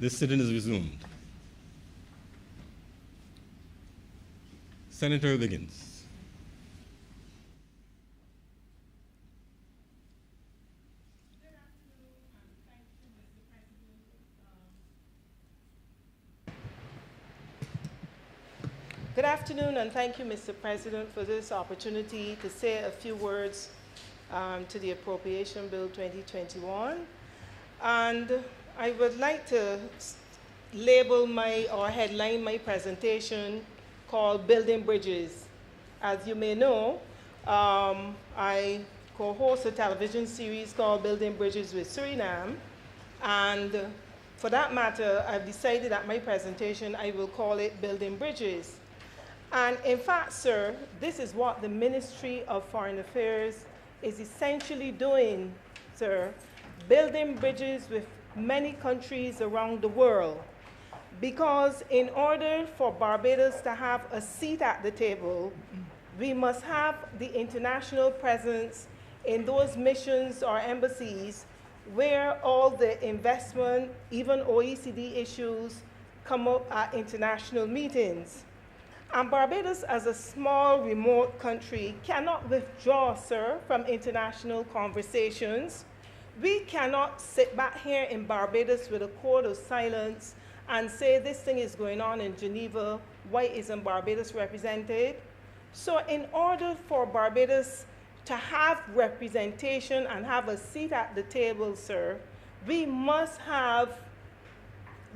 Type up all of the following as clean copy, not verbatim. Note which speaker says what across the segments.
Speaker 1: This sitting is resumed. Senator Wiggins.
Speaker 2: Good afternoon, and thank you, Mr. President, for this opportunity to say a few words to the Appropriation Bill 2021. And I would like to label or headline my presentation called Building Bridges. As you may know, I co-host a television series called Building Bridges with Suriname. And for that matter, I've decided that my presentation, I will call it Building Bridges. And in fact, sir, this is what the Ministry of Foreign Affairs is essentially doing, sir, building bridges with many countries around the world. Because in order for Barbados to have a seat at the table, we must have the international presence in those missions or embassies where all the investment, even OECD issues, come up at international meetings. And Barbados, as a small, remote country, cannot withdraw, sir, from international conversations. We cannot sit back here in Barbados with a code of silence and say this thing is going on in Geneva, why isn't Barbados represented? So in order for Barbados to have representation and have a seat at the table, sir, we must have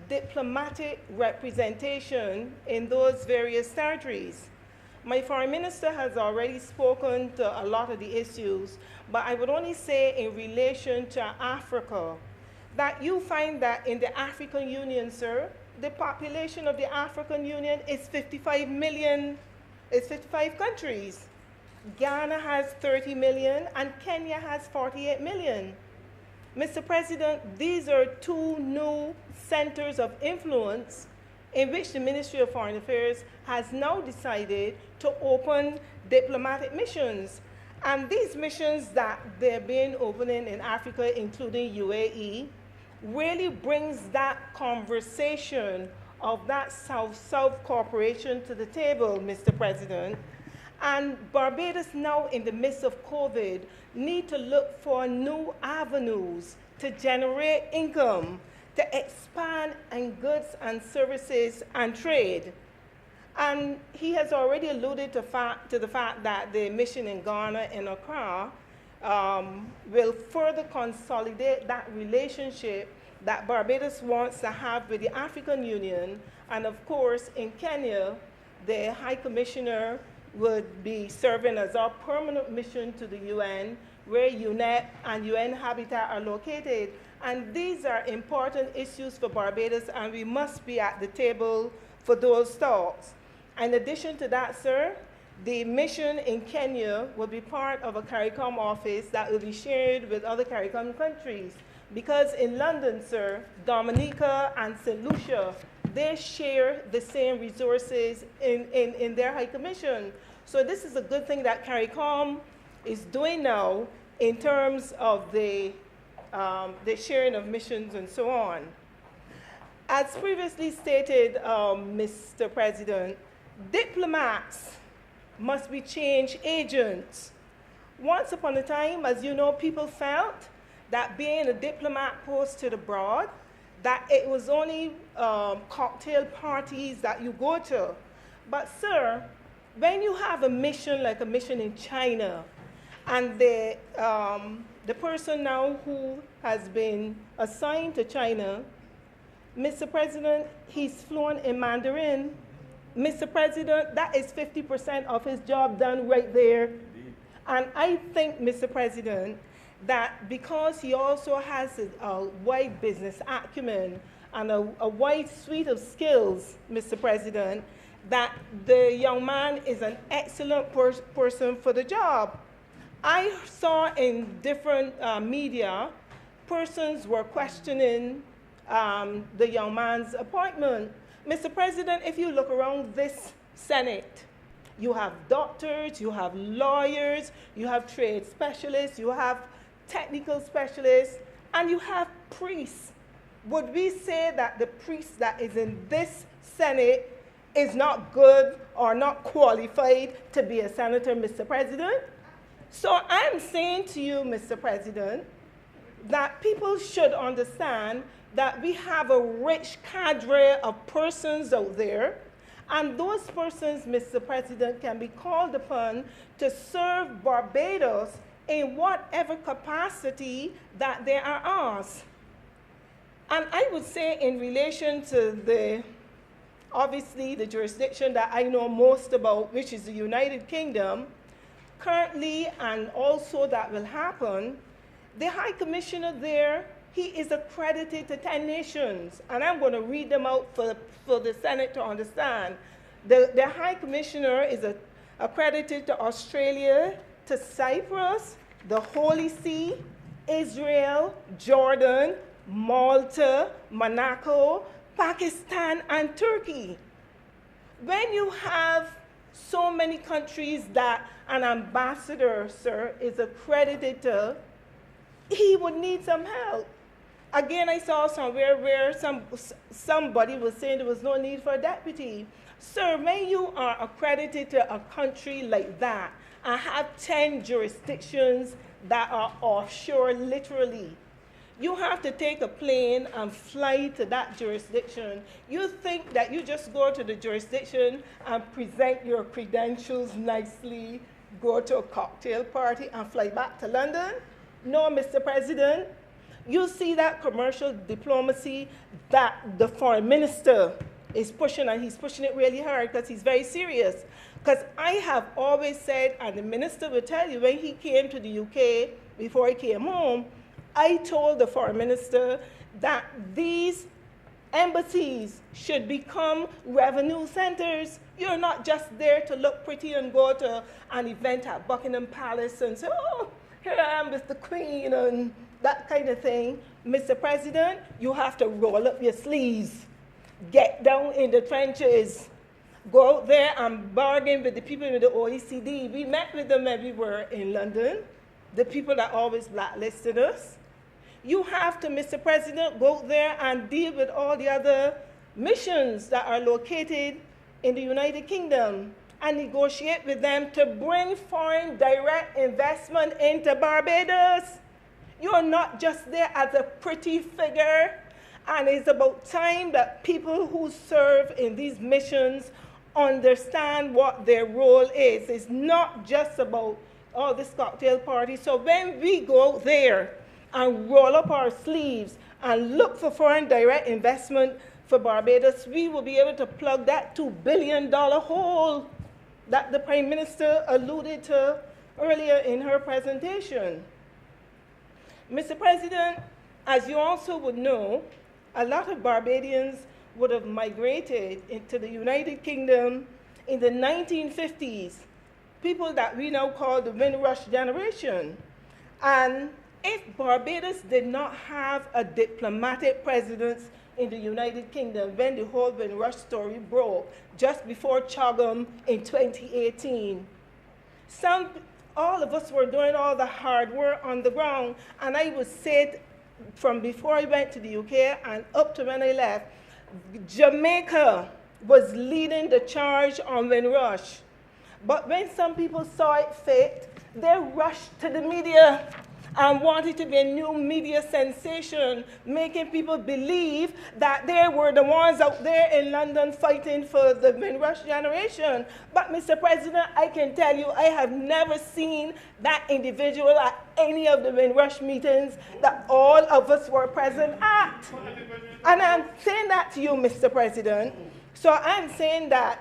Speaker 2: diplomatic representation in those various territories. My foreign minister has already spoken to a lot of the issues, but I would only say in relation to Africa, that you find that in the African Union, sir, the population of the African Union is 55 million, it's 55 countries. Ghana has 30 million and Kenya has 48 million. Mr. President, these are two new centers of influence in which the Ministry of Foreign Affairs has now decided to open diplomatic missions. And these missions that they're being opening in Africa, including UAE, really brings that conversation of that South-South cooperation to the table, Mr. President. And Barbados now, in the midst of COVID, need to look for new avenues to generate income, to expand in goods and services and trade. And he has already alluded to the fact that the mission in Ghana and Accra will further consolidate that relationship that Barbados wants to have with the African Union. And of course, in Kenya, the High Commissioner would be serving as our permanent mission to the UN, where UNEP and UN Habitat are located. And these are important issues for Barbados, and we must be at the table for those talks. In addition to that, sir, the mission in Kenya will be part of a CARICOM office that will be shared with other CARICOM countries. Because in London, sir, Dominica and St. Lucia, they share the same resources in their High Commission. So this is a good thing that CARICOM is doing now in terms of the sharing of missions and so on. As previously stated, Mr. President, diplomats must be change agents. Once upon a time, as you know, people felt that being a diplomat posted abroad, that it was only cocktail parties that you go to. But sir, when you have a mission like a mission in China, and the person now who has been assigned to China, Mr. President, he's fluent in Mandarin. Mr. President, that is 50% of his job done right there. And I think, Mr. President, that because he also has a wide business acumen and a wide suite of skills, Mr. President, that the young man is an excellent person for the job. I saw in different media, persons were questioning the young man's appointment. Mr. President, if you look around this Senate, you have doctors, you have lawyers, you have trade specialists, you have technical specialists, and you have priests. would we say that the priest that is in this Senate is not good or not qualified to be a senator, Mr. President? So I'm saying to you, Mr. President, that people should understand that we have a rich cadre of persons out there, and those persons, Mr. President, can be called upon to serve Barbados in whatever capacity that they are asked. And I would say in relation to obviously the jurisdiction that I know most about, which is the United Kingdom, currently, and also that will happen, the High Commissioner there, he is accredited to 10 nations. And I'm going to read them out for the Senate to understand. The High Commissioner is accredited to Australia, to Cyprus, the Holy See, Israel, Jordan, Malta, Monaco, Pakistan, and Turkey. When you have so many countries that an ambassador, sir, is accredited to, he would need some help. Again, I saw somewhere where somebody was saying there was no need for a deputy. Sir, when you are accredited to a country like that and have 10 jurisdictions that are offshore, literally, you have to take a plane and fly to that jurisdiction. You think that you just go to the jurisdiction and present your credentials nicely, go to a cocktail party and fly back to London? No, Mr. President. You see that commercial diplomacy that the foreign minister is pushing, and he's pushing it really hard because he's very serious. Because I have always said, and the minister will tell you, when he came to the UK, before he came home, I told the foreign minister that these embassies should become revenue centers. You're not just there to look pretty and go to an event at Buckingham Palace and say, oh, here I am with the Queen and that kind of thing. Mr. President, you have to roll up your sleeves, get down in the trenches, go out there and bargain with the people in the OECD. We met with them everywhere in London, the people that always blacklisted us. You have to, Mr. President, go out there and deal with all the other missions that are located in the United Kingdom and negotiate with them to bring foreign direct investment into Barbados. You're not just there as a pretty figure, and it's about time that people who serve in these missions understand what their role is. It's not just about, oh, this cocktail party. So when we go out there and roll up our sleeves and look for foreign direct investment for Barbados, we will be able to plug that $2 billion hole that the Prime Minister alluded to earlier in her presentation. Mr. President, as you also would know, a lot of Barbadians would have migrated into the United Kingdom in the 1950s, people that we now call the Windrush generation. And if Barbados did not have a diplomatic presence in the United Kingdom when the whole Windrush story broke, just before Chatham in 2018, all of us were doing all the hard work on the ground, and I would say from before I went to the UK and up to when I left, Jamaica was leading the charge on Windrush. But when some people saw it fit, they rushed to the media and wanted to be a new media sensation, making people believe that they were the ones out there in London fighting for the Windrush generation. But Mr. President, I can tell you, I have never seen that individual at any of the Windrush meetings that all of us were present at. And I'm saying that to you, Mr. President. So I'm saying that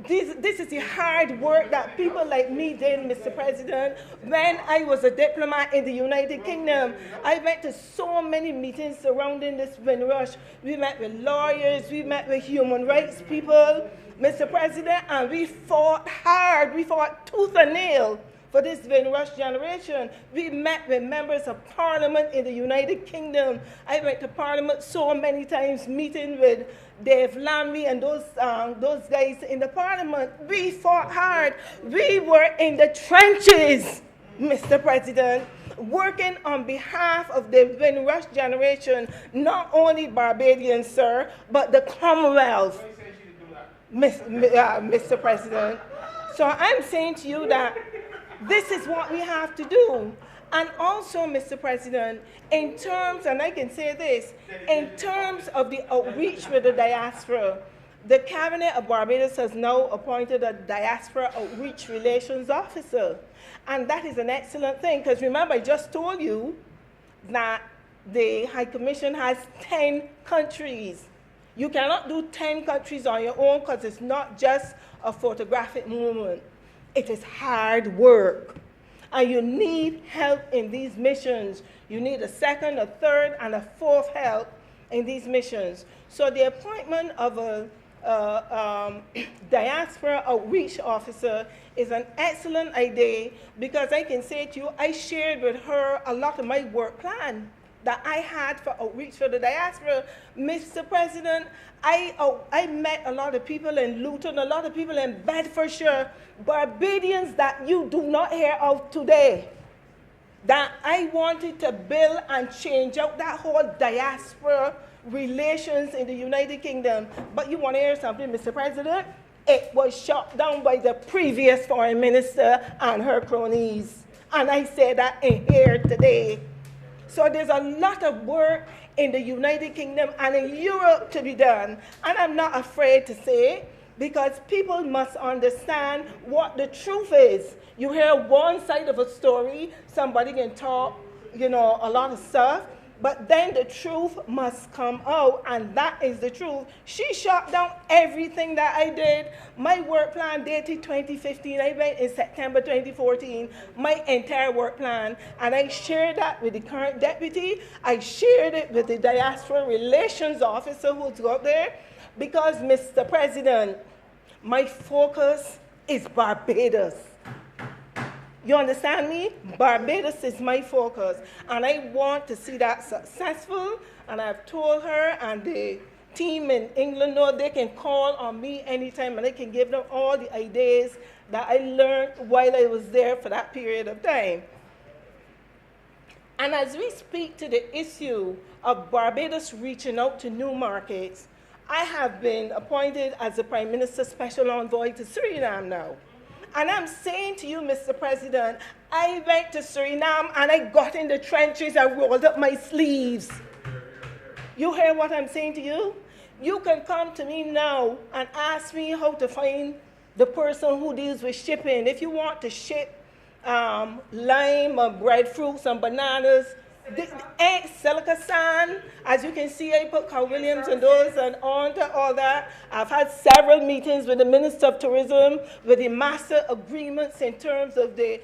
Speaker 2: this is the hard work that people like me did, Mr. President. When I was a diplomat in the United Kingdom, I went to so many meetings surrounding this Windrush. We met with lawyers, we met with human rights people, Mr. President, and we fought hard. We fought tooth and nail for this Windrush generation. We met with members of Parliament in the United Kingdom. I went to Parliament so many times, meeting with Dave Lammy and those guys in the Parliament. We fought hard. We were in the trenches, Mr. President. working on behalf of the Windrush generation, not only Barbadians, sir, but the Commonwealth, Mr. President. So I'm saying to you that this is what we have to do. And also, Mr. President, in terms, and I can say this, in terms of the outreach with the diaspora, the Cabinet of Barbados has now appointed a Diaspora Outreach Relations Officer. And that is an excellent thing, because remember, I just told you that the High Commission has 10 countries. You cannot do 10 countries on your own, because it's not just a photographic moment. It is hard work. And you need help in these missions. You need a second, a third, and a fourth help in these missions. So the appointment of a diaspora outreach officer is an excellent idea, because I can say to you, I shared with her a lot of my work plan that I had for outreach for the diaspora. Mr. President, I met a lot of people in Luton, a lot of people in Bedfordshire, Barbadians that you do not hear of today, that I wanted to build and change out that whole diaspora relations in the United Kingdom. But you want to hear something, Mr. President? It was shut down by the previous foreign minister and her cronies. And I say that in here today. So there's a lot of work in the United Kingdom and in Europe to be done. And I'm not afraid to say, because people must understand what the truth is. You hear one side of a story, somebody can talk, a lot of stuff, but then the truth must come out, and that is the truth. She shut down everything that I did. My work plan dated 2015. I went in September 2014, my entire work plan, and I shared that with the current deputy. I shared it with the diaspora relations officer who's out there, because, Mr. President, my focus is Barbados. You understand me? Barbados is my focus, and I want to see that successful, and I've told her and the team in England know they can call on me anytime, and I can give them all the ideas that I learned while I was there for that period of time. And as we speak to the issue of Barbados reaching out to new markets, I have been appointed as the Prime Minister's Special Envoy to Suriname now. And I'm saying to you, Mr. President, I went to Suriname and I got in the trenches and rolled up my sleeves. You hear what I'm saying to you? You can come to me now and ask me how to find the person who deals with shipping. If you want to ship lime or breadfruits and bananas, silica sand, as you can see, I put Carl Williams and those and on to all that. I've had several meetings with the Minister of Tourism, with the master agreements in terms of the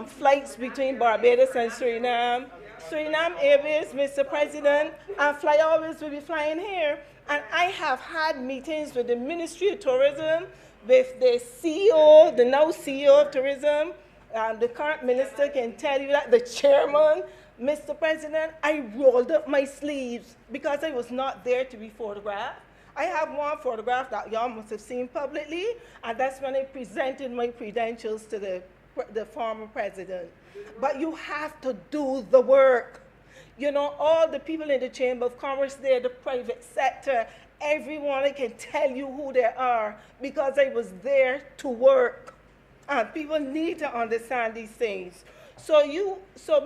Speaker 2: flights between Barbados and Suriname. Suriname Airways, Mr. President, and Fly Always will be flying here. And I have had meetings with the Ministry of Tourism, with the CEO, the now CEO of Tourism. The current minister can tell you that, the chairman. Mr. President, I rolled up my sleeves because I was not there to be photographed. I have one photograph that y'all must have seen publicly, and that's when I presented my credentials to the former president. But you have to do the work. All the people in the Chamber of Commerce there, the private sector, everyone, I can tell you who they are because I was there to work. And people need to understand these things. So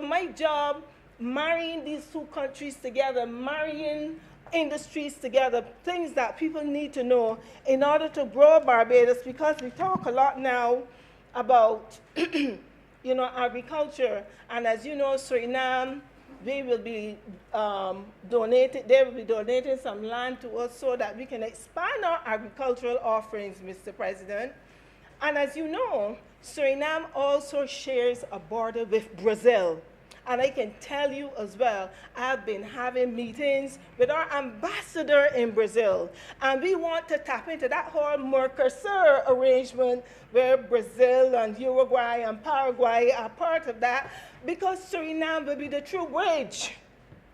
Speaker 2: my job, marrying these two countries together, marrying industries together, things that people need to know in order to grow Barbados, because we talk a lot now about, agriculture. And as you know, Suriname, they will be donating some land to us so that we can expand our agricultural offerings, Mr. President. And as you know, Suriname also shares a border with Brazil. And I can tell you as well, I've been having meetings with our ambassador in Brazil. And we want to tap into that whole Mercosur arrangement where Brazil and Uruguay and Paraguay are part of that, because Suriname will be the true bridge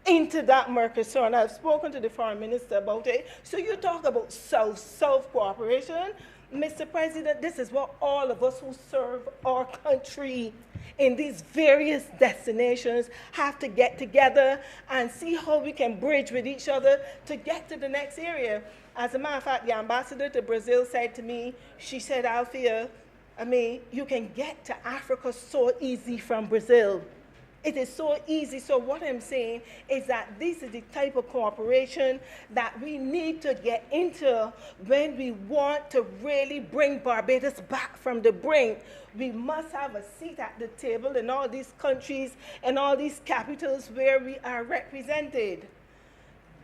Speaker 2: into that Mercosur. And I've spoken to the foreign minister about it. So you talk about South-South cooperation. Mr. President, this is what all of us who serve our country in these various destinations have to get together and see how we can bridge with each other to get to the next area. As a matter of fact, the ambassador to Brazil said to me, she said, Althea, you can get to Africa so easy from Brazil. It is so easy. So what I'm saying is that this is the type of cooperation that we need to get into when we want to really bring Barbados back from the brink. We must have a seat at the table in all these countries and all these capitals where we are represented.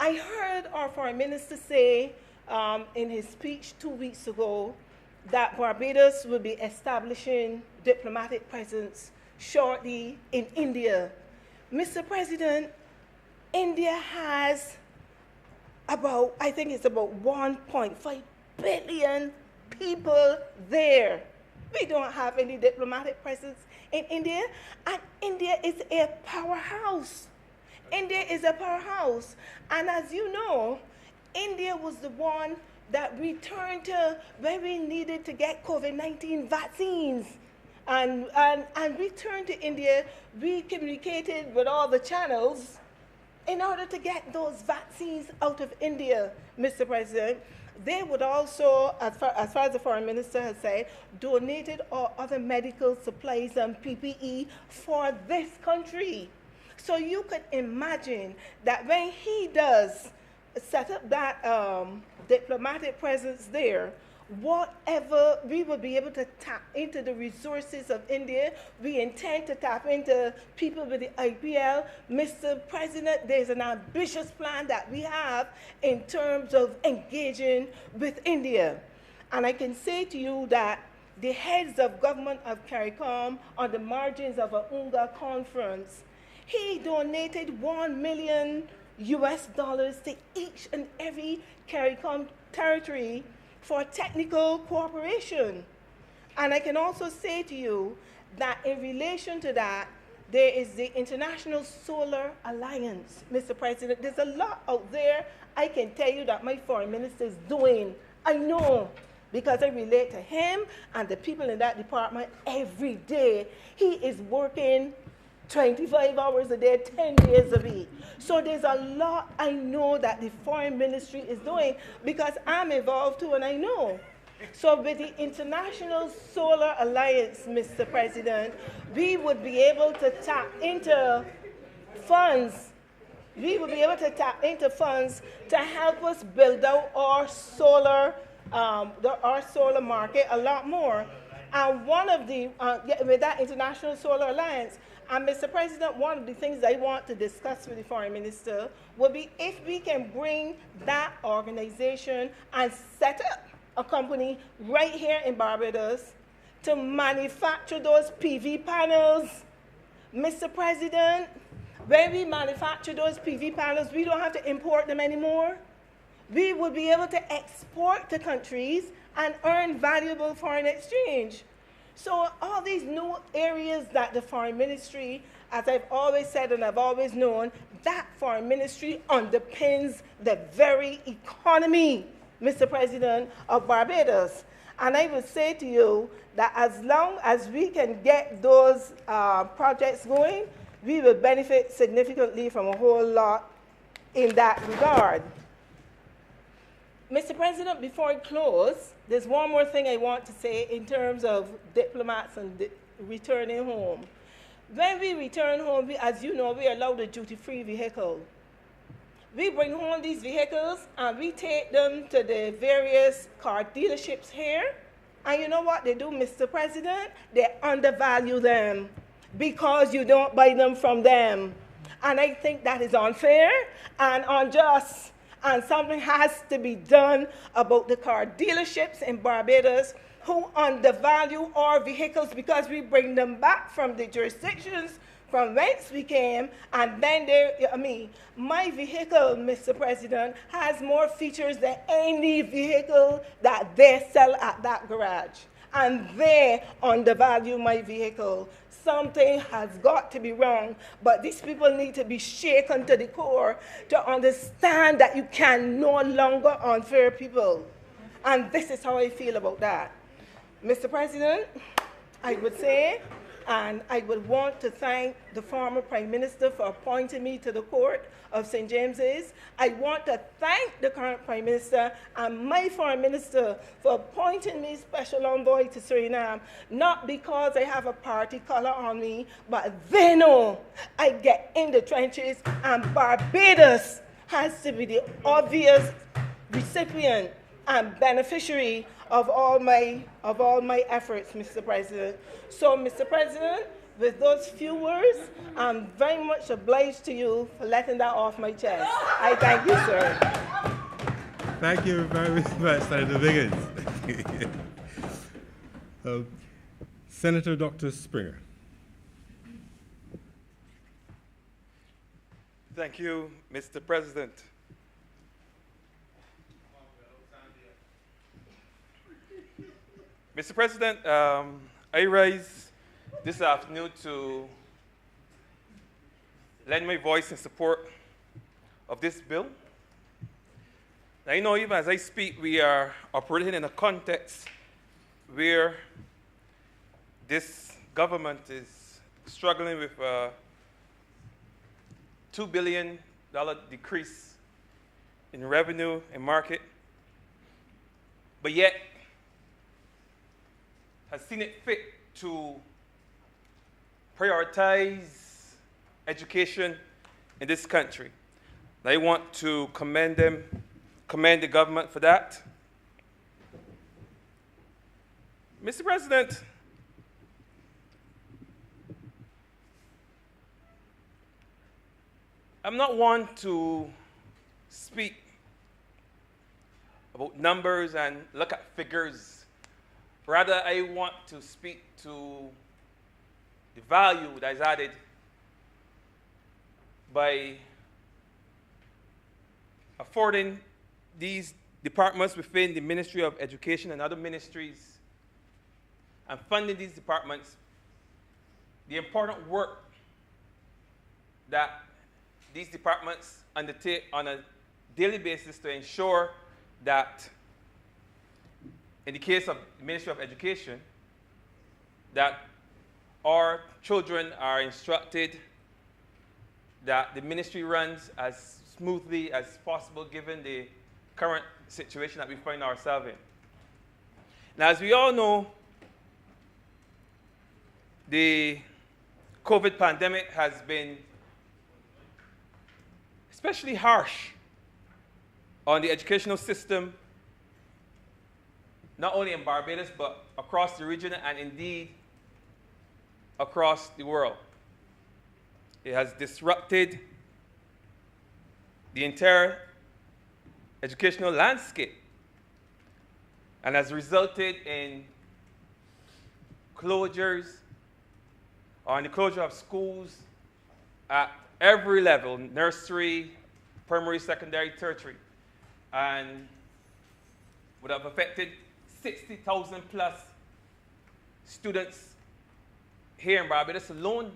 Speaker 2: I heard our foreign minister say in his speech 2 weeks ago that Barbados will be establishing diplomatic presence shortly in India. Mr. President, India has about, I think it's about 1.5 billion people there. We don't have any diplomatic presence in India, and India is a powerhouse. India is a powerhouse. And as you know, India was the one that we turned to when we needed to get COVID-19 vaccines. And we turned to India, we communicated with all the channels in order to get those vaccines out of India, Mr. President. They would also, as far as the foreign minister has said, donated all other medical supplies and PPE for this country. So you could imagine that when he does set up that diplomatic presence there, whatever we will be able to tap into the resources of India. We intend to tap into people with the IPL. Mr. President, there's an ambitious plan that we have in terms of engaging with India. And I can say to you that the heads of government of CARICOM on the margins of a UNGA conference, he donated $1 million to each and every CARICOM territory for technical cooperation. And I can also say to you that in relation to that, there is the International Solar Alliance, Mr. President. There's a lot out there I can tell you that my foreign minister is doing. I know, because I relate to him and the people in that department every day. He is working 25 hours a day, 10 days a week. So there's a lot I know that the foreign ministry is doing because I'm involved too and I know. So with the International Solar Alliance, Mr. President, we would be able to tap into funds. We would be able to tap into funds to help us build out our solar market a lot more. And one of the, with that International Solar Alliance, and Mr. President, one of the things I want to discuss with the foreign minister would be if we can bring that organization and set up a company right here in Barbados to manufacture those PV panels. Mr. President, when we manufacture those PV panels, we don't have to import them anymore. We would be able to export to countries and earn valuable foreign exchange. So all these new areas that the foreign ministry, as I've always said and I've always known, that foreign ministry underpins the very economy, Mr. President, of Barbados. And I would say to you that as long as we can get those projects going, we will benefit significantly from a whole lot in that regard. Mr. President, before I close, there's one more thing I want to say in terms of diplomats and returning home. When we return home, as you know, we are allowed a duty-free vehicle. We bring home these vehicles and we take them to the various car dealerships here. And you know what they do, Mr. President? They undervalue them because you don't buy them from them. And I think that is unfair and unjust. And something has to be done about the car dealerships in Barbados who undervalue our vehicles because we bring them back from the jurisdictions from whence we came, and then my vehicle, Mr. President, has more features than any vehicle that they sell at that garage. And they undervalue my vehicle. Something has got to be wrong, but these people need to be shaken to the core to understand that you can no longer unfair people. And this is how I feel about that. Mr. President, I would say, And I would want to thank the former Prime Minister for appointing me to the court of St. James's. I want to thank the current Prime Minister and my Foreign Minister for appointing me Special Envoy to Suriname, not because I have a party color on me, but they know I get in the trenches, and Barbados has to be the obvious recipient and beneficiary of all my efforts, Mr. President. So, Mr. President, with those few words, I'm very much obliged to you for letting that off my chest. I thank you, sir.
Speaker 1: Thank you very much, Senator Biggins. Senator Dr. Springer.
Speaker 3: Thank you, Mr. President. Mr. President, I rise this afternoon to lend my voice in support of this bill. Now, you know, even as I speak, we are operating in a context where this government is struggling with a $2 billion decrease in revenue and market, but yet has seen it fit to prioritize education in this country. I want to commend the government for that. Mr. President, I'm not one to speak about numbers and look at figures. Rather, I want to speak to the value that is added by affording these departments within the Ministry of Education and other ministries and funding these departments the important work that these departments undertake on a daily basis to ensure that, in the case of the Ministry of Education, that our children are instructed, that the ministry runs as smoothly as possible given the current situation that we find ourselves in. Now, as we all know, the COVID pandemic has been especially harsh on the educational system, not only in Barbados, but across the region and indeed across the world. It has disrupted the entire educational landscape and has resulted in closures or in the closure of schools at every level, nursery, primary, secondary, tertiary, and would have affected 60,000 plus students here in Barbados alone.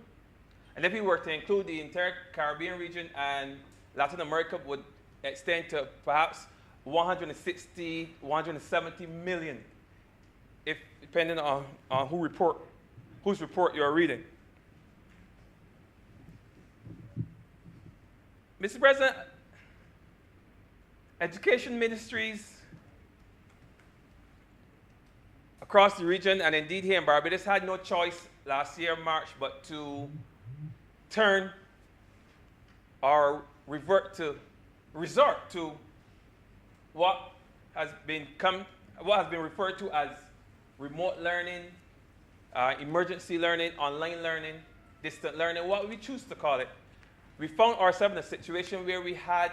Speaker 3: And if we were to include the entire Caribbean region and Latin America, would extend to perhaps 160, 170 million, if depending on whose report you're reading. Mr. President, education ministries across the region and indeed here in Barbados had no choice last year, March, but to turn or resort to what has been referred to as remote learning, emergency learning, online learning, distant learning, what we choose to call it. We found ourselves in a situation where we had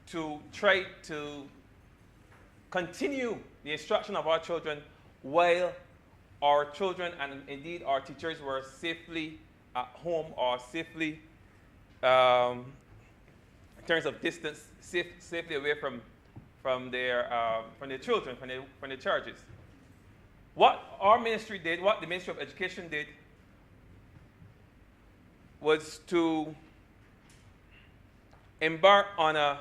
Speaker 3: to try to continue the instruction of our children while our children and indeed our teachers were safely at home or safely, in terms of distance, safely away from their children, from their charges. What our ministry did, what the Ministry of Education did, was to embark on a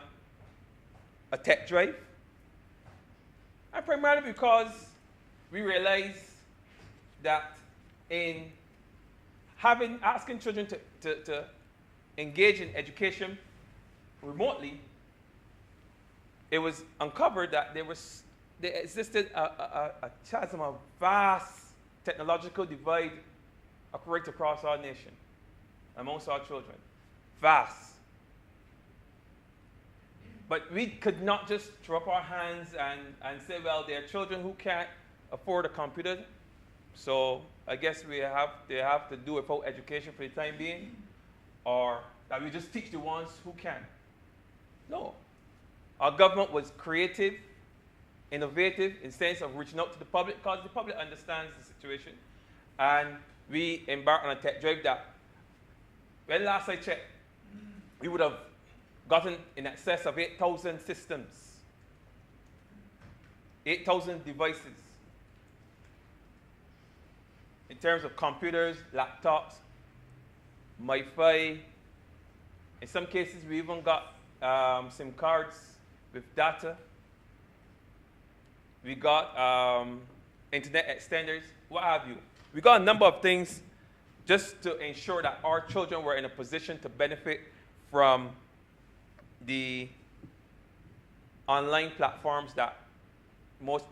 Speaker 3: tech drive, and primarily because we realized that in asking children to engage in education remotely, it was uncovered that there existed a chasm, a vast technological divide right across our nation, amongst our children. Vast. But we could not just throw up our hands and say, well, there are children who can't afford a computer, so I guess they have to do without education for the time being, or that we just teach the ones who can. No. Our government was creative, innovative in the sense of reaching out to the public, because the public understands the situation. And we embarked on a tech drive that, when last I checked, we would have gotten in excess of 8,000 systems, 8,000 devices, in terms of computers, laptops, Wi-Fi. In some cases, we even got SIM cards with data. We got internet extenders, what have you. We got a number of things just to ensure that our children were in a position to benefit from the online platforms that most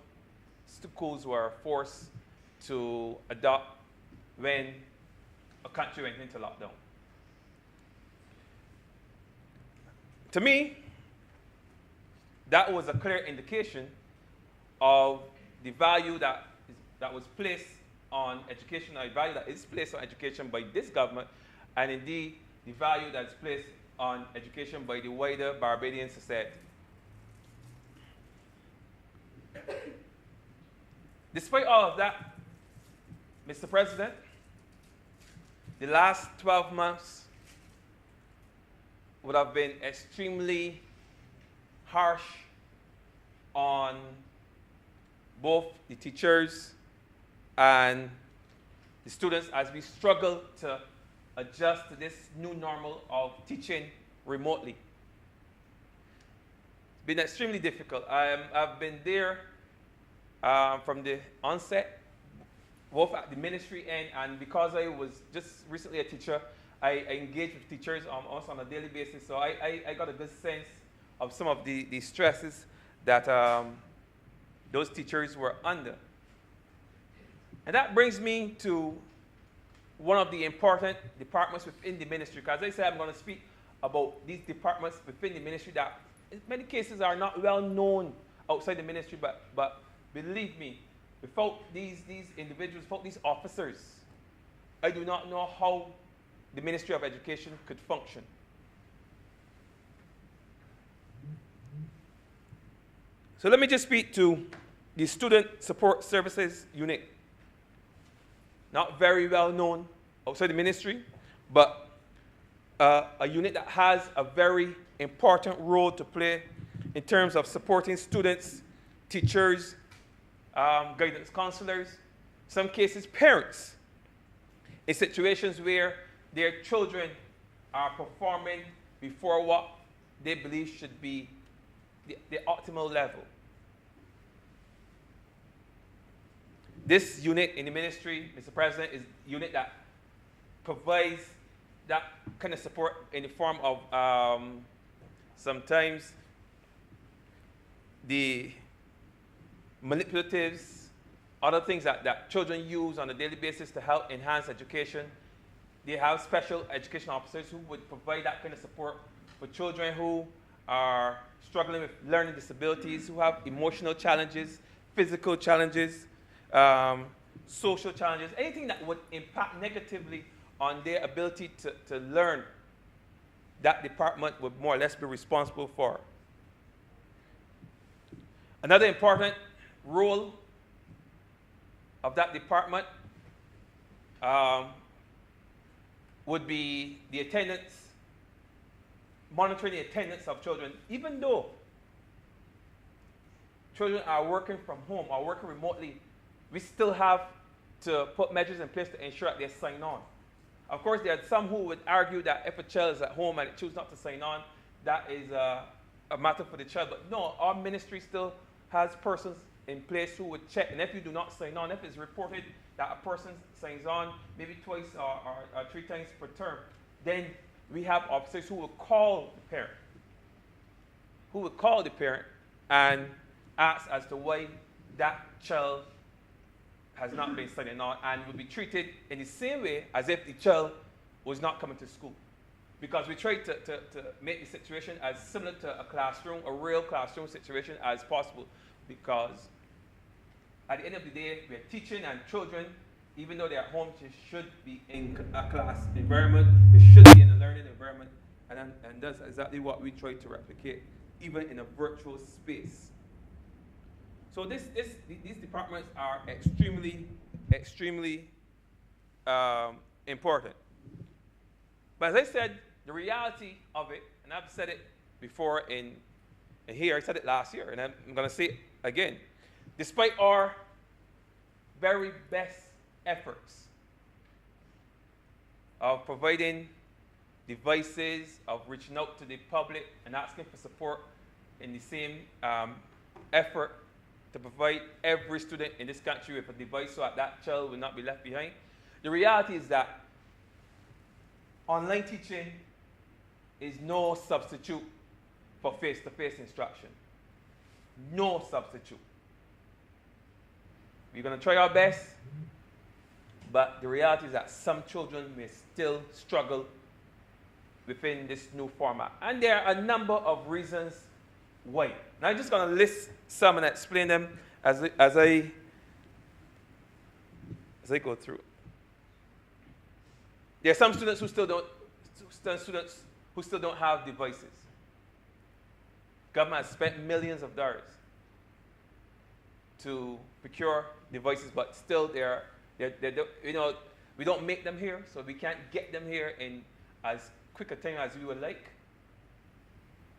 Speaker 3: schools were forced to adopt when a country went into lockdown. To me, that was a clear indication of the value that was placed on education, or the value that is placed on education by this government, and indeed the value that's placed on education by the wider Barbadian society. Despite all of that, Mr. President, the last 12 months would have been extremely harsh on both the teachers and the students as we struggle to adjust to this new normal of teaching remotely. It's been extremely difficult. I've been there from the onset, both at the ministry end, and because I was just recently a teacher, I engage with teachers almost on a daily basis, so I got a good sense of some of the stresses that those teachers were under. And that brings me to one of the important departments within the ministry, because as I said, I'm going to speak about these departments within the ministry that in many cases are not well known outside the ministry, but believe me, without these individuals, without these officers, I do not know how the Ministry of Education could function. So let me just speak to the Student Support Services Unit. Not very well known outside the ministry, but a unit that has a very important role to play in terms of supporting students, teachers, guidance counselors, some cases parents, in situations where their children are performing before what they believe should be the optimal level. This unit in the ministry, Mr. President, is a unit that provides that kind of support in the form of sometimes the manipulatives, other things that children use on a daily basis to help enhance education. They have special education officers who would provide that kind of support for children who are struggling with learning disabilities, who have emotional challenges, physical challenges, social challenges, anything that would impact negatively on their ability to learn. That department would more or less be responsible for. Another important role of that department would be the attendance, monitoring the attendance of children. Even though children are working from home or working remotely, we still have to put measures in place to ensure that they sign on. Of course, there are some who would argue that if a child is at home and chooses not to sign on, that is a matter for the child. But no, our ministry still has persons in place who would check. And if you do not sign on, if it's reported that a person signs on maybe twice or 3 times per term, then we have officers who will call the parent. Who will call the parent and ask as to why that child has not been signing on, and will be treated in the same way as if the child was not coming to school. Because we try to make the situation as similar to a classroom, a real classroom situation as possible. Because at the end of the day, we're teaching, and children, even though they're at home, they should be in a class environment. They should be in a learning environment. And that's exactly what we try to replicate, even in a virtual space. So these departments are extremely, extremely important. But as I said, the reality of it, and I've said it before in here, I said it last year, and I'm going to say it again. Despite our very best efforts of providing devices, of reaching out to the public and asking for support in the same effort to provide every student in this country with a device so that child will not be left behind, the reality is that online teaching is no substitute for face-to-face instruction. No substitute. We're going to try our best, but the reality is that some children may still struggle within this new format. And there are a number of reasons why. And I'm just going to list some and explain them as I go through. There are some students who still don't have devices. Government has spent millions of dollars to procure devices, but still we don't make them here, so we can't get them here in as quick a time as we would like.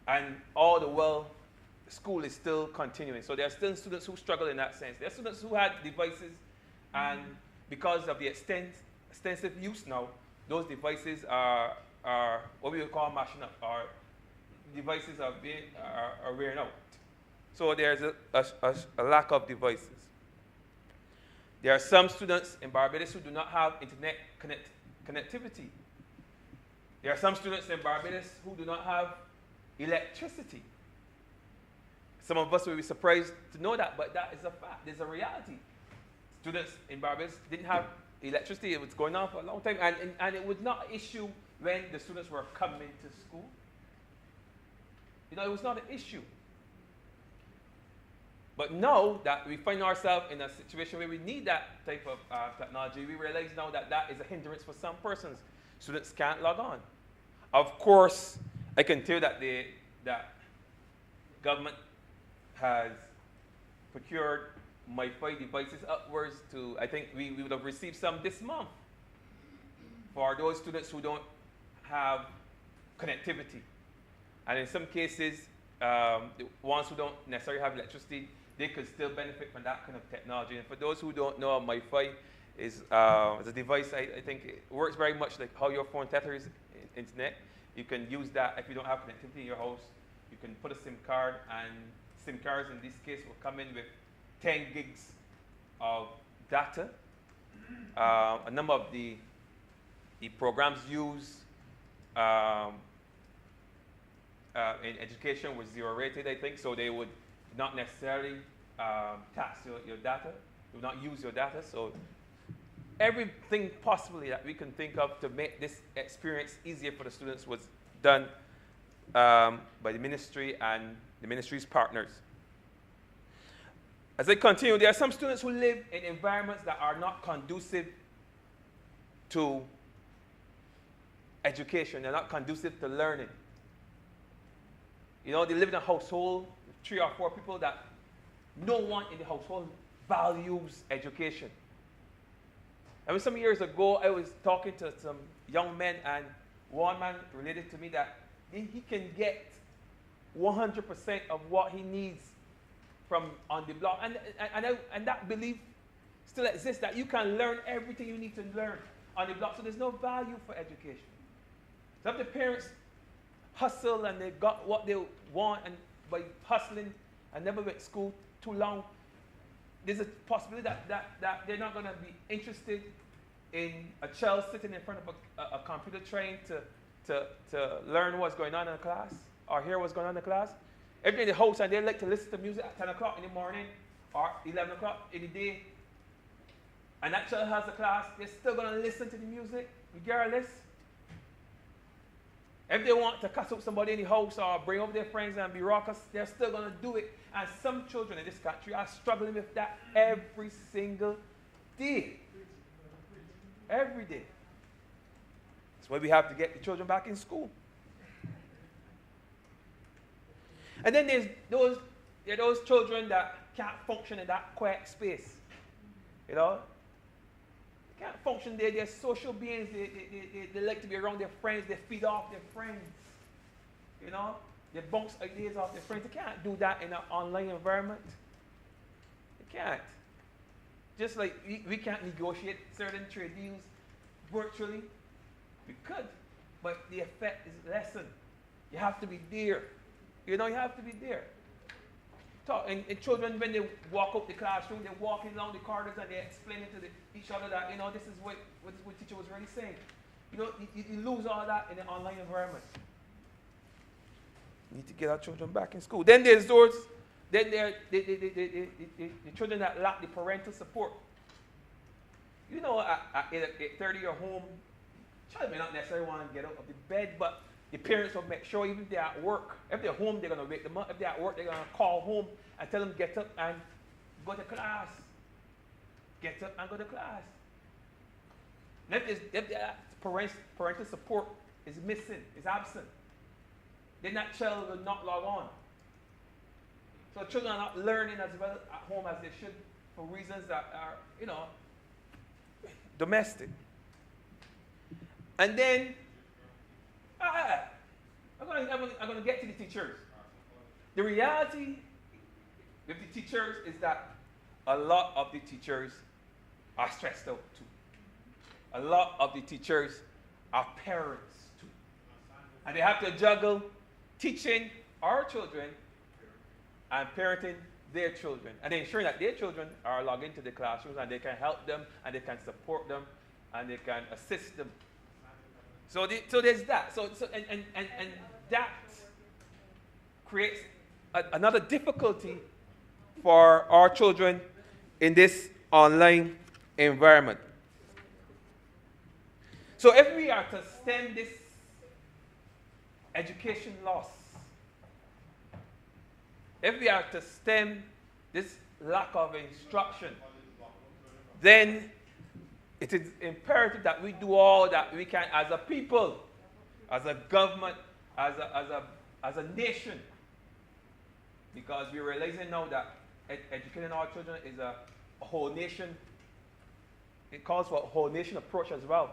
Speaker 3: And all the while, school is still continuing. So there are still students who struggle in that sense. There are students who had devices, and because of the extensive use now, those devices are what we would call mashing up, or devices are wearing out. So there's a lack of devices. There are some students in Barbados who do not have internet connectivity. There are some students in Barbados who do not have electricity. Some of us will be surprised to know that, but that is a fact. There's a reality. Students in Barbados didn't have electricity. It was going on for a long time, and it was not an issue when the students were coming to school. It was not an issue. But now that we find ourselves in a situation where we need that type of technology, we realize now that that is a hindrance for some persons. Students can't log on. Of course, I can tell you that government has procured Wi-Fi devices upwards to, I think we would have received some this month for those students who don't have connectivity. And in some cases, the ones who don't necessarily have electricity, they could still benefit from that kind of technology. And for those who don't know, Wi-Fi is a device, I think it works very much like how your phone tethers internet. You can use that if you don't have connectivity in your house. You can put a SIM card, and SIM cards in this case will come in with 10 gigs of data. A number of the programs used in education was zero rated, I think, so they would not necessarily tax your data, they would not use your data. So everything possibly that we can think of to make this experience easier for the students was done by the ministry and the ministry's partners. As I continue, there are some students who live in environments that are not conducive to education. They're not conducive to learning. They live in a household with 3 or 4 people that no one in the household values education. I mean, some years ago, I was talking to some young men, and one man related to me that he can get 100% of what he needs from on the block. And that belief still exists, that you can learn everything you need to learn on the block. So there's no value for education. Some of the parents hustle, and they got what they want, and by hustling and never went to school too long, there's a possibility that they're not going to be interested in a child sitting in front of a computer trying to learn what's going on in the class or hear what's going on in the class. If they're in the house and they like to listen to music at 10 o'clock in the morning or 11 o'clock in the day, and that child has a class, they're still going to listen to the music regardless. If they want to cuss up somebody in the house or bring up their friends and be raucous, they're still going to do it. And some children in this country are struggling with that every single day. Every day. That's why we have to get the children back in school. And then there's those children that can't function in that quiet space. You know? They can't function there. They're social beings. They like to be around their friends. They feed off their friends. You know? They bounce ideas off their friends. They can't do that in an online environment. They can't. Just like we can't negotiate certain trade deals virtually. We could, but the effect is lessened. You have to be there. You know, you have to be there. And children, when they walk up the classroom, they're walking along the corridors and they're explaining to each other that, you know, this is what the teacher was really saying. You know, you lose all that in an online environment. We need to get our children back in school. Then there's those, then there the children that lack the parental support. You know, at 8:30 you're home, child may not necessarily want to get up of the bed, but the parents will make sure even if they're at work, if they're home, they're going to wake them up. If they're at work, they're going to call home and tell them get up and go to class. Get up and go to class. And if that parental support is missing, is absent, then that child will not log on. So children are not learning as well at home as they should for reasons that are, you know, domestic. And then, I'm going to get to the teachers. The reality with the teachers is that a lot of the teachers are stressed out too. A lot of the teachers are parents too. And they have to juggle teaching our children and parenting their children. And ensuring that their children are logged into the classrooms and they can help them and they can support them and they can assist them. So there's that. And that creates another difficulty for our children in this online environment. So if we are to stem this education loss, if we are to stem this lack of instruction, then it is imperative that we do all that we can as a people, as a government, as a nation, because we're realizing now that educating our children is a whole nation. It calls for a whole nation approach as well.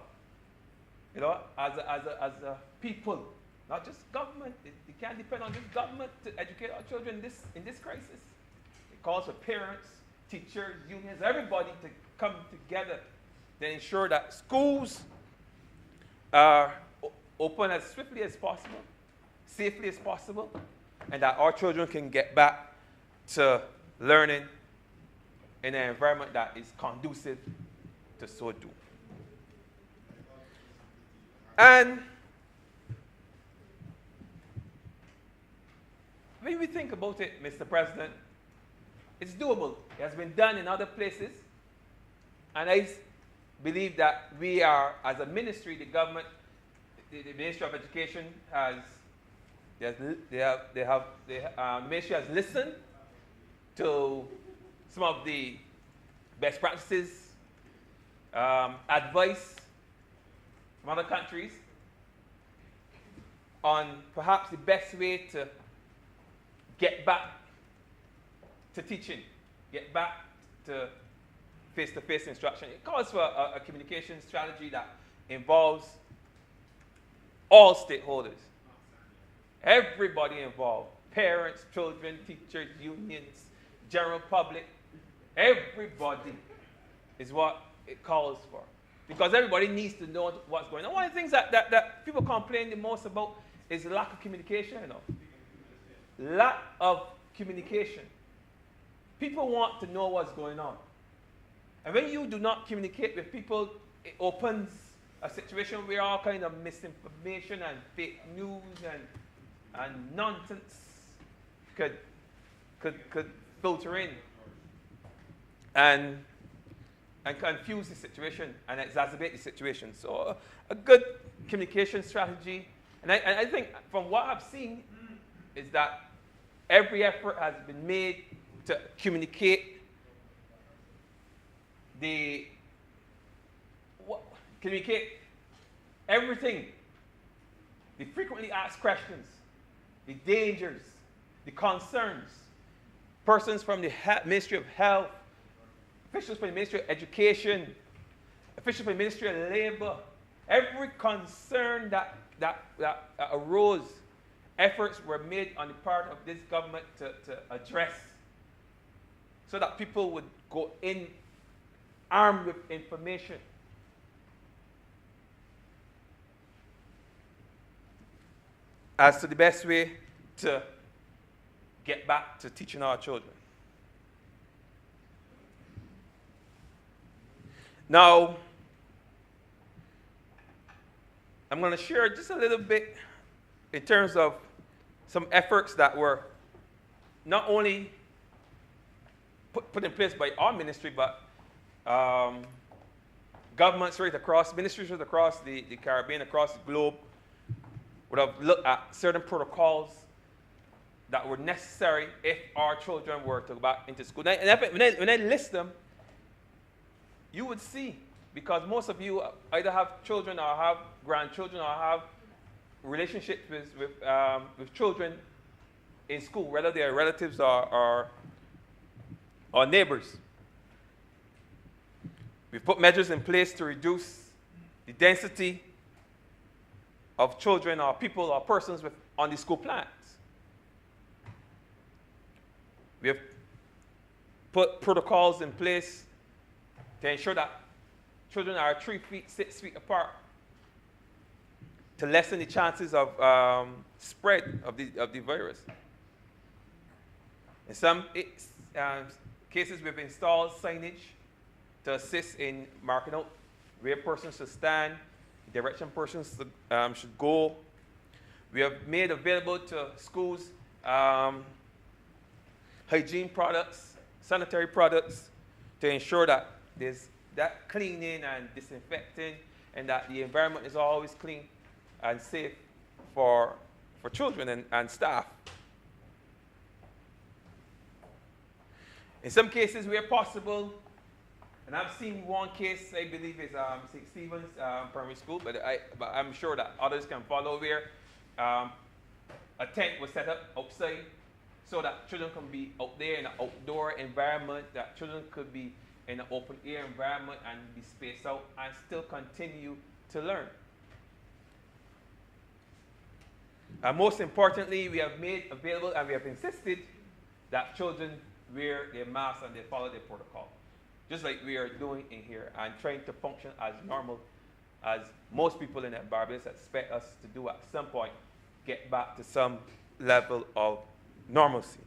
Speaker 3: You know, as a people, not just government. It can't depend on just government to educate our children in this crisis. It calls for parents, teachers, unions, everybody to come together to ensure that schools are open as swiftly as possible, safely as possible, and that our children can get back to learning in an environment that is conducive to so do. And when we think about it, Mr. President, it's doable. It has been done in other places. And I believe that we are, as a ministry, the government, the Ministry of Education the ministry has listened to some of the best practices, advice from other countries on perhaps the best way to get back to teaching, get back to face-to-face instruction. It calls for a communication strategy that involves all stakeholders, everybody involved, parents, children, teachers, unions, general public, everybody is what it calls for. Because everybody needs to know what's going on. One of the things that people complain the most about is the lack of communication, you know. Lack of communication. people want to know what's going on. And when you do not communicate with people, it opens a situation where all kind of misinformation and fake news and nonsense could filter in and confuse the situation and exacerbate the situation. So a good communication strategy, and I think from what I've seen, is that every effort has been made to communicate communicate everything, the frequently asked questions, the dangers, the concerns. Persons from the Ministry of Health, officials from the Ministry of Education, officials from the Ministry of Labor, every concern that arose, efforts were made on the part of this government to address, so that people would go in armed with information. As to the best way to get back to teaching our children. Now, I'm going to share just a little bit in terms of some efforts that were not only put in place by our ministry, but governments right across, ministries right across the Caribbean, across the globe, would have looked at certain protocols that were necessary if our children were to go back into school. When I list them, you would see, because most of you either have children or have grandchildren or have relationships with children in school, whether they are relatives or neighbors. We've put measures in place to reduce the density of children or people or persons on the school plans. We have put protocols in place to ensure that children are 3 feet, 6 feet apart, to lessen the chances of spread of the virus. In some cases, we've installed signage to assist in marking out where persons should stand, the direction persons should go. We have made available to schools hygiene products, sanitary products, to ensure that there's that cleaning and disinfecting, and that the environment is always clean and safe for children and staff. In some cases where possible, and I've seen one case, I believe is St. Stephen's Primary School, but I'm sure that others can follow, where a tent was set up outside so that children can be out there in an outdoor environment, that children could be in an open air environment and be spaced out and still continue to learn. And most importantly, we have made available and we have insisted that children wear their masks and they follow their protocol, just like we are doing in here, and trying to function as normal as most people in Barbados expect us to do at some point, get back to some level of normalcy.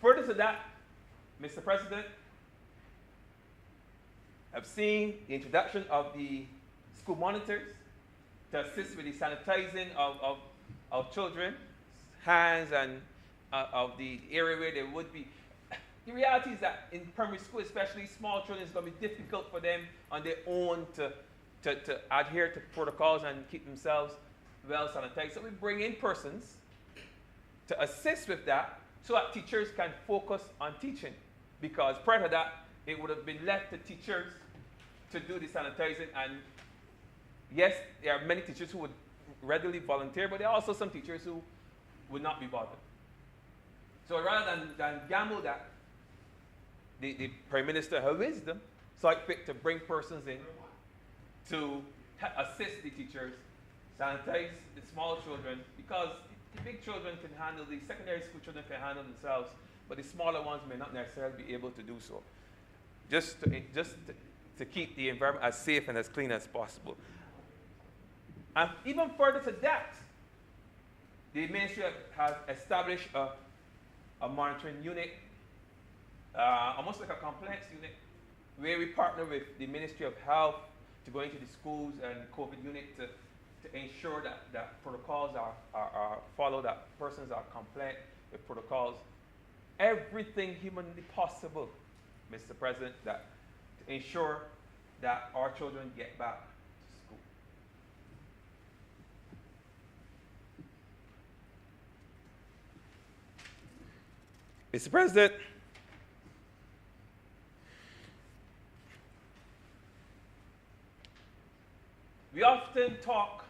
Speaker 3: Further to that, Mr. President, I've seen the introduction of the school monitors to assist with the sanitizing of children's hands and of the area where they would be. The reality is that in primary school, especially small children, it's going to be difficult for them on their own to adhere to protocols and keep themselves well sanitized. So we bring in persons to assist with that, so that teachers can focus on teaching. Because prior to that, it would have been left to teachers to do the sanitizing. And yes, there are many teachers who would readily volunteer, but there are also some teachers who would not be bothered. So rather than gamble that, the Prime Minister, her wisdom, saw it fit to bring persons in to assist the teachers, sanitize the small children, because the big children can handle, the secondary school children can handle themselves, but the smaller ones may not necessarily be able to do so. Just to keep the environment as safe and as clean as possible. And even further to that, the ministry has established a monitoring unit, almost like a compliance unit, where we partner with the Ministry of Health to go into the schools and COVID unit to ensure that protocols are followed, that persons are compliant with protocols. Everything humanly possible, Mr. President, to ensure that our children get back to school. Mr. President, we often talk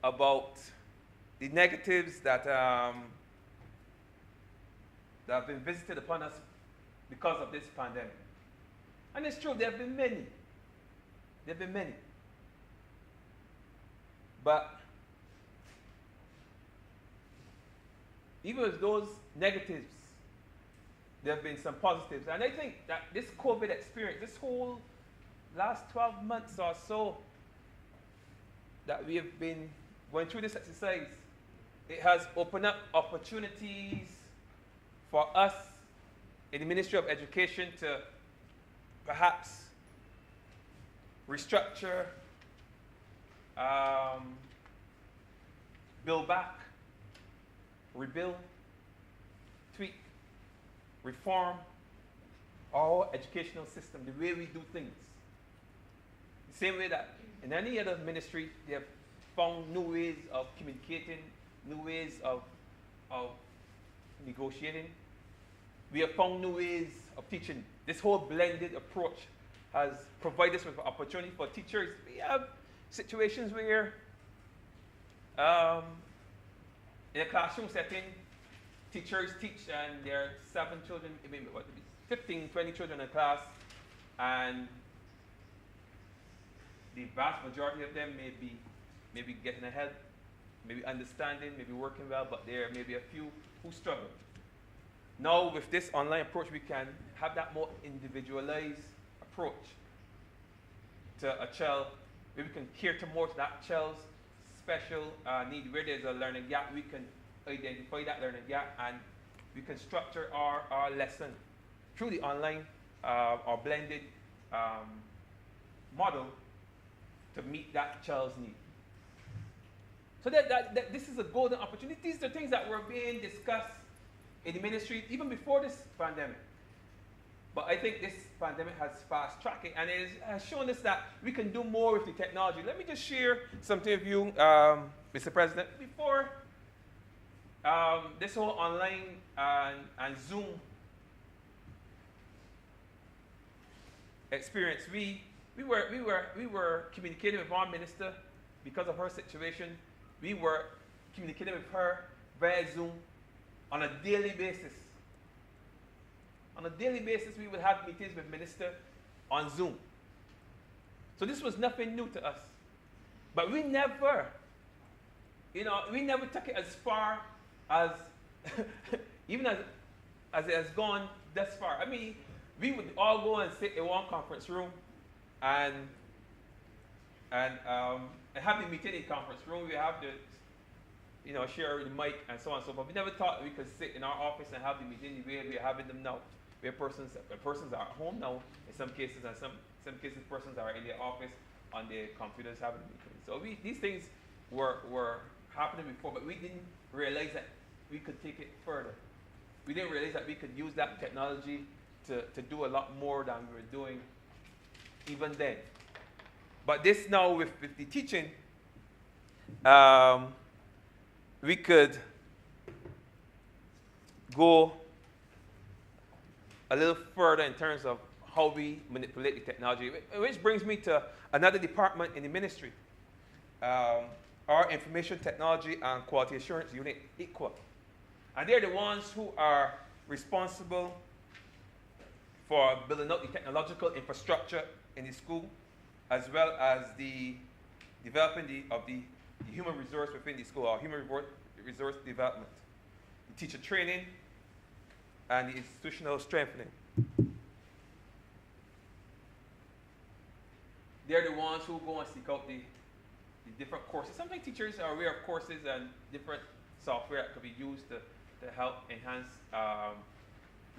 Speaker 3: about the negatives that have been visited upon us because of this pandemic. And it's true, there have been many. There have been many. But even with those negatives, there have been some positives. And I think that this COVID experience, this whole last 12 months or so that we have been going through this exercise, it has opened up opportunities for us in the Ministry of Education to perhaps restructure, build back, rebuild, tweak, reform our educational system, the way we do things. The same way that in any other ministry, they have found new ways of communicating, new ways of negotiating. We have found new ways of teaching. This whole blended approach has provided us with an opportunity for teachers. We have situations where in a classroom setting, teachers teach and there are 7 children, maybe 15, 20 children in a class, and the vast majority of them may be getting ahead, maybe understanding, maybe working well, but there may be a few who struggle. Now, with this online approach, we can have that more individualized approach to a child, where we can cater more to that child's special need. Where there's a learning gap, we can identify that learning gap, and we can structure our lesson through the online or blended model to meet that child's need. So that this is a golden opportunity. These are things that were being discussed in the ministry even before this pandemic. But I think this pandemic has fast-tracked it, and it has shown us that we can do more with the technology. Let me just share something with you, Mr. President. Before this whole online and Zoom experience, we were communicating with our minister because of her situation. We were communicating with her via Zoom on a daily basis. On a daily basis, we would have meetings with minister on Zoom. So this was nothing new to us. But we never took it as far as, even as it has gone thus far. I mean, we would all go and sit in one conference room and have the meeting in the conference room. We have to, share the mic and so on and so forth. We never thought we could sit in our office and have the meeting the way we're having them now. Where persons are at home now in some cases, and some cases persons are in their office on their computers having meetings. So these things were happening before, but we didn't realize that we could take it further. We didn't realize that we could use that technology to do a lot more than we were doing even then. But this now with the teaching, we could go a little further in terms of how we manipulate the technology, which brings me to another department in the ministry, our Information Technology and Quality Assurance Unit, ICQA. And they're the ones who are responsible for building out the technological infrastructure in the school, as well as the developing of the human resource within the school, or human resource development, the teacher training, and the institutional strengthening. They're the ones who go and seek out the different courses. Sometimes teachers are aware of courses and different software that could be used to help enhance the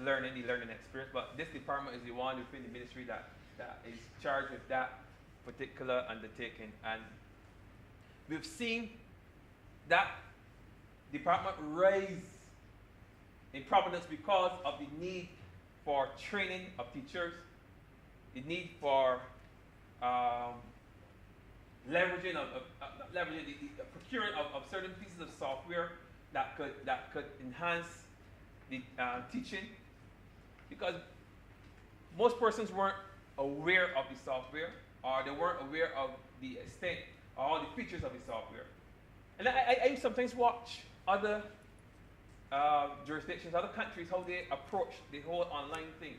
Speaker 3: learning experience. But this department is the one within the ministry that is charged with that particular undertaking. And we've seen that department rise in prominence because of the need for training of teachers, the need for leveraging the procuring of certain pieces of software that could enhance the teaching, because most persons weren't aware of the software, or they weren't aware of the extent or all the features of the software. And I sometimes watch other jurisdictions, other countries, how they approach the whole online thing.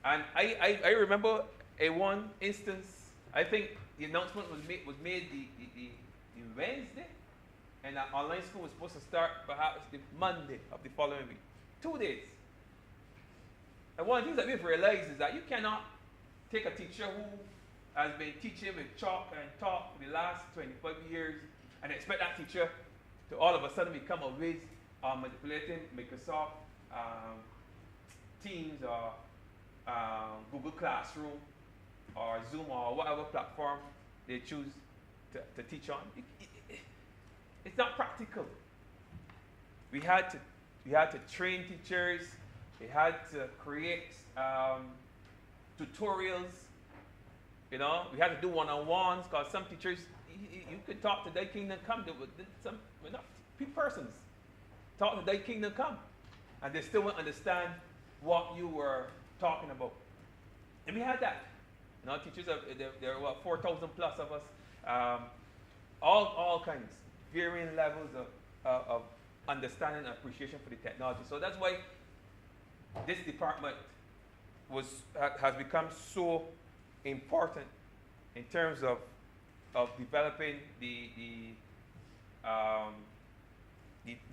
Speaker 3: And I remember a one instance, I think the announcement was made the Wednesday, and that online school was supposed to start perhaps the Monday of the following week. 2 days. And one of the things that we've realized is that you cannot take a teacher who has been teaching with chalk and talk for the last 25 years and expect that teacher to all of a sudden become a whiz manipulating Microsoft Teams or Google Classroom or Zoom or whatever platform they choose to teach on. It's not practical. We had to train teachers. We had to create tutorials. You know, we had to do one-on-ones, because some teachers, you could talk to Thy Kingdom Come. We're not persons. Talk to Thy Kingdom Come, and they still won't understand what you were talking about. And we had that. You know, teachers, there were what, 4,000 plus of us, all kinds, varying levels of understanding and appreciation for the technology. So that's why this department has become so important in terms of developing the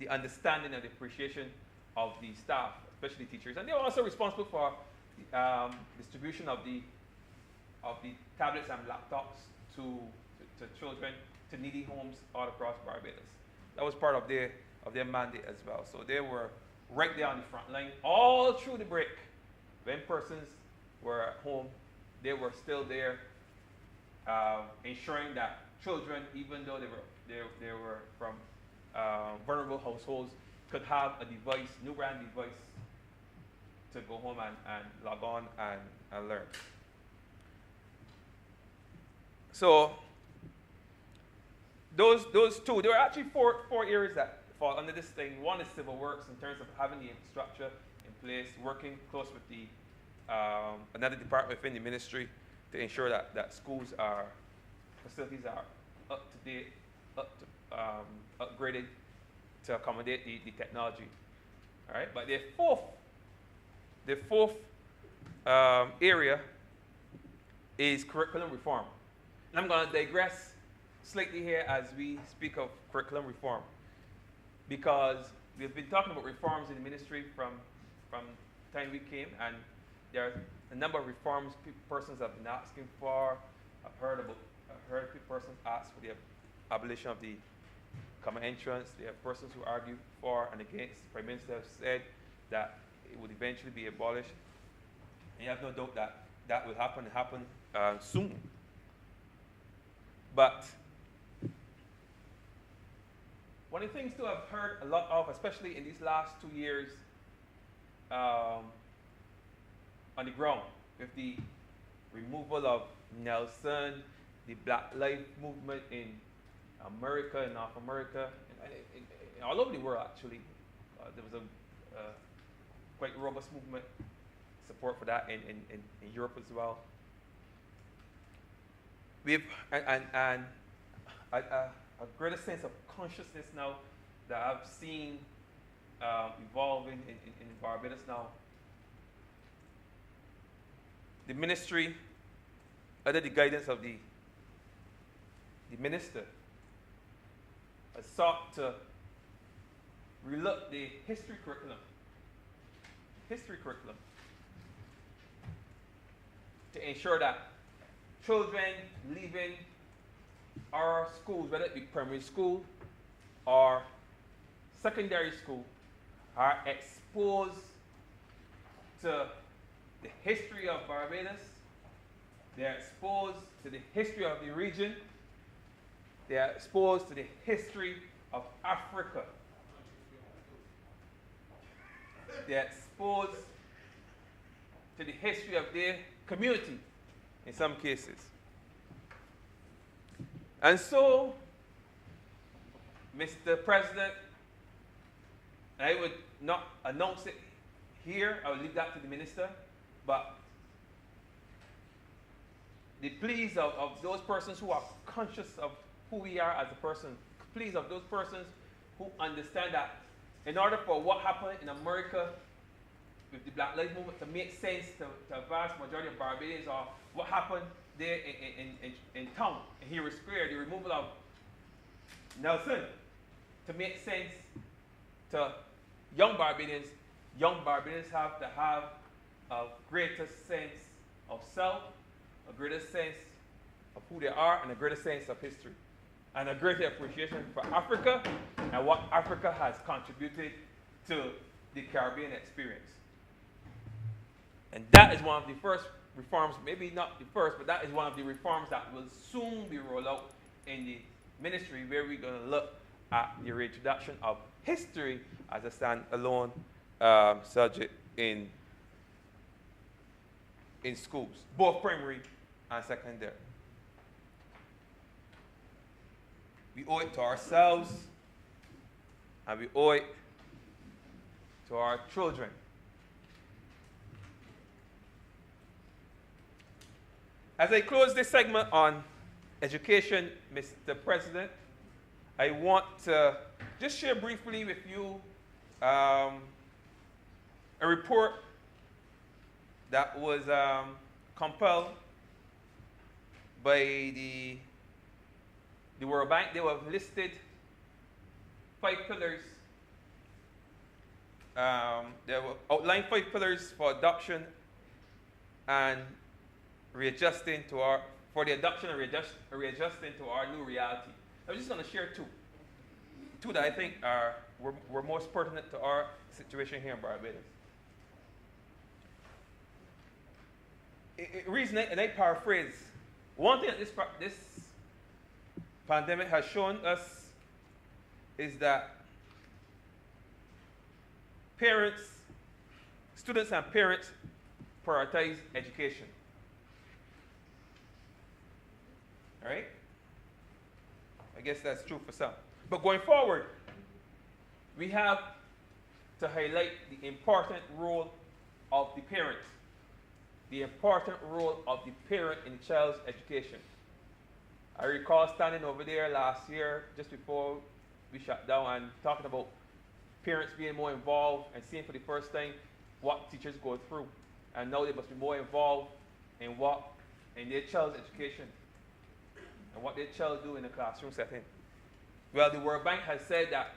Speaker 3: understanding and the appreciation of the staff, especially teachers. And they're also responsible for distribution of the tablets and laptops to children, to needy homes all across Barbados. That was part of their mandate as well. So they were right there on the front line all through the break. When persons were at home, they were still there, ensuring that children, even though they were from vulnerable households, could have a device, new brand device, to go home and log on and learn. So those two, there are actually four areas that fall under this thing. One is civil works, in terms of having the infrastructure in place, working close with the another department within the ministry to ensure that facilities are up to date, upgraded to accommodate the technology. All right, but the fourth area is curriculum reform. And I'm going to digress slightly here as we speak of curriculum reform, because we've been talking about reforms in the ministry from the time we came, and there are a number of reforms persons have been asking for. I've heard persons ask for the abolition of the common entrance. There are persons who argue for and against. The Prime Minister has said that it would eventually be abolished. And you have no doubt that will happen soon. But one of the things too I've heard a lot of, especially in these last 2 years, on the ground, with the removal of Nelson, the Black Lives Movement in America, in North America, and all over the world actually. There was a quite robust movement, support for that in Europe as well. We've and a greater sense of consciousness now that I've seen evolving in Barbados now. The ministry, under the guidance of the minister, has sought to relook the history curriculum, to ensure that children leaving our schools, whether it be primary school or secondary school, are exposed to the history of Barbados. They're exposed to the history of the region. They are exposed to the history of Africa. They are exposed to the history of their community in some cases. And so, Mr. President, I would not announce it here. I will leave that to the minister. But the pleas of those persons who are conscious of who we are as a person, pleas of those persons who understand that in order for what happened in America with the Black Lives Movement to make sense to a vast majority of Barbadians, or what happened there in town, in Hero Square, the removal of Nelson, to make sense to young Barbadians have to have a greater sense of self, a greater sense of who they are, and a greater sense of history, and a greater appreciation for Africa and what Africa has contributed to the Caribbean experience. And that is one of the first reforms, maybe not the first, but that is one of the reforms that will soon be rolled out in the ministry, where we're going to look at the reintroduction of history as a standalone subject in schools, both primary and secondary. We owe it to ourselves, and we owe it to our children. As I close this segment on education, Mr. President, I want to just share briefly with you a report that was compiled by the World Bank. They have listed 5 pillars. They have outlined 5 pillars for adoption and readjusting to our, for the adoption and readjusting to our new reality. I'm just going to share two that I think were most pertinent to our situation here in Barbados. Reason, and I paraphrase, one thing that this pandemic has shown us is that parents, students and parents prioritize education. All right? I guess that's true for some. But going forward, we have to highlight the important role of the parent. The important role of the parent in the child's education. I recall standing over there last year, just before we shut down, and talking about parents being more involved and seeing for the first time what teachers go through. And now they must be more involved in their child's education and what their child do in the classroom setting. Well, the World Bank has said that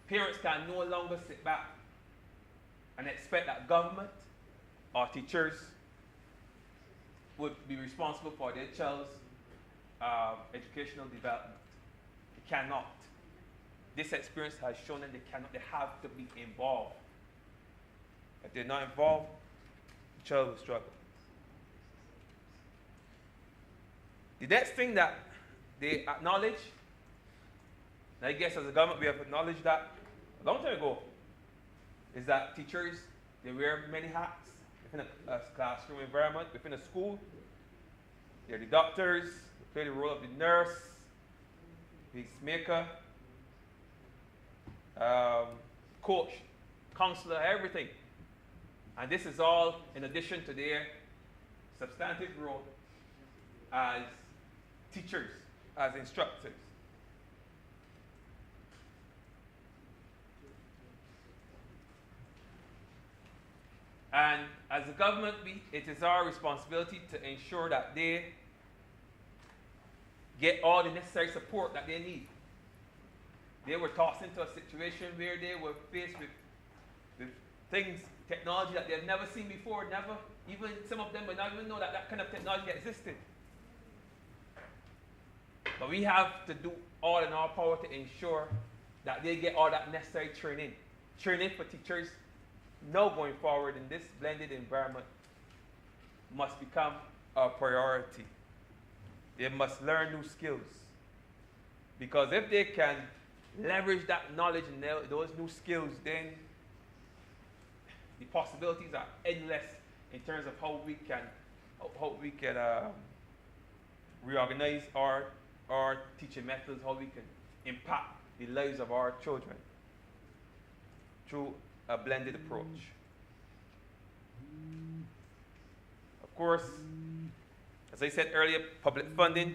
Speaker 3: parents can no longer sit back and expect that government or teachers would be responsible for their child's educational development. They cannot. This experience has shown that they cannot. They have to be involved. If they're not involved, the child will struggle. The next thing that they acknowledge, and I guess as a government we have acknowledged that a long time ago, is that teachers, they wear many hats within a classroom environment, within a school. They're the doctors, they play the role of the nurse, peacemaker, coach, counselor, everything. And this is all in addition to their substantive role as teachers, as instructors. And as a government, it is our responsibility to ensure that they get all the necessary support that they need. They were tossed into a situation where they were faced with things, technology that they've never seen before, even some of them would not even know that that kind of technology existed. But we have to do all in our power to ensure that they get all that necessary training. Training for teachers now going forward in this blended environment must become a priority. They must learn new skills. Because if they can leverage that knowledge and those new skills, then the possibilities are endless in terms of how we can reorganize our teaching methods, how we can impact the lives of our children through a blended approach. Of course, as I said earlier, public funding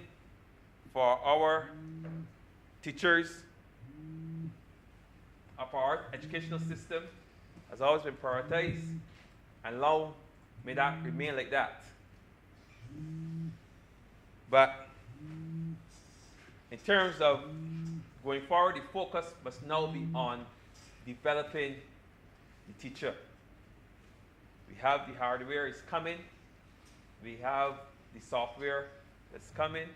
Speaker 3: for our teachers of our educational system has always been prioritized, and long may that remain like that. But in terms of going forward, the focus must now be on developing the teacher. We have the hardware is coming. We have the software that's coming.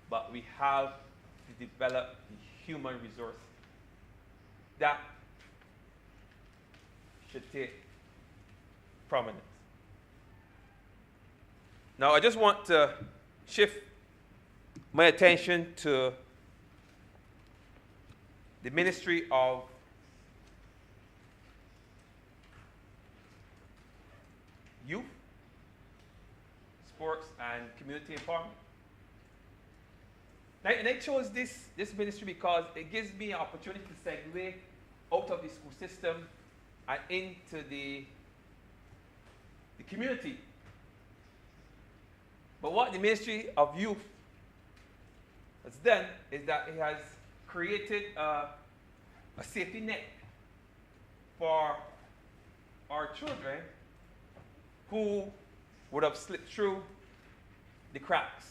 Speaker 3: But we have to develop the human resource. That should take prominence. Now, I just want to shift my attention to the Ministry of Youth, Sports, and Community Empowerment. And I chose this ministry because it gives me an opportunity to segue out of the school system and into the community. But what the Ministry of Youth has done is that it has created a safety net for our children who would have slipped through the cracks.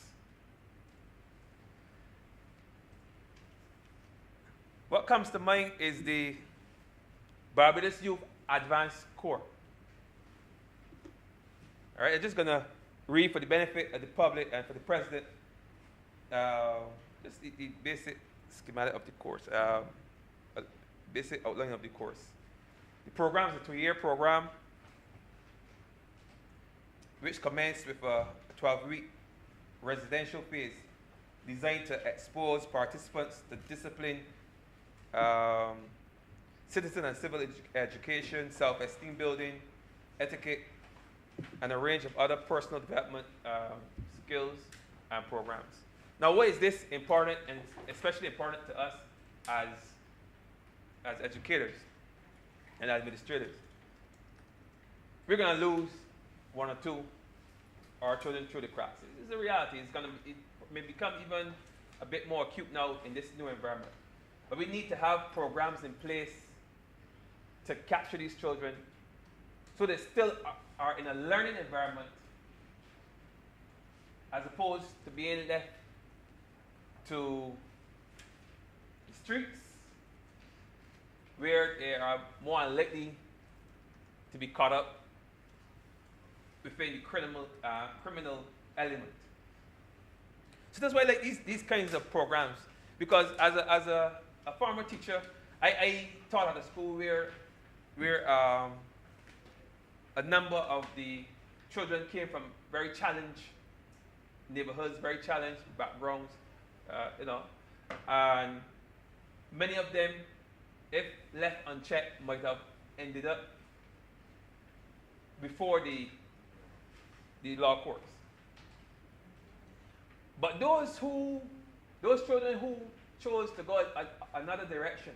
Speaker 3: What comes to mind is the Barbados Youth Advanced Corps. All right, I'm just going to read for the benefit of the public and for the president just the basic schematic of the course, basic outline of the course. The program is a 2-year program which commenced with a 12-week residential phase designed to expose participants to discipline, citizen and civil education, self-esteem building, etiquette, and a range of other personal development skills and programs. Now, why is this important, and especially important to us as educators and administrators? We're going to lose 1 or 2 our children through the cracks. It's a reality. It may become even a bit more acute now in this new environment. But we need to have programs in place to capture these children so they still are in a learning environment as opposed to being left to the streets where they are more unlikely to be caught up within the criminal element. So that's why I like these kinds of programs, because as a former teacher, I taught at a school where a number of the children came from very challenged neighborhoods, very challenged backgrounds, and many of them, if left unchecked, might have ended up before the law courts. But those children who chose to go another direction,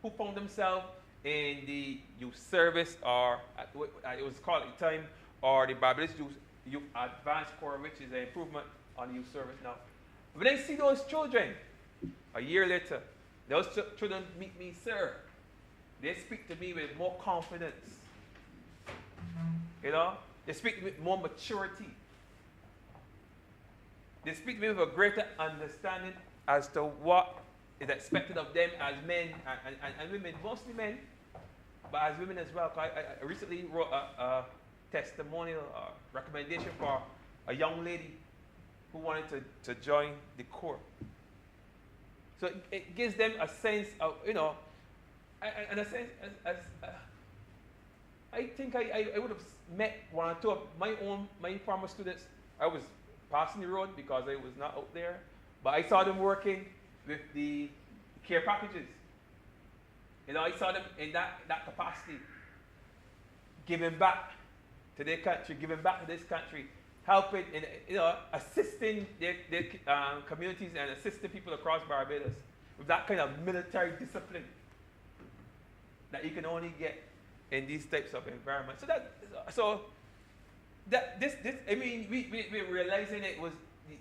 Speaker 3: who found themselves in the youth service, or it was called at the time, or the Barbados Youth Advanced Corps, which is an improvement on the youth service now. When I see those children a year later, those children meet me, sir. They speak to me with more confidence. They speak to me with more maturity. They speak to me with a greater understanding as to what is expected of them as men and women, mostly men, but as women as well. I recently wrote a testimonial recommendation for a young lady who wanted to join the Corps. So it gives them a sense of, and a sense I think I would have met one or two of my former students. I was passing the road because I was not out there, but I saw them working with the care packages. I saw them in that capacity, giving back to their country, giving back to this country, helping, assisting their communities and assisting people across Barbados with that kind of military discipline that you can only get in these types of environments. We're realizing it was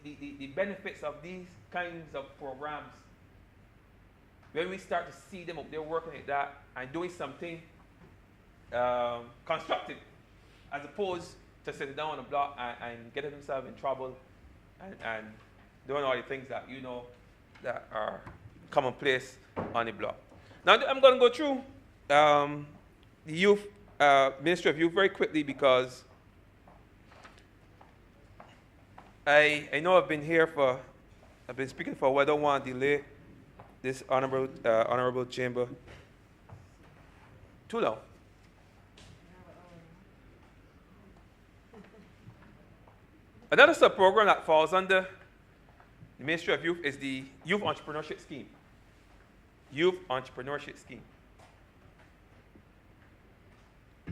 Speaker 3: the benefits of these kinds of programs. When we start to see them up there working at that and doing something constructive, as opposed to sitting down on the block and getting themselves in trouble and doing all the things that that are commonplace on the block. Now I'm going to go through the youth Ministry of Youth very quickly because I know I've been speaking for a while. I don't want to delay this honorable chamber too long. Another sub-program that falls under the Ministry of Youth is the Youth Entrepreneurship Scheme. Youth Entrepreneurship Scheme.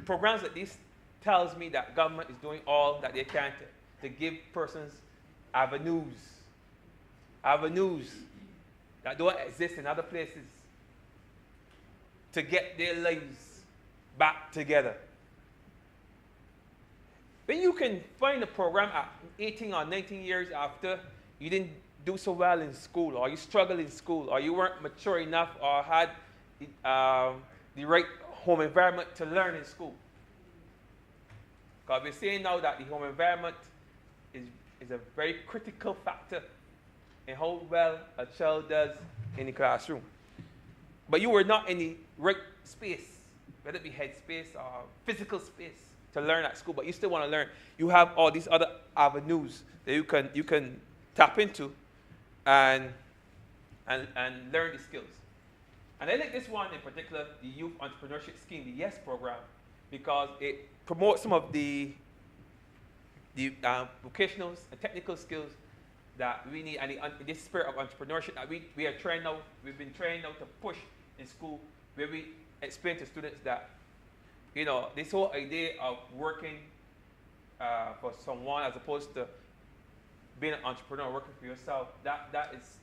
Speaker 3: Programs like this tells me that government is doing all that they can to give persons avenues that don't exist in other places to get their lives back together. When you can find a program at 18 or 19 years after you didn't do so well in school, or you struggled in school, or you weren't mature enough, or had the right home environment to learn in school. Because we're saying now that the home environment is a very critical factor in how well a child does in the classroom. But you were not in the right space, whether it be head space or physical space, to learn at school, but you still want to learn. You have all these other avenues that you can tap into and learn the skills. And I like this one in particular, the Youth Entrepreneurship Scheme, the YES program, because it promotes some of the vocational and technical skills that we need, and this spirit of entrepreneurship that we are trained now, we've been trained now to push in school, where we explain to students that this whole idea of working for someone as opposed to being an entrepreneur, working for yourself, that is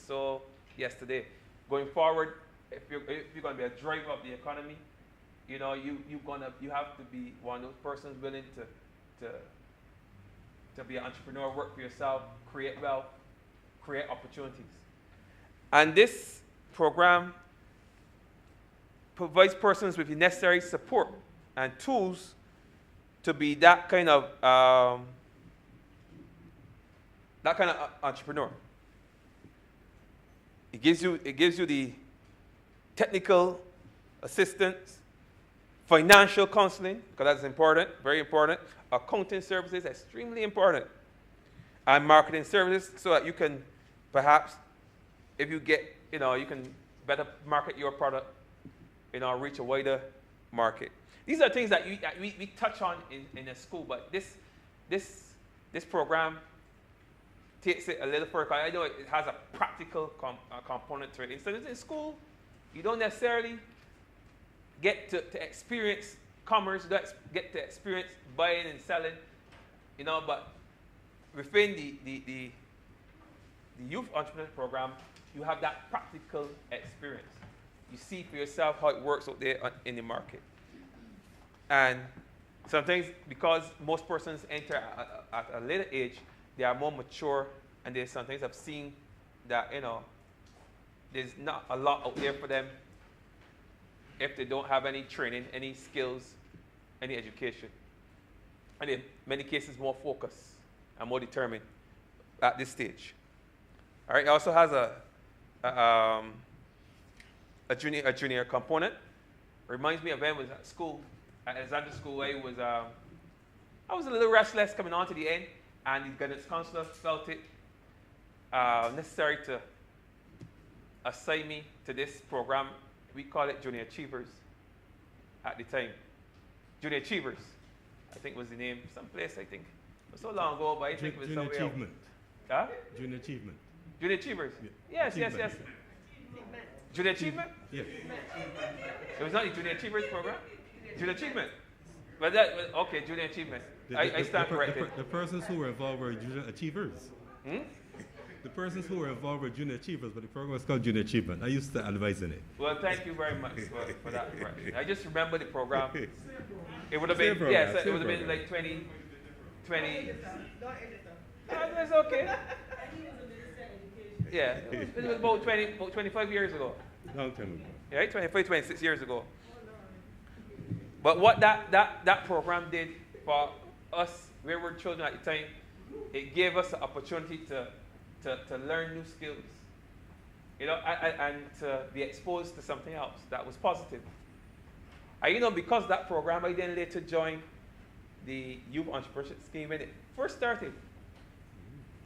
Speaker 3: so yesterday. Going forward, if you're going to be a driver of the economy, you have to be one of those persons willing to be an entrepreneur, work for yourself, create wealth, create opportunities. And this program provides persons with the necessary support and tools to be that kind of entrepreneur. It gives you the technical assistance, financial counseling, because that's important, very important. Accounting services, extremely important. And marketing services, so that you can perhaps, if you get, you can better market your product, reach a wider market. These are things that we touch on in the school, but this program takes it a little further. I know it has a practical component to it. Instead of in school, you don't necessarily get to experience commerce, get to experience buying and selling, but within the Youth Entrepreneur Program, you have that practical experience. You see for yourself how it works out there in the market. And sometimes, because most persons enter at a later age, they are more mature, and they sometimes have seen that, there's not a lot out there for them if they don't have any training, any skills, any education. And in many cases, more focused and more determined at this stage. All right, it also has a junior component. It reminds me of when I was at school, at Alexander School, where I was a little restless coming on to the end, and the guidance counselor felt it necessary to assign me to this program. We call it Junior Achievers at the time. Junior Achievers, I think was the name. Someplace, I think. It was so long ago, but I think it was
Speaker 1: Junior
Speaker 3: somewhere else.
Speaker 1: Achievement.
Speaker 3: Huh?
Speaker 1: Junior Achievement.
Speaker 3: Junior Achievers?
Speaker 1: Yeah.
Speaker 3: Yes,
Speaker 1: Achievement.
Speaker 3: yes, yes. Junior Achievement?
Speaker 1: Yes.
Speaker 3: It was not the Junior Achievers program? Junior Achievement? But that, okay, Junior Achievement. I stand corrected.
Speaker 1: The persons who were involved were Junior Achievers.
Speaker 3: Hmm?
Speaker 1: The persons who were involved were Junior Achievers, but the program was called Junior Achievement. I used to advise in it.
Speaker 3: Well, thank you very much for that correction. I just remember the program. It would have
Speaker 1: Same
Speaker 3: been,
Speaker 1: program,
Speaker 3: yes, it
Speaker 1: same
Speaker 3: would have been
Speaker 1: program.
Speaker 3: like 20. That's okay. Yeah, it was about 25 years ago.
Speaker 1: Long time ago.
Speaker 3: Right? 25, 26 years ago. But what that program did for us, we were children at the time, it gave us the opportunity to learn new skills, you know, and to be exposed to something else that was positive. And you know, because of that program, I then later joined the Youth Entrepreneurship Scheme when it first started.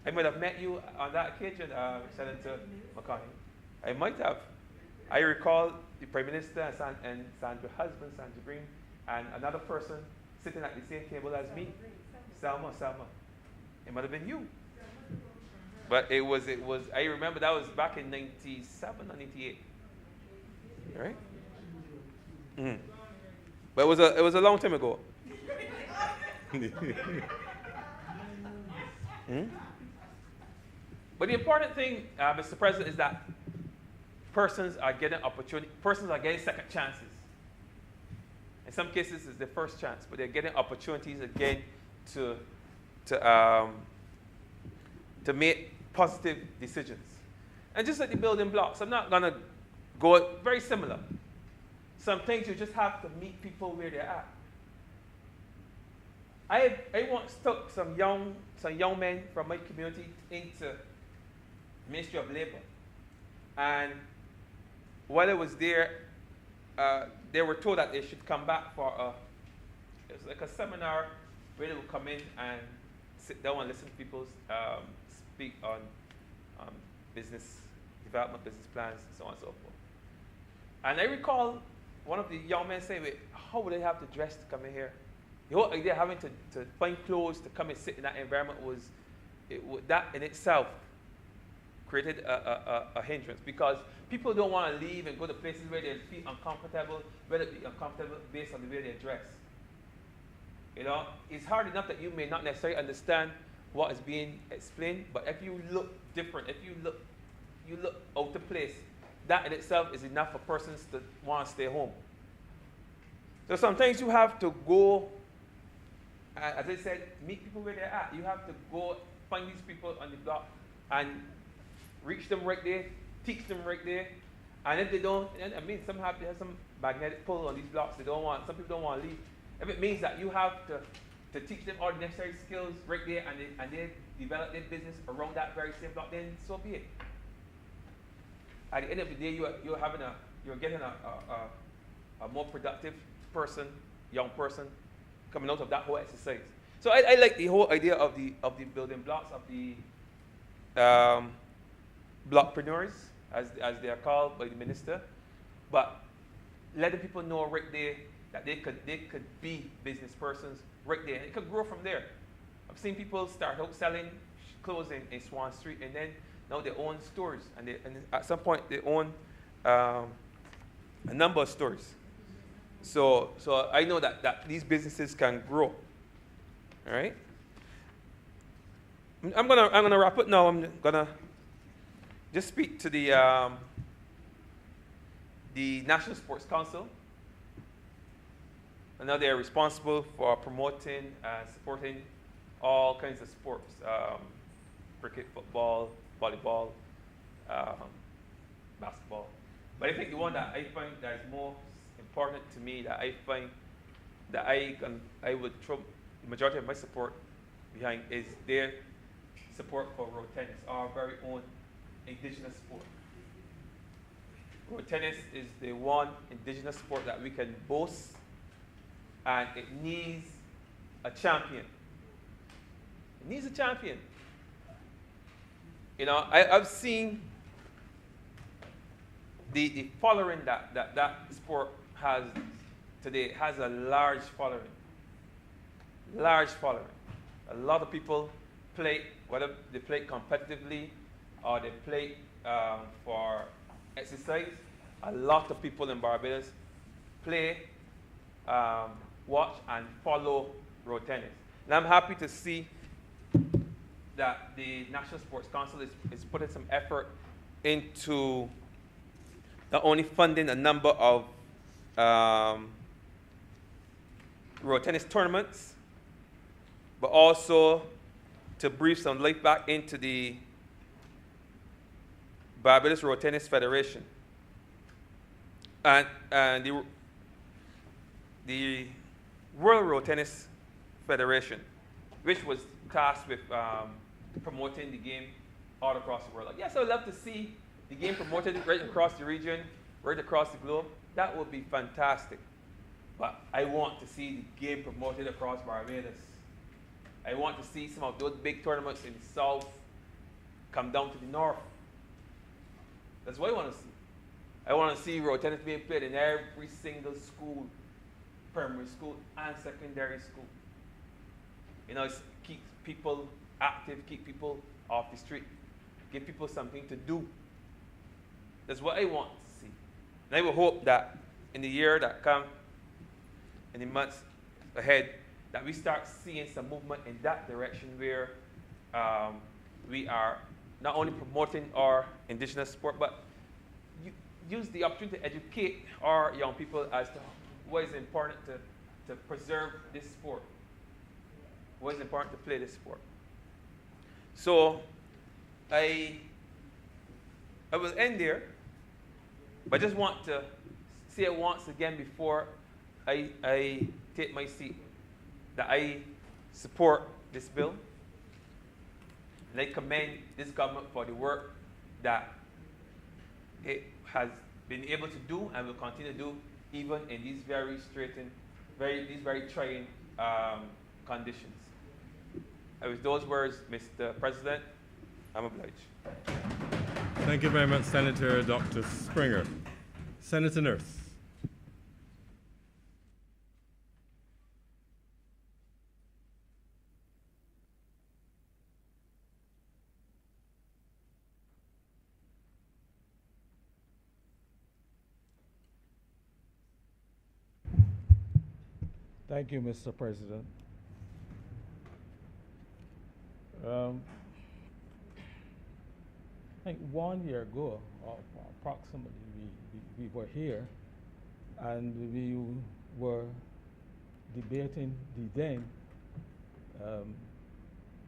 Speaker 3: I might have met you on that occasion, Senator McConnell. I might have. I recall the Prime Minister and Sandra's husband, Sandra Green, and another person sitting at the same table as me, Selma. It might have been you. But it was, I remember that was back in 97 or 98. Right? Mm. But it was a long time ago. Mm? But the important thing, Mr. President, is that persons are getting second chances. In some cases, it's their first chance, but they're getting opportunities again to make positive decisions. And just like the building blocks, I'm not going to go very similar. Some things you just have to meet people where they're at. I once took some young men from my community into Ministry of Labor. And while I was there, they were told that they should come back for it was like a seminar where they would come in and sit down and listen to people speak on business development, business plans, and so on and so forth. And I recall one of the young men saying, "Wait, how would they have to dress to come in here?" The whole idea of having to find clothes to come and sit in that environment that in itself created a hindrance, because people don't want to leave and go to places where they feel uncomfortable, whether it be uncomfortable based on the way they dress. You know, it's hard enough that you may not necessarily understand what is being explained, but if you look different, if you look out of place, that in itself is enough for persons to want to stay home. So sometimes you have to go, as I said, meet people where they're at. You have to go find these people on the block and reach them right there, teach them right there. And if they don't, I mean, some have some magnetic pull on these blocks. Some people don't want to leave. If it means that you have to teach them all the necessary skills right there, and they develop their business around that very same block, then so be it. At the end of the day, you're getting a more productive person, young person, coming out of that whole exercise. So I like the whole idea of the building blocks, of the blockpreneurs, as they are called by the minister, but letting people know right there that they could be business persons right there, and it could grow from there. I've seen people start out selling clothes in Swan Street, and then now they own stores, and at some point they own a number of stores. So I know that these businesses can grow. All right. I'm gonna wrap it now. I'm gonna just speak to the National Sports Council. I know they are responsible for promoting and supporting all kinds of sports: cricket, football, volleyball, basketball. But I think the one that I find that is most important to me, that I find that I would throw the majority of my support behind, is their support for road tennis, our very own indigenous sport. Road tennis is the one indigenous sport that we can boast, and it needs a champion. It needs a champion. You know, I've seen the following that sport has today. It has a large following. Large following. A lot of people play, whether they play competitively or they play for exercise. A lot of people in Barbados play, watch, and follow road tennis. And I'm happy to see that the National Sports Council is putting some effort into not only funding a number of road tennis tournaments, but also to breathe some life back into the Barbados Road Tennis Federation. And the World Road Tennis Federation, which was tasked with promoting the game all across the world. Like, yes, I would love to see the game promoted right across the region, right across the globe. That would be fantastic. But I want to see the game promoted across Barbados. I want to see some of those big tournaments in the south come down to the north. That's what I want to see. I want to see road tennis being played in every single school, primary school and secondary school. You know, it keeps people active, keep people off the street, give people something to do. That's what I want to see. And I will hope that in the year that comes, in the months ahead, that we start seeing some movement in that direction where we are not only promoting our indigenous sport, but use the opportunity to educate our young people as to what is important to preserve this sport, what is important to play this sport. So I will end there, but I just want to say it once again before I take my seat that I support this bill, and I commend this government for the work that it has been able to do and will continue to do even in these very trying conditions. And with those words, Mr. President, I'm obliged.
Speaker 1: Thank you very much, Senator Dr. Springer. Senator Nurse.
Speaker 4: Thank you, Mr. President. I think 1 year ago, approximately, we were here and we were debating the then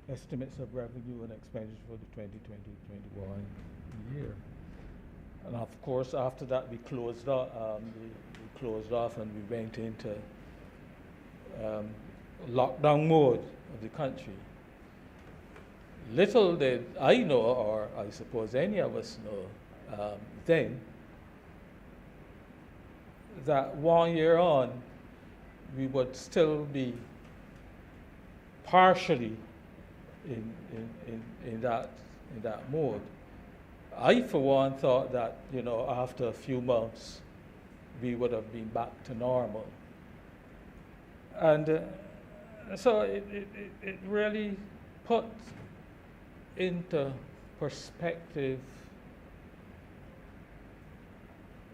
Speaker 4: estimates of revenue and expenditure for the 2020-21 year. And of course, after that, we closed off, and we went into lockdown mode of the country. Little did I know, or I suppose any of us know then, that 1 year on, we would still be partially in that mode. I, for one, thought that, you know, after a few months, we would have been back to normal. And so it really put into perspective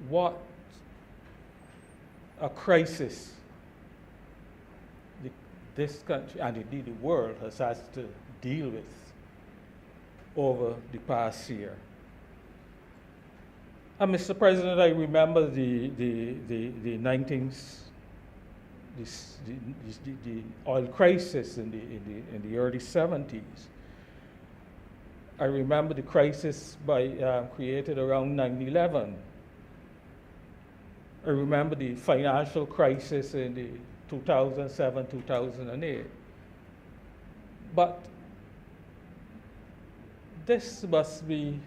Speaker 4: what a crisis this country, and indeed the world, has had to deal with over the past year. And Mr. President, I remember the oil crisis in the early 70s. I remember the crisis created around 9/11. I remember the financial crisis in the 2007, 2008. But this must be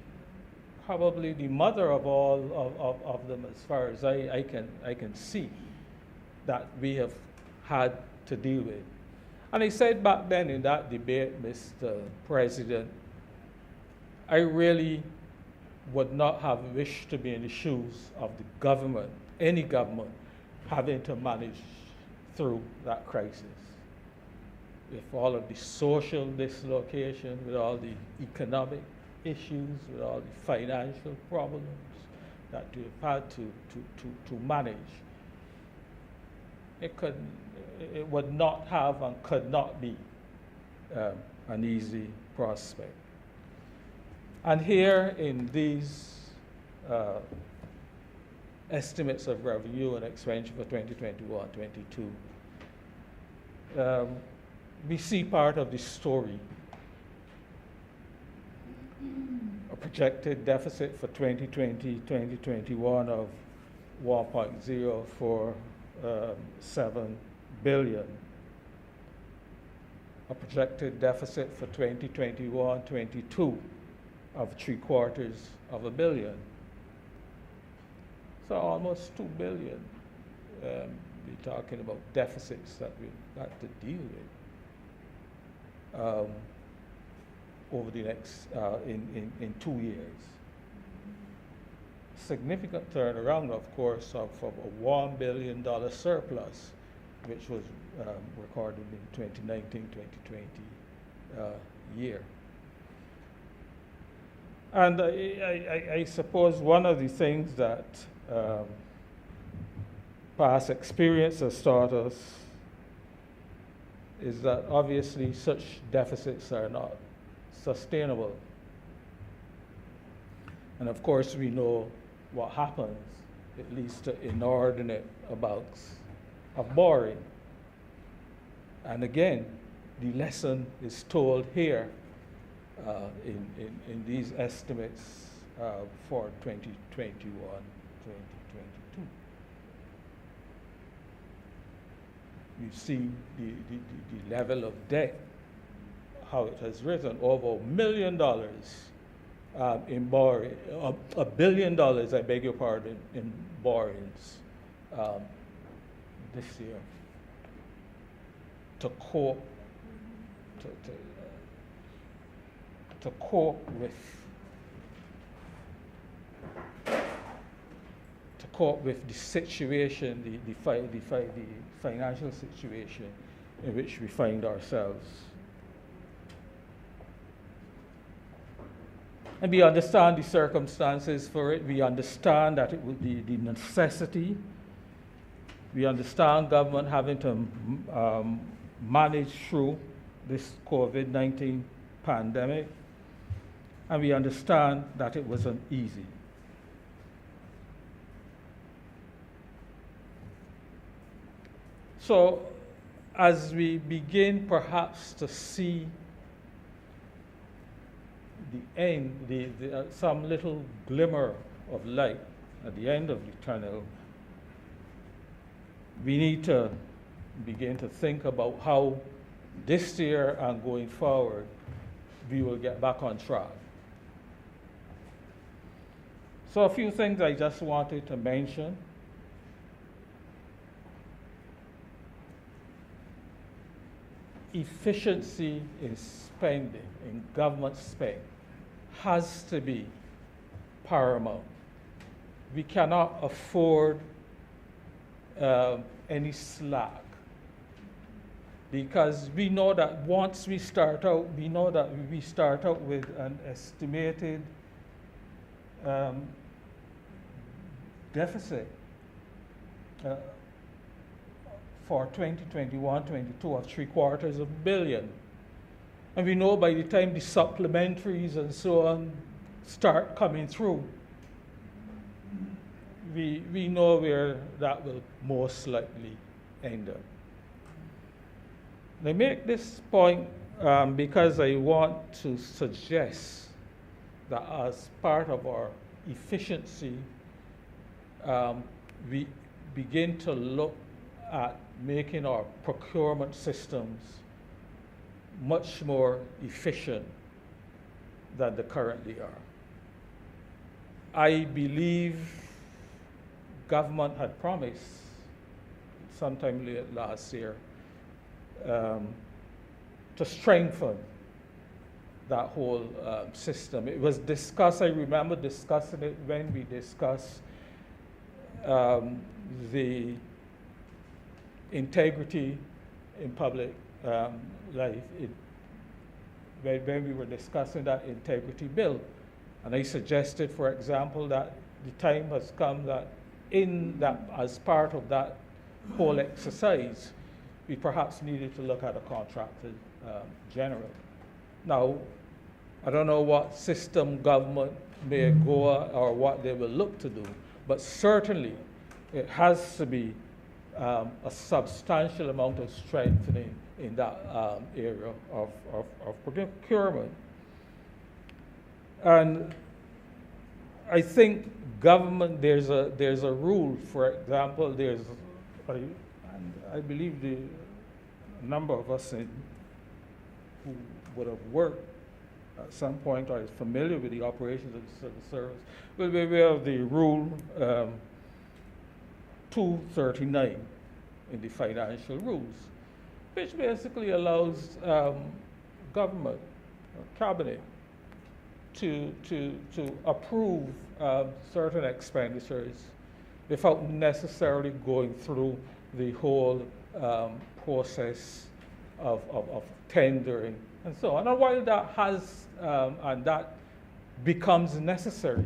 Speaker 4: probably the mother of all of them, as far as I can see, that we have had to deal with. And I said back then in that debate, Mr. President, I really would not have wished to be in the shoes of the government, any government, having to manage through that crisis. With all of the social dislocation, with all the economic issues, with all the financial problems that we've had to manage, it would not have and could not be an easy prospect. And here in these estimates of revenue and expenditure for 2021-22, we see part of the story. A projected deficit for 2020-2021 of 1.047 billion. A projected deficit for 2021-22 of $750 million. So almost $2 billion. We're talking about deficits that we've got to deal with over the next, in 2 years. Significant turnaround, of course, of a $1 billion surplus, which was recorded in 2019-2020 year. And I suppose one of the things that past experience has taught us is that obviously such deficits are not sustainable. And of course we know what happens. It leads to inordinate amounts of borrowing. And again, the lesson is told here in these estimates for 2021-2022. You see the level of debt, how it has risen, over $1 million in borrowing, $1 billion, I beg your pardon, in borrowings this year to cope with the situation, the financial situation in which we find ourselves. And we understand the circumstances for it. We understand that it would be the necessity. We understand government having to manage through this COVID-19 pandemic. And we understand that it wasn't easy. So as we begin perhaps to see the end, some little glimmer of light at the end of the tunnel, we need to begin to think about how this year and going forward we will get back on track. So a few things I just wanted to mention. Efficiency in spending, in government spend, has to be paramount. We cannot afford any slack, because we know that once we start out, we start out with an estimated deficit for 2021-22 of $750 million. And we know by the time the supplementaries and so on start coming through, we know where that will most likely end up. I make this point because I want to suggest that as part of our efficiency, we begin to look at making our procurement systems much more efficient than they currently are. I believe government had promised sometime late last year to strengthen that whole system. It was discussed, I remember discussing it when we discussed the integrity in public life, when we were discussing that integrity bill. And I suggested, for example, that the time has come that as part of that whole exercise, we perhaps needed to look at a contracted general. Now, I don't know what system government may go or what they will look to do, but certainly it has to be a substantial amount of strengthening in that area of procurement. And I think government, there's a rule, for example, I believe a number of us who would have worked at some point or is familiar with the operations of the civil service will be aware of the rule 239 in the financial rules, which basically allows government or cabinet to approve certain expenditures without necessarily going through the whole process of tendering and so on. And while that has and that becomes necessary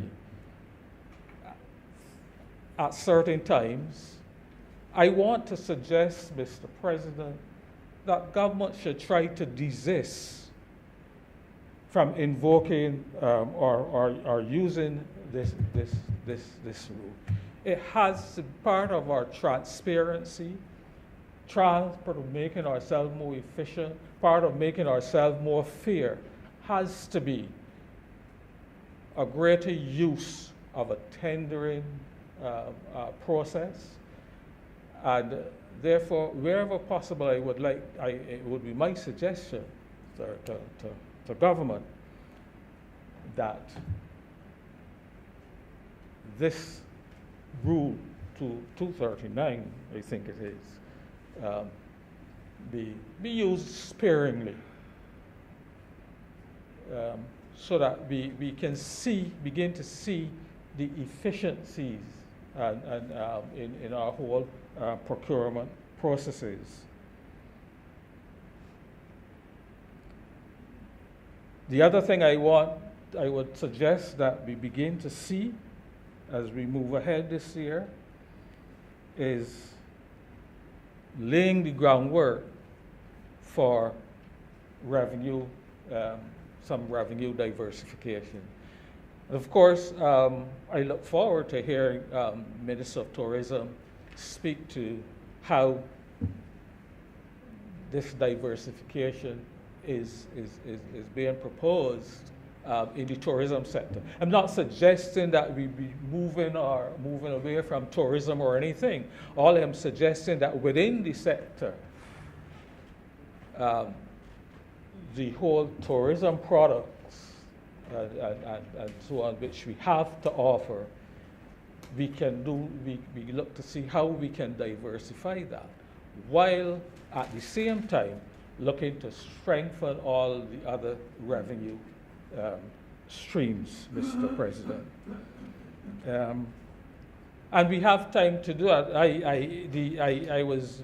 Speaker 4: at certain times, I want to suggest, Mr. President, that government should try to desist from invoking or using this rule. It has to be part of our transparency, part of making ourselves more efficient, part of making ourselves more fair, has to be a greater use of a tendering process. And therefore, wherever possible, it would be my suggestion to government that this rule 239, I think it is, be used sparingly, so that we can begin to see the efficiencies in our whole procurement processes. The other thing I would suggest that we begin to see as we move ahead this year is laying the groundwork for revenue, some revenue diversification. Of course, I look forward to hearing Minister of Tourism speak to how this diversification is being proposed in the tourism sector. I'm not suggesting that we be moving away from tourism or anything. All I'm suggesting that within the sector, the whole tourism products and so on, which we have to offer, we look to see how we can diversify that, while at the same time looking to strengthen all the other revenue streams, Mr. President. And we have time to do that. I was,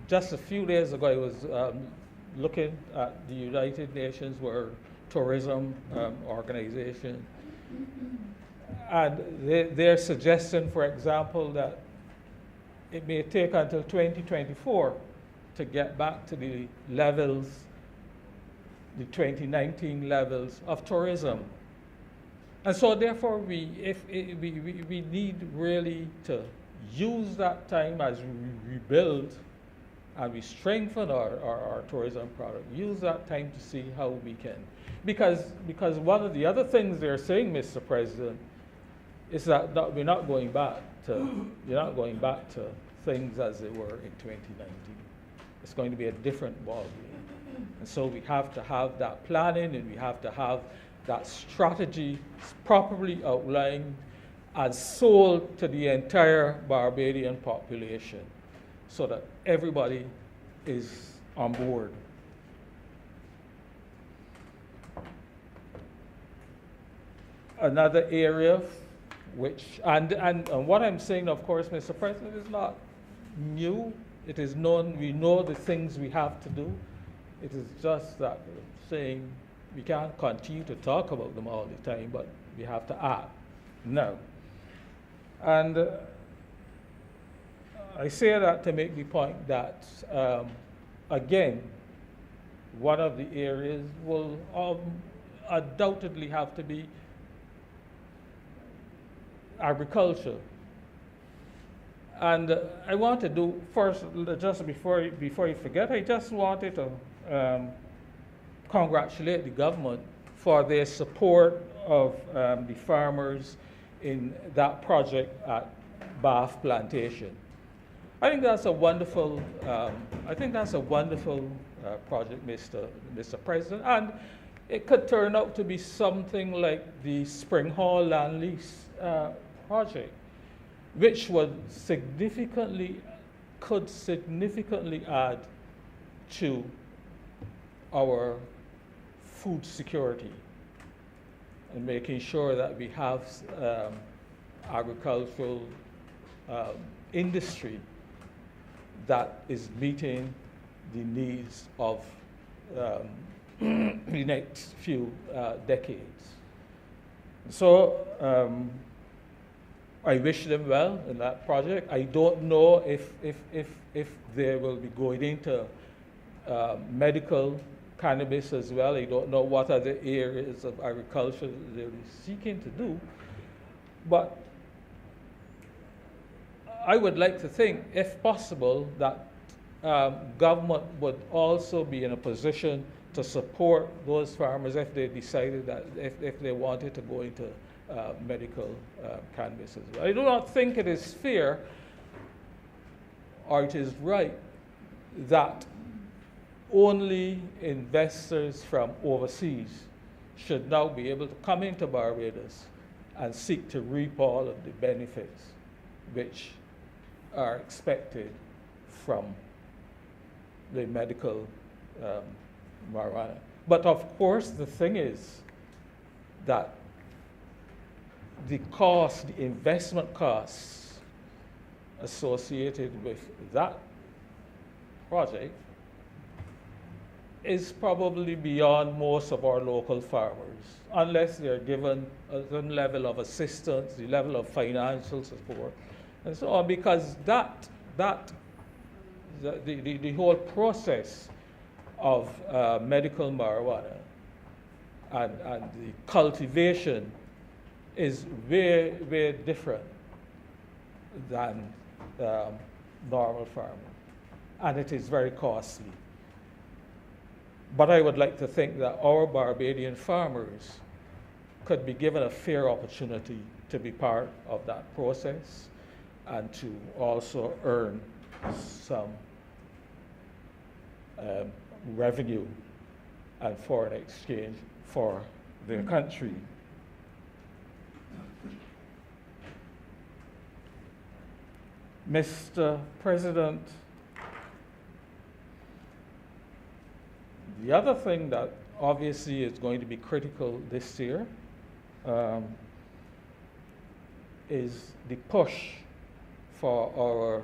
Speaker 4: just a few days ago, I was looking at the United Nations World Tourism Organization, and they're suggesting, for example, that it may take until 2024 to get back to the levels, the 2019 levels of tourism. And so therefore we need really to use that time as we rebuild and we strengthen our tourism product, use that time to see how we can. Because one of the other things they're saying, Mr. President, is that we're not going back to things as they were in 2019. It's going to be a different ballgame. And so we have to have that planning, and we have to have that strategy properly outlined and sold to the entire Barbadian population so that everybody is on board another area which, and what I'm saying, of course, Mr. President, is not new. It is known, we know the things we have to do. It is just that saying we can't continue to talk about them all the time, but we have to act now. And I say that to make the point that, again, one of the areas will undoubtedly have to be agriculture. And I want to do first, just before you forget, I just wanted to congratulate the government for their support of the farmers in that project at Bath Plantation. I think that's a wonderful. Project, Mr. President, and it could turn out to be something like the Spring Hall land lease project, which could significantly add to our food security and making sure that we have agricultural industry that is meeting the needs of the next few decades. So I wish them well in that project. I don't know if they will be going into medical cannabis as well. I don't know what other areas of agriculture they'll be seeking to do. But I would like to think, if possible, that government would also be in a position to support those farmers if they decided that, if they wanted to go into medical cannabis as well. I do not think it is fair or it is right that only investors from overseas should now be able to come into Barbados and seek to reap all of the benefits which are expected from the medical marijuana. But of course, the thing is that the cost, the investment costs associated with that project is probably beyond most of our local farmers, unless they're given a certain level of assistance, the level of financial support, and so on, because the whole process of medical marijuana and the cultivation is very, very different than normal farming, and it is very costly. But I would like to think that our Barbadian farmers could be given a fair opportunity to be part of that process and to also earn some revenue and foreign exchange for their country. Mr. President, the other thing that obviously is going to be critical this year is the push for our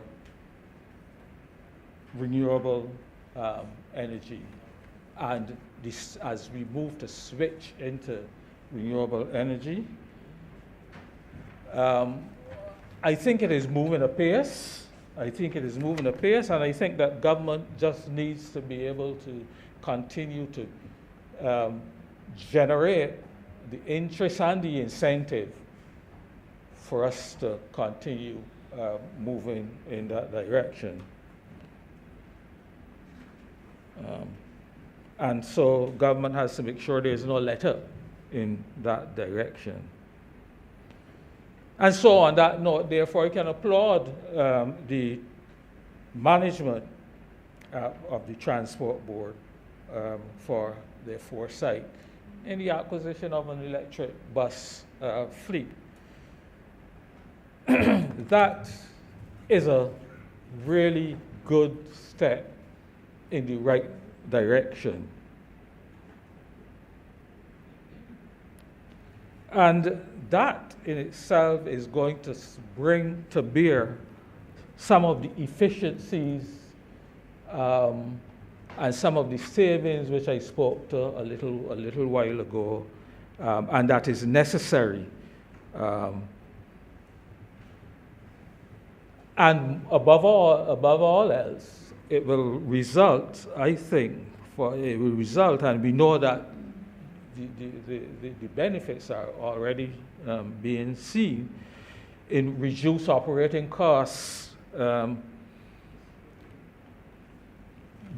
Speaker 4: renewable energy. And this, as we move to switch into renewable energy, I think it is moving apace. And I think that government just needs to be able to continue to generate the interest and the incentive for us to continue moving in that direction. And so government has to make sure there's no let-up in that direction. And so on that note, therefore, I can applaud the management of the Transport Board for their foresight in the acquisition of an electric bus fleet. That is a really good step in the right direction. And that in itself is going to bring to bear some of the efficiencies and some of the savings which I spoke to a little while ago, and that is necessary. And above all else, it will result, I think, and we know that the benefits are already being seen in reduced operating costs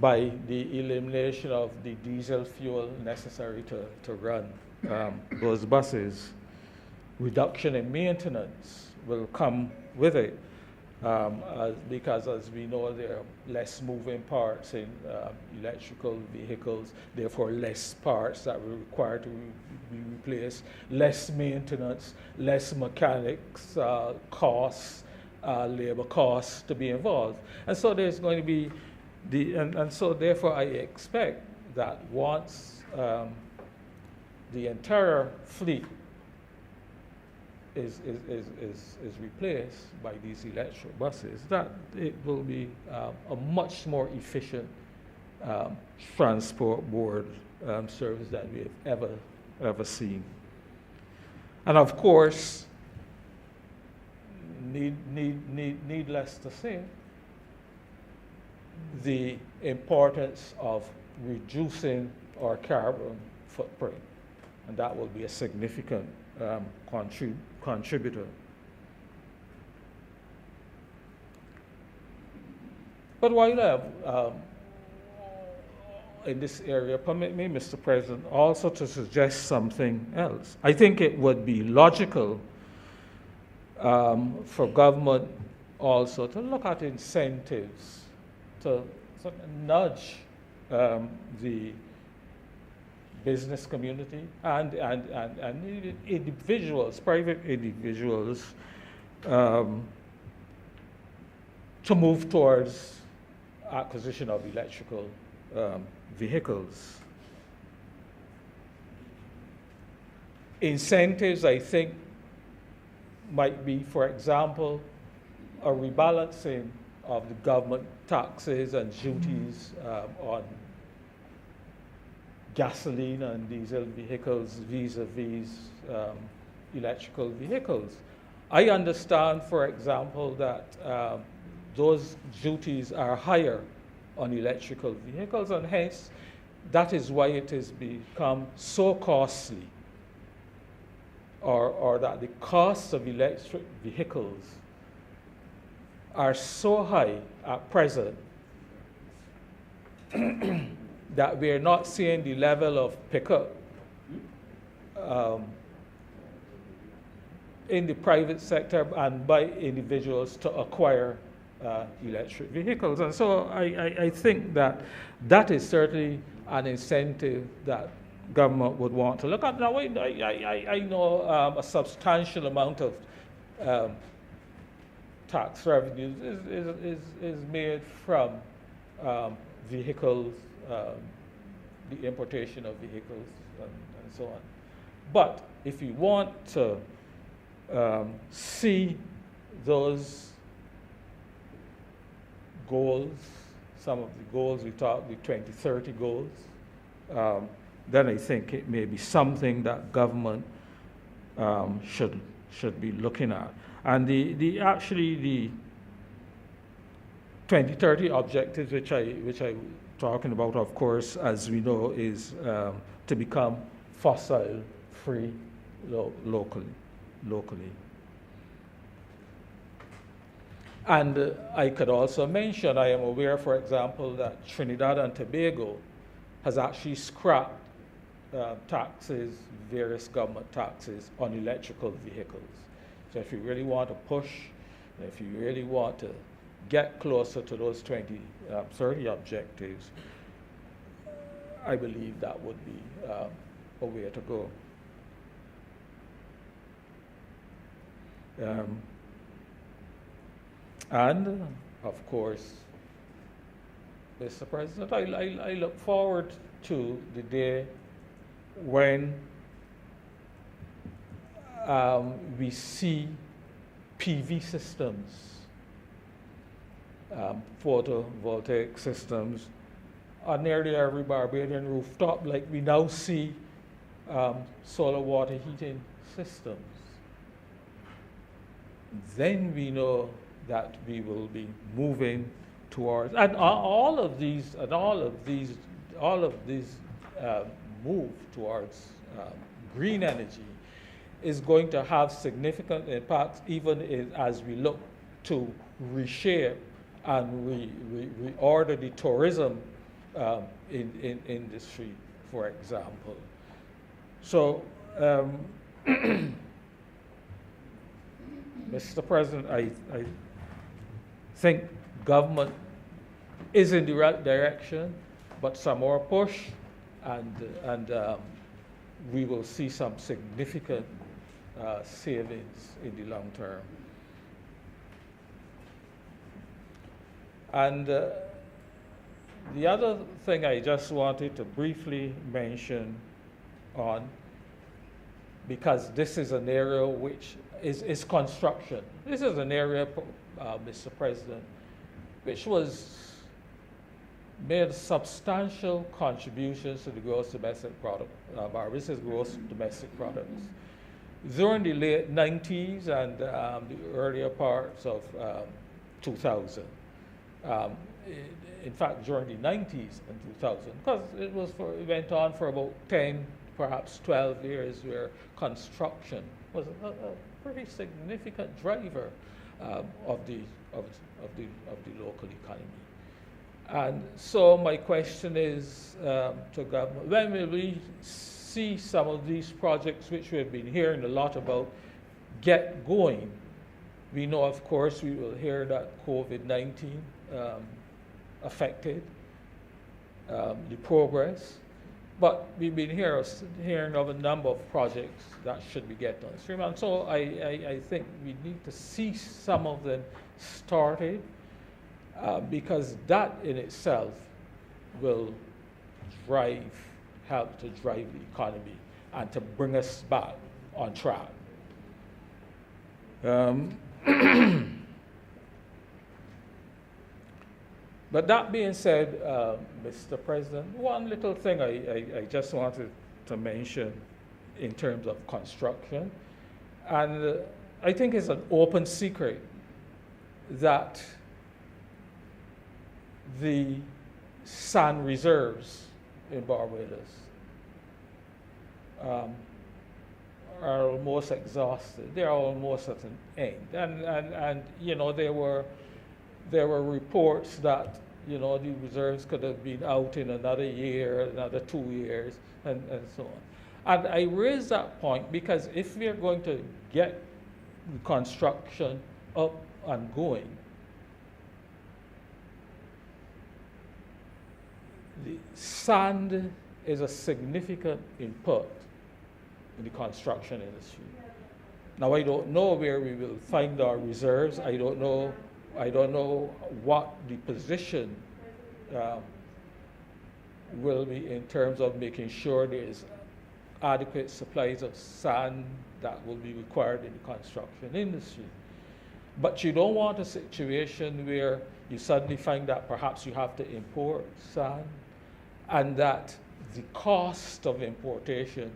Speaker 4: by the elimination of the diesel fuel necessary to run those buses. Reduction in maintenance will come with it, because as we know, there are less moving parts in electrical vehicles, therefore less parts that will require to be replaced, less maintenance, less mechanics costs, labor costs to be involved. And so there's going to be and so therefore I expect that once the entire fleet is replaced by these electric buses, that it will be a much more efficient transport board service that we have ever seen. And of course, needless to say, the importance of reducing our carbon footprint, and that will be a significant contributor. But while I have in this area, permit me, Mr. President, also to suggest something else. I think it would be logical for government also to look at incentives to sort of nudge the business community and individuals, private individuals, to move towards acquisition of electrical vehicles. Incentives, I think, might be, for example, a rebalancing of the government taxes and duties on gasoline and diesel vehicles vis-a-vis electrical vehicles. I understand, for example, that those duties are higher on electrical vehicles, and hence that is why it has become so costly, or that the costs of electric vehicles are so high at present that we're not seeing the level of pickup in the private sector and by individuals to acquire electric vehicles. And so I think that that is certainly an incentive that government would want to look at. Now, I know a substantial amount of tax revenues is made from vehicles, the importation of vehicles, and so on. But if you want to see those goals, some of the goals we talked, the 2030 goals, then I think it may be something that government should be looking at. And actually the 2030 objectives, which I talking about, of course, as we know, is to become fossil free locally. And I could also mention, I am aware, for example, that Trinidad and Tobago has actually scrapped taxes, various government taxes on electrical vehicles. So if you really want to push, if you really want to get closer to those 2030 objectives, I believe that would be a way to go. And of course, Mr. President, I look forward to the day when we see PV systems, photovoltaic systems on nearly every Barbadian rooftop, like we now see solar water heating systems. Then we know that we will be moving towards, and all of these move towards green energy is going to have significant impacts, even as we look to reshape and reorder the tourism in industry, for example. So, Mr. President, I think government is in the right direction, but some more push, and we will see some significant savings in the long term. And the other thing I just wanted to briefly mention on, because this is an area which is construction. This is an area, Mr. President, which made substantial contributions to the gross domestic product, Barbadian's gross domestic products. During the late 90s and the earlier parts of 2000. In fact, during the 90s and 2000, because it went on for about 10, perhaps 12 years, where construction was a pretty significant driver of the local economy. And so my question is to government: when will we see some of these projects which we've been hearing a lot about get going? We know, of course, we will hear that COVID-19 affected the progress, but we've been hearing of a number of projects that should be getting on stream. And so I think we need to see some of them started, because that in itself will help to drive the economy and to bring us back on track. But that being said, Mr. President, one little thing I just wanted to mention in terms of construction, and I think it's an open secret that the sand reserves in Barbados are almost exhausted. They're almost at an end. And you know, there were reports that, you know, the reserves could have been out in another year, another 2 years, and so on. And I raise that point because if we are going to get the construction up and going, the sand is a significant input in the construction industry. Now, I don't know where we will find our reserves. I don't know what the position will be in terms of making sure there is adequate supplies of sand that will be required in the construction industry. But you don't want a situation where you suddenly find that perhaps you have to import sand, and that the cost of importation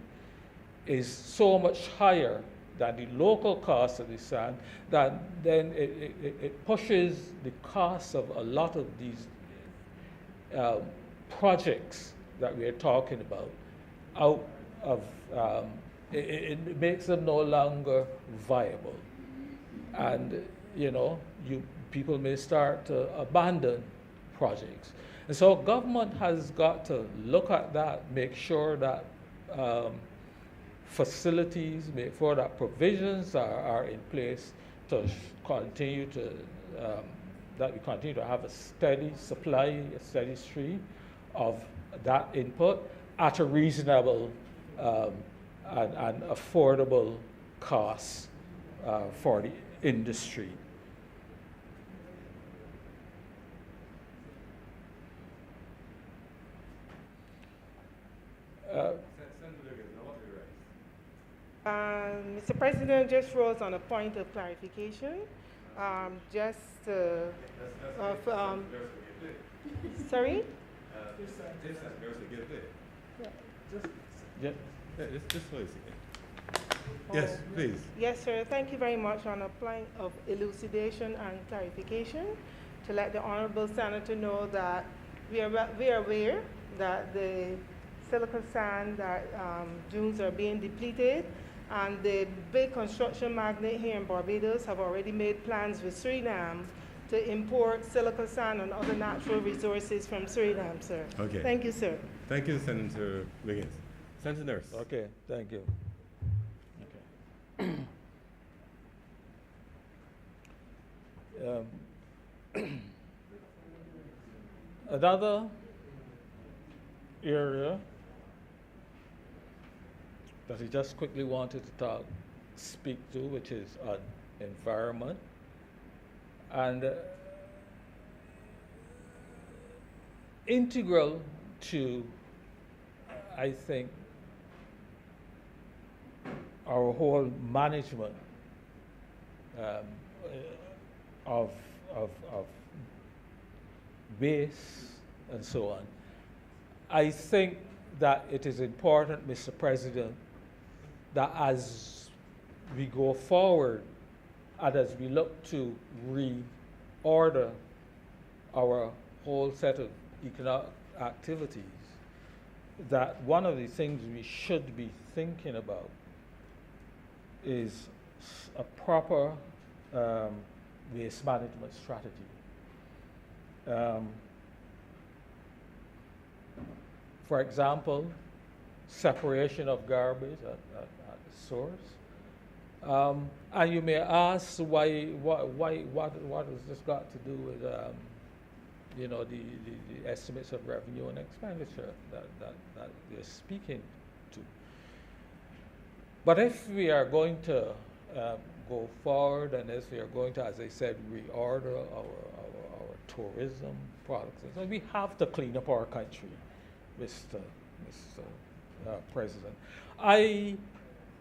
Speaker 4: is so much higher than the local cost of the sand, that then it pushes the cost of a lot of these projects that we are talking about out of, it makes them no longer viable. And, you know, people may start to abandon projects. And so government has got to look at that, make sure that facilities, make sure that provisions are in place to continue to, that we continue to have a steady supply, a steady stream of that input at a reasonable and affordable cost for the industry.
Speaker 2: Mr. President, just rose on a point of clarification. Sorry?
Speaker 4: Yeah.
Speaker 1: Just please. Yes, please.
Speaker 2: Yes, sir. Thank you very much on a point of elucidation and clarification to let the Honourable Senator know that we are aware that the silica sand dunes are being depleted, and the big construction magnate here in Barbados have already made plans with Suriname to import silica sand and other natural resources from Suriname, sir.
Speaker 1: Okay.
Speaker 2: Thank you, sir.
Speaker 1: Thank you, Senator Wiggins. Senator Nurse.
Speaker 4: Okay, thank you. Another area that I just quickly wanted to speak to, which is on environment. And integral to, I think, our whole management of waste and so on. I think that it is important, Mr. President, that as we go forward and as we look to reorder our whole set of economic activities, that one of the things we should be thinking about is a proper waste management strategy. For example, separation of garbage at the source. And you may ask what has this got to do with the estimates of revenue and expenditure that you're speaking to. But if we are going to go forward, and if we are going to, as I said, reorder our tourism products, so we have to clean up our country, Mr. President. I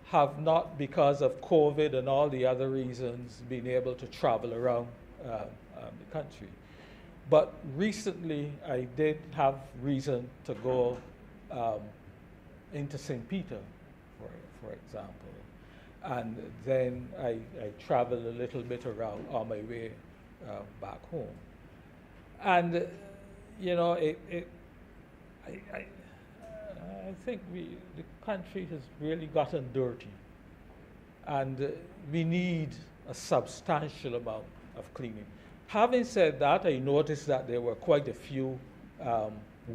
Speaker 4: have not, because of COVID and all the other reasons, been able to travel around the country. But recently, I did have reason to go into St. Peter, for example. And then I traveled a little bit around on my way back home. And, I think the country has really gotten dirty. And we need a substantial amount of cleaning. Having said that, I noticed that there were quite a few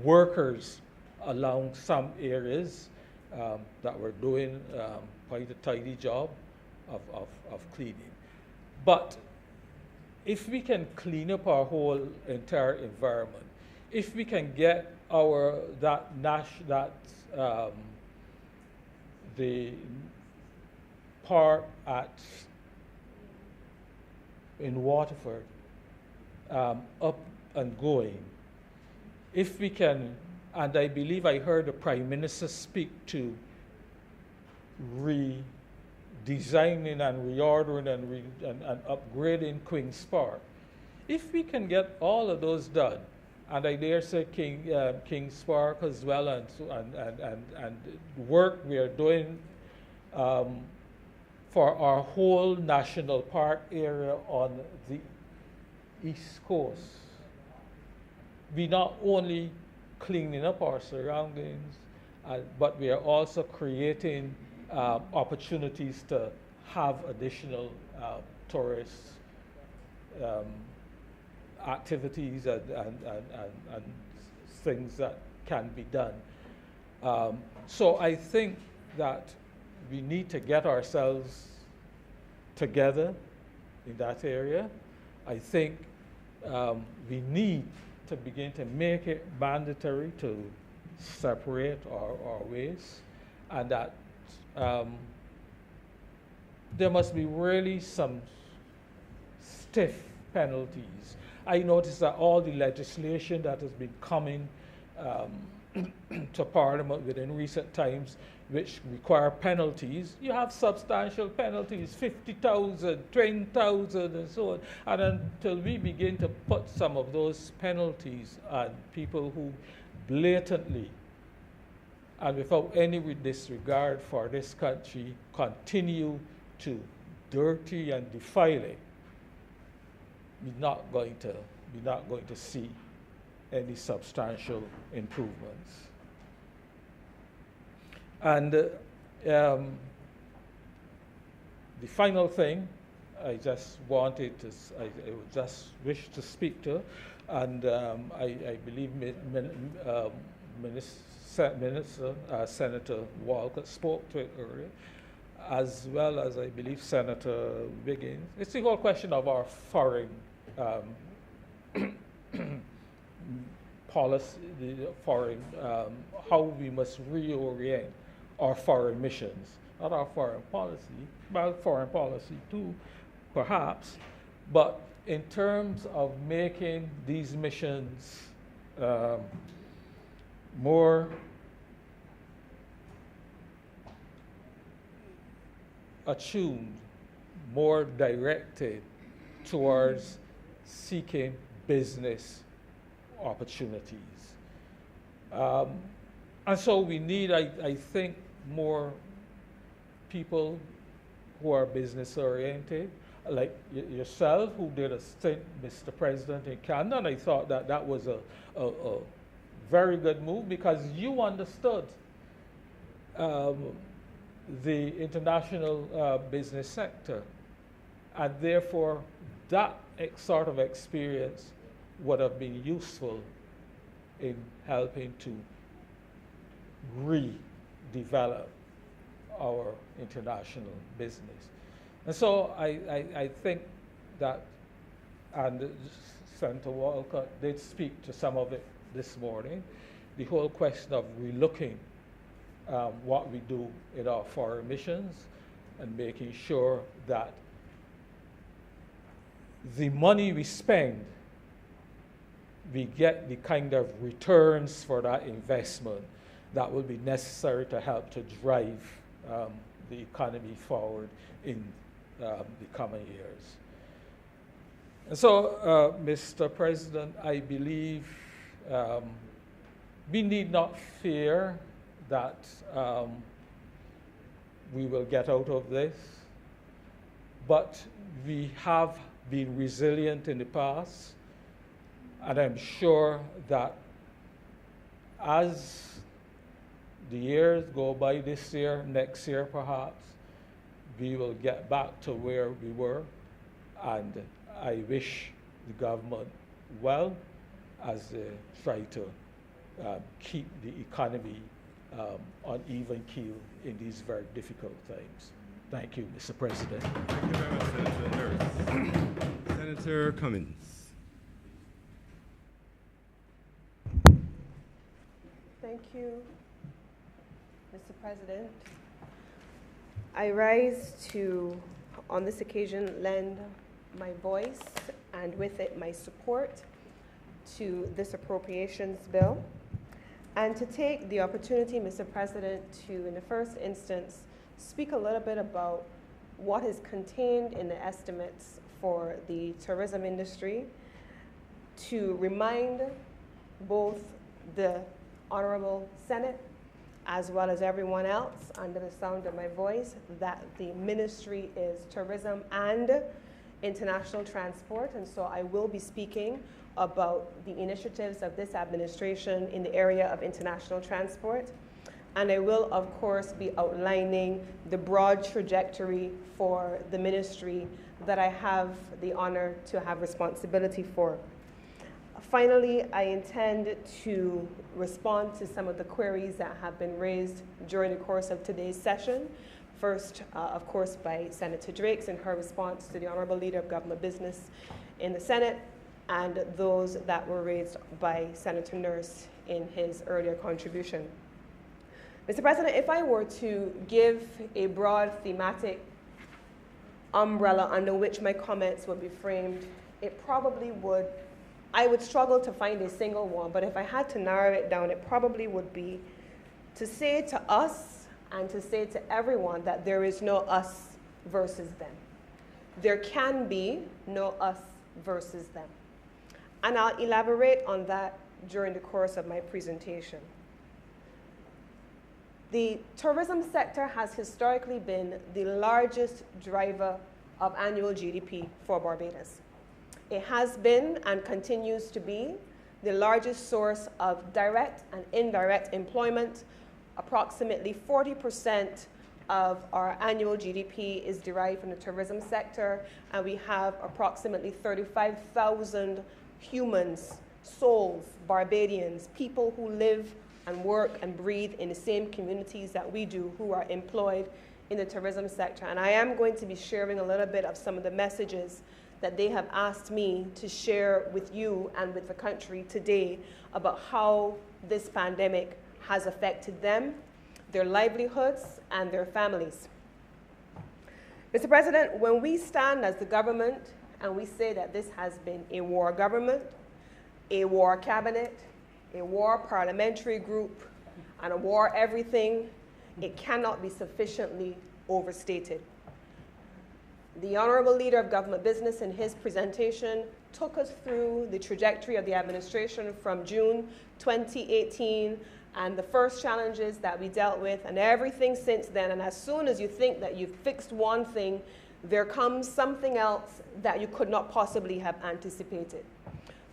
Speaker 4: workers along some areas that were doing quite a tidy job of cleaning. But if we can clean up our whole entire environment, if we can get the part in Waterford up and going, if we can, and I believe I heard the Prime Minister speak to redesigning and reordering and upgrading Queen's Park. If we can get all of those done, and I dare say King's Park as well, and work we are doing for our whole national park area on the East Coast, we not only cleaning up our surroundings, but we are also creating opportunities to have additional tourist activities and things that can be done. So I think that we need to get ourselves together in that area. I think we need to begin to make it mandatory to separate our waste, and that there must be really some stiff penalties. I noticed that all the legislation that has been coming to Parliament within recent times, which require penalties. You have substantial penalties, 50,000, 20,000, and so on. And until we begin to put some of those penalties on people who blatantly and without any disregard for this country continue to dirty and defile it, we're not going to see any substantial improvements. And the final thing I just wanted to, I would just wish to speak to, and I believe Senator Walcott spoke to it earlier, as well as I believe Senator Wiggins. It's the whole question of our foreign policy, how we must reorient our foreign missions, not our foreign policy, well, foreign policy too, perhaps, but in terms of making these missions more attuned, more directed towards seeking business opportunities. And so we need, I think, more people who are business oriented, like yourself, who did a stint, Mr. President, in Canada, and I thought that that was a very good move because you understood the international business sector, and therefore that sort of experience would have been useful in helping to redevelop our international business. And so I think that, and Senator Walcott did speak to some of it this morning, the whole question of relooking what we do in our foreign missions and making sure that the money we spend, we get the kind of returns for that investment that will be necessary to help to drive the economy forward in the coming years. And so, Mr. President, I believe we need not fear that we will get out of this, but we have been resilient in the past, and I'm sure that as the years go by, this year, next year perhaps, we will get back to where we were, and I wish the government well as they try to keep the economy on even keel in these very difficult times. Thank you, Mr. President.
Speaker 1: Thank you very much, Senator Nurse. Senator Cummins.
Speaker 5: Thank you, Mr. President. I rise to, on this occasion, lend my voice and with it my support to this appropriations bill, and to take the opportunity, Mr. President, to, in the first instance, speak a little bit about what is contained in the estimates for the tourism industry, to remind both the Honourable Senate as well as everyone else under the sound of my voice that the ministry is tourism and international transport, and so I will be speaking about the initiatives of this administration in the area of international transport. And I will, of course, be outlining the broad trajectory for the ministry that I have the honor to have responsibility for. Finally, I intend to respond to some of the queries that have been raised during the course of today's session. First, of course, by Senator Drakes in her response to the Honourable Leader of Government Business in the Senate, and those that were raised by Senator Nurse in his earlier contribution. Mr. President, if I were to give a broad thematic umbrella under which my comments would be framed, it probably would I would struggle to find a single one, but if I had to narrow it down, it probably would be to say to us and to say to everyone that there is no us versus them. There can be no us versus them. And I'll elaborate on that during the course of my presentation. The tourism sector has historically been the largest driver of annual GDP for Barbados. It has been and continues to be the largest source of direct and indirect employment. Approximately 40% of our annual GDP is derived from the tourism sector, and we have approximately 35,000 humans, souls, Barbadians, people who live and work and breathe in the same communities that we do, who are employed in the tourism sector. And I am going to be sharing a little bit of some of the messages that they have asked me to share with you and with the country today about how this pandemic has affected them, their livelihoods, and their families. Mr. President, when we stand as the government and we say that this has been a war government, a war cabinet, a war parliamentary group, and a war everything, it cannot be sufficiently overstated. The Honourable Leader of Government Business in his presentation took us through the trajectory of the administration from June 2018 and the first challenges that we dealt with and everything since then. And as soon as you think that you've fixed one thing, there comes something else that you could not possibly have anticipated.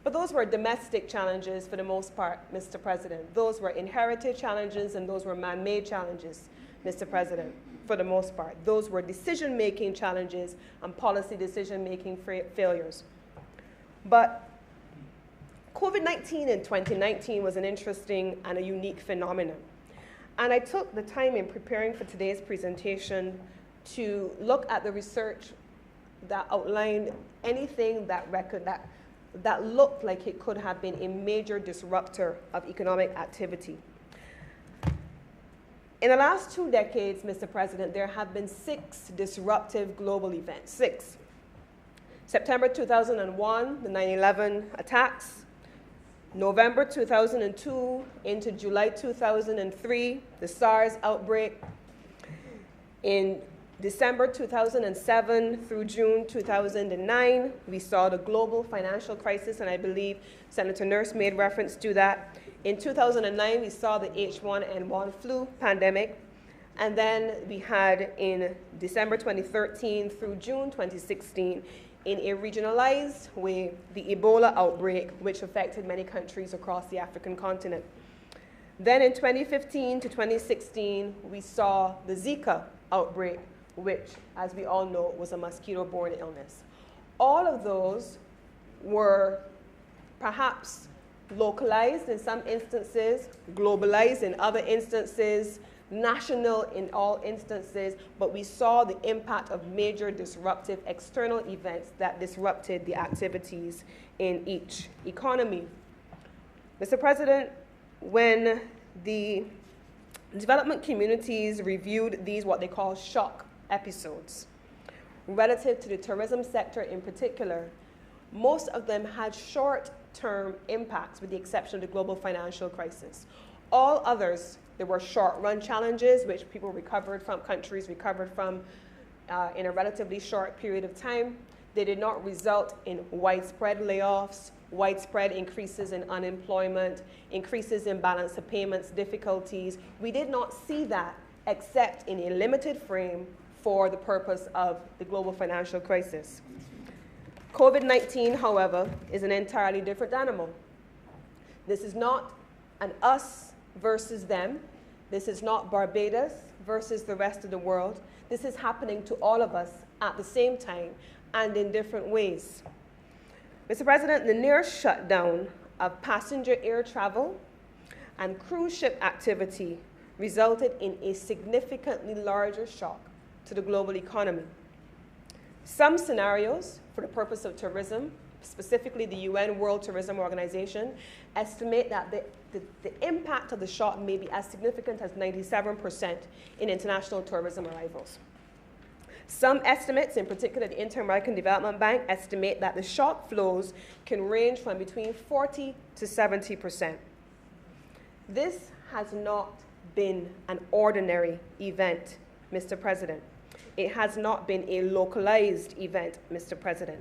Speaker 5: But those were domestic challenges for the most part, Mr. President. Those were inherited challenges and those were man-made challenges, Mr. President, for the most part. Those were decision-making challenges and policy decision-making failures. But COVID-19 in 2019 was an interesting and a unique phenomenon. And I took the time in preparing for today's presentation to look at the research that outlined anything that looked like it could have been a major disruptor of economic activity. In the last 2 decades, Mr. President, there have been 6 disruptive global events. 6. September 2001, the 9/11 attacks. November 2002 into July 2003, the SARS outbreak. In December 2007 through June 2009, we saw the global financial crisis, and I believe Senator Nurse made reference to that. In 2009, we saw the H1N1 flu pandemic, and then we had in December 2013 through June 2016, in a regionalized way, the Ebola outbreak, which affected many countries across the African continent. Then in 2015 to 2016, we saw the Zika outbreak, which, as we all know, was a mosquito-borne illness. All of those were perhaps localized in some instances, globalized in other instances, national in all instances, but we saw the impact of major disruptive external events that disrupted the activities in each economy. Mr. President, when the development communities reviewed these, what they call shock episodes, relative to the tourism sector in particular, most of them had short-term impacts with the exception of the global financial crisis. All others, there were short-run challenges which people recovered from, countries recovered from in a relatively short period of time. They did not result in widespread layoffs, widespread increases in unemployment, increases in balance of payments, difficulties. We did not see that except in a limited frame for the purpose of the global financial crisis. COVID-19, however, is an entirely different animal. This is not an us versus them. This is not Barbados versus the rest of the world. This is happening to all of us at the same time and in different ways. Mr. President, the near shutdown of passenger air travel and cruise ship activity resulted in a significantly larger shock to the global economy. Some scenarios, for the purpose of tourism, specifically the UN World Tourism Organization, estimate that the impact of the shock may be as significant as 97% in international tourism arrivals. Some estimates, in particular the Inter-American Development Bank, estimate that the shock flows can range from between 40 to 70%. This has not been an ordinary event, Mr. President. It has not been a localized event, Mr. President.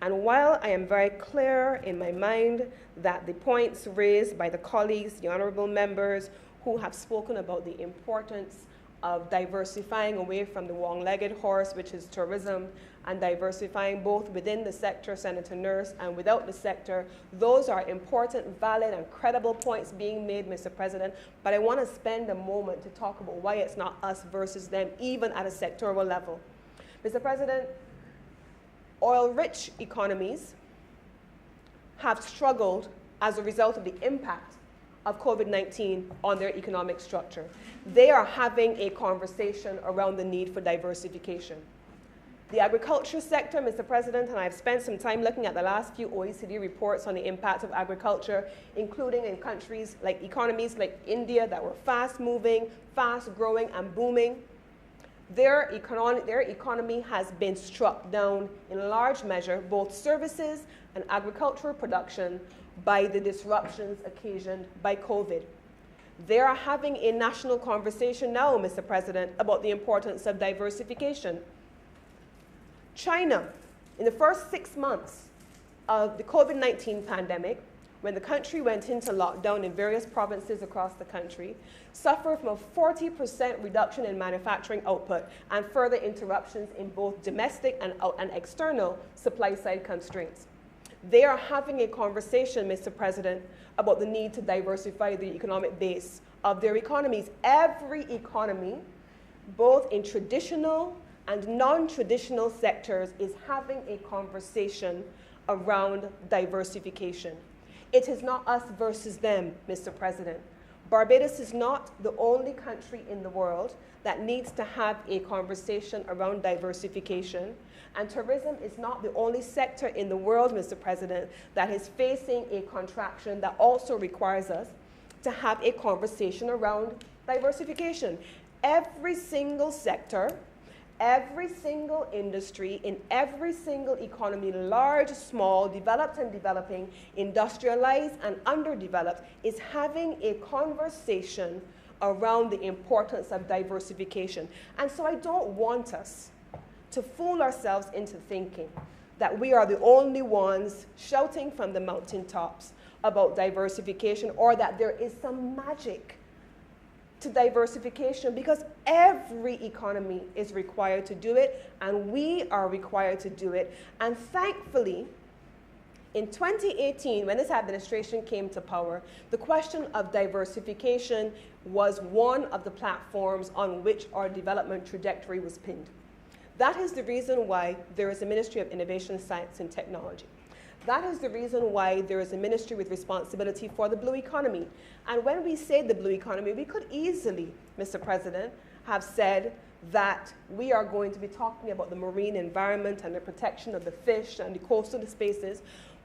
Speaker 5: And while I am very clear in my mind that the points raised by the colleagues, the honourable members who have spoken about the importance of diversifying away from the long-legged horse, which is tourism, and diversifying both within the sector, Senator Nurse, and without the sector, those are important, valid, and credible points being made, Mr. President. But I want to spend a moment to talk about why it's not us versus them, even at a sectoral level. Mr. President, oil-rich economies have struggled as a result of the impact of COVID-19 on their economic structure. They are having a conversation around the need for diversification. The agriculture sector, Mr. President, and I've spent some time looking at the last few OECD reports on the impact of agriculture, including in countries like economies like India that were fast-moving, fast-growing, and booming. Their economy has been struck down in large measure, both services and agricultural production, by the disruptions occasioned by COVID. They are having a national conversation now, Mr. President, about the importance of diversification. China, in the first 6 months of the COVID-19 pandemic, when the country went into lockdown in various provinces across the country, suffered from a 40% reduction in manufacturing output and further interruptions in both domestic and external supply-side constraints. They are having a conversation, Mr. President, about the need to diversify the economic base of their economies. Every economy, both in traditional and non-traditional sectors, is having a conversation around diversification. It is not us versus them, Mr. President. Barbados is not the only country in the world that needs to have a conversation around diversification. And tourism is not the only sector in the world, Mr. President, that is facing a contraction that also requires us to have a conversation around diversification. Every single sector, every single industry, in every single economy, large, small, developed and developing, industrialized and underdeveloped, is having a conversation around the importance of diversification. And so I don't want us to fool ourselves into thinking that we are the only ones shouting from the mountaintops about diversification, or that there is some magic to diversification, because every economy is required to do it, and we are required to do it. And thankfully, in 2018, when this administration came to power, the question of diversification was one of the platforms on which our development trajectory was pinned. That is the reason why there is a Ministry of Innovation, Science and Technology. That is the reason why there is a ministry with responsibility for the blue economy. And when we say the blue economy, we could easily, Mr. President, have said that we are going to be talking about the marine environment and the protection of the fish and the coastal spaces.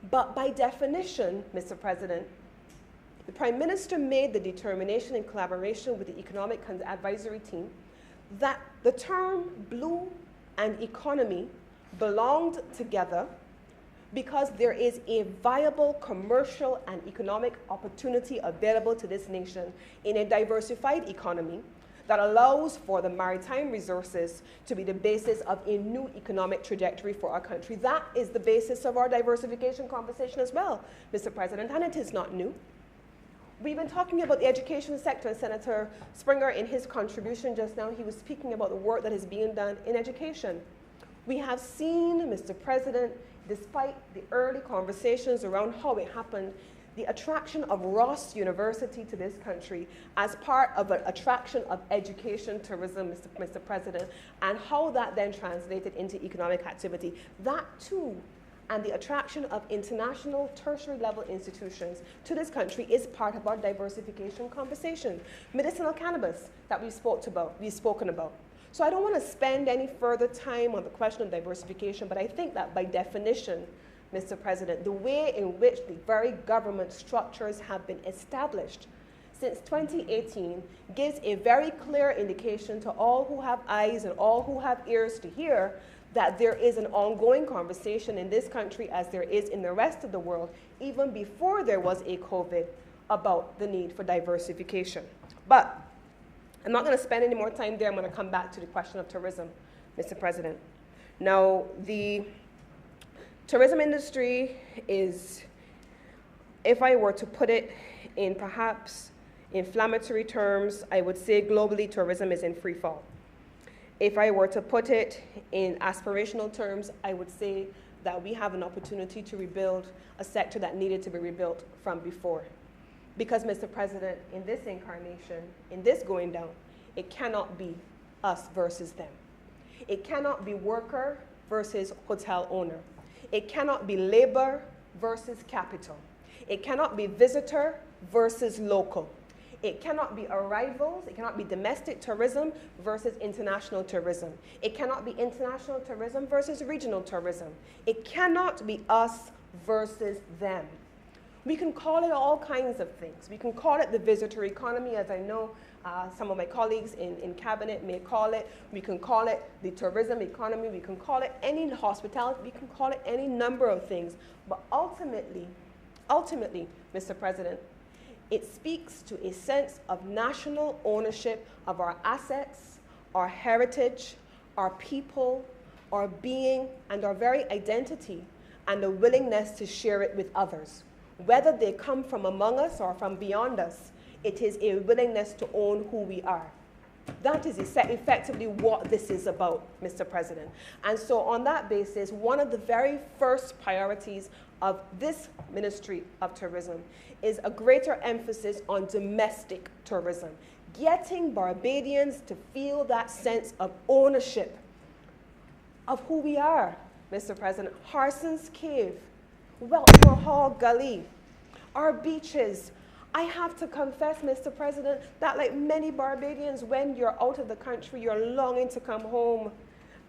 Speaker 5: But by definition, Mr. President, the Prime Minister made the determination in collaboration with the Economic Advisory Team that the term blue and economy belonged together because there is a viable commercial and economic opportunity available to this nation in a diversified economy that allows for the maritime resources to be the basis of a new economic trajectory for our country. That is the basis of our diversification conversation as well, Mr. President, and it is not new. We've been talking about the education sector, and Senator Springer, in his contribution just now, he was speaking about the work that is being done in education. We have seen, Mr. President, despite the early conversations around how it happened, the attraction of Ross University to this country as part of an attraction of education tourism, Mr. President, and how that then translated into economic activity. That too, and the attraction of international tertiary level institutions to this country is part of our diversification conversation. Medicinal cannabis that we've spoken about. So I don't want to spend any further time on the question of diversification, but I think that by definition, Mr. President, the way in which the very government structures have been established since 2018 gives a very clear indication to all who have eyes and all who have ears to hear that there is an ongoing conversation in this country, as there is in the rest of the world, even before there was a COVID, about the need for diversification. But I'm not going to spend any more time there. I'm going to come back to the question of tourism, Mr. President. Now, the tourism industry is, if I were to put it in perhaps inflammatory terms, I would say globally tourism is in free fall. If I were to put it in aspirational terms, I would say that we have an opportunity to rebuild a sector that needed to be rebuilt from before. Because, Mr. President, in this incarnation, in this going down, it cannot be us versus them. It cannot be worker versus hotel owner. It cannot be labor versus capital. It cannot be visitor versus local. It cannot be arrivals, it cannot be domestic tourism versus international tourism. It cannot be international tourism versus regional tourism. It cannot be us versus them. We can call it all kinds of things. We can call it the visitor economy, as I know some of my colleagues in cabinet may call it. We can call it the tourism economy. We can call it any hospitality. We can call it any number of things. But ultimately, Mr. President, it speaks to a sense of national ownership of our assets, our heritage, our people, our being, and our very identity, and a willingness to share it with others. Whether they come from among us or from beyond us, it is a willingness to own who we are. That is effectively what this is about, Mr. President. And so on that basis, one of the very first priorities of this Ministry of Tourism is a greater emphasis on domestic tourism, getting Barbadians to feel that sense of ownership of who we are, Mr. President. Harson's Cave, Weltmore Hall Gully, our beaches. I have to confess, Mr. President, that like many Barbadians, when you're out of the country, you're longing to come home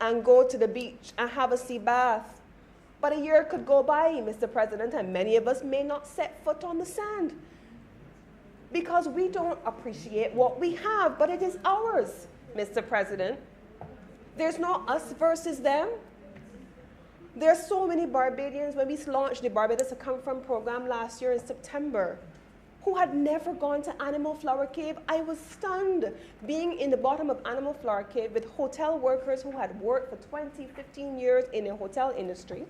Speaker 5: and go to the beach and have a sea bath. But a year could go by, Mr. President, and many of us may not set foot on the sand because we don't appreciate what we have, but it is ours, Mr. President. There's not us versus them. There's so many Barbadians, when we launched the Barbados to Come From program last year in September, who had never gone to Animal Flower Cave. I was stunned being in the bottom of Animal Flower Cave with hotel workers who had worked for 20, 15 years in the hotel industry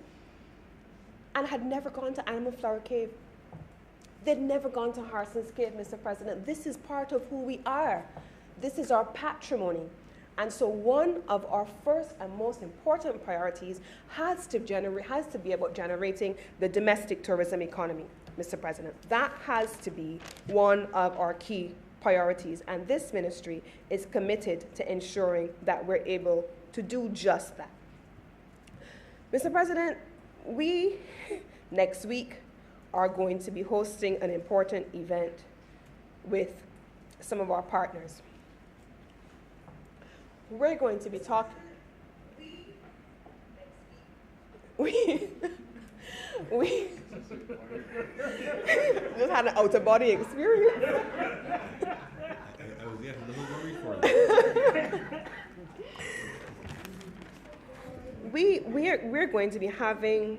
Speaker 5: and had never gone to Animal Flower Cave. They'd never gone to Harson's Cave, Mr. President. This is part of who we are. This is our patrimony. And so one of our first and most important priorities has to be about generating the domestic tourism economy, Mr. President. That has to be one of our key priorities. And this ministry is committed to ensuring that we're able to do just that. Mr. President, we, next week, are going to be hosting an important event with some of our partners. We're going to be talking. We just had an out-of-body experience.
Speaker 1: I was getting a little worried for
Speaker 5: you. We're going to be having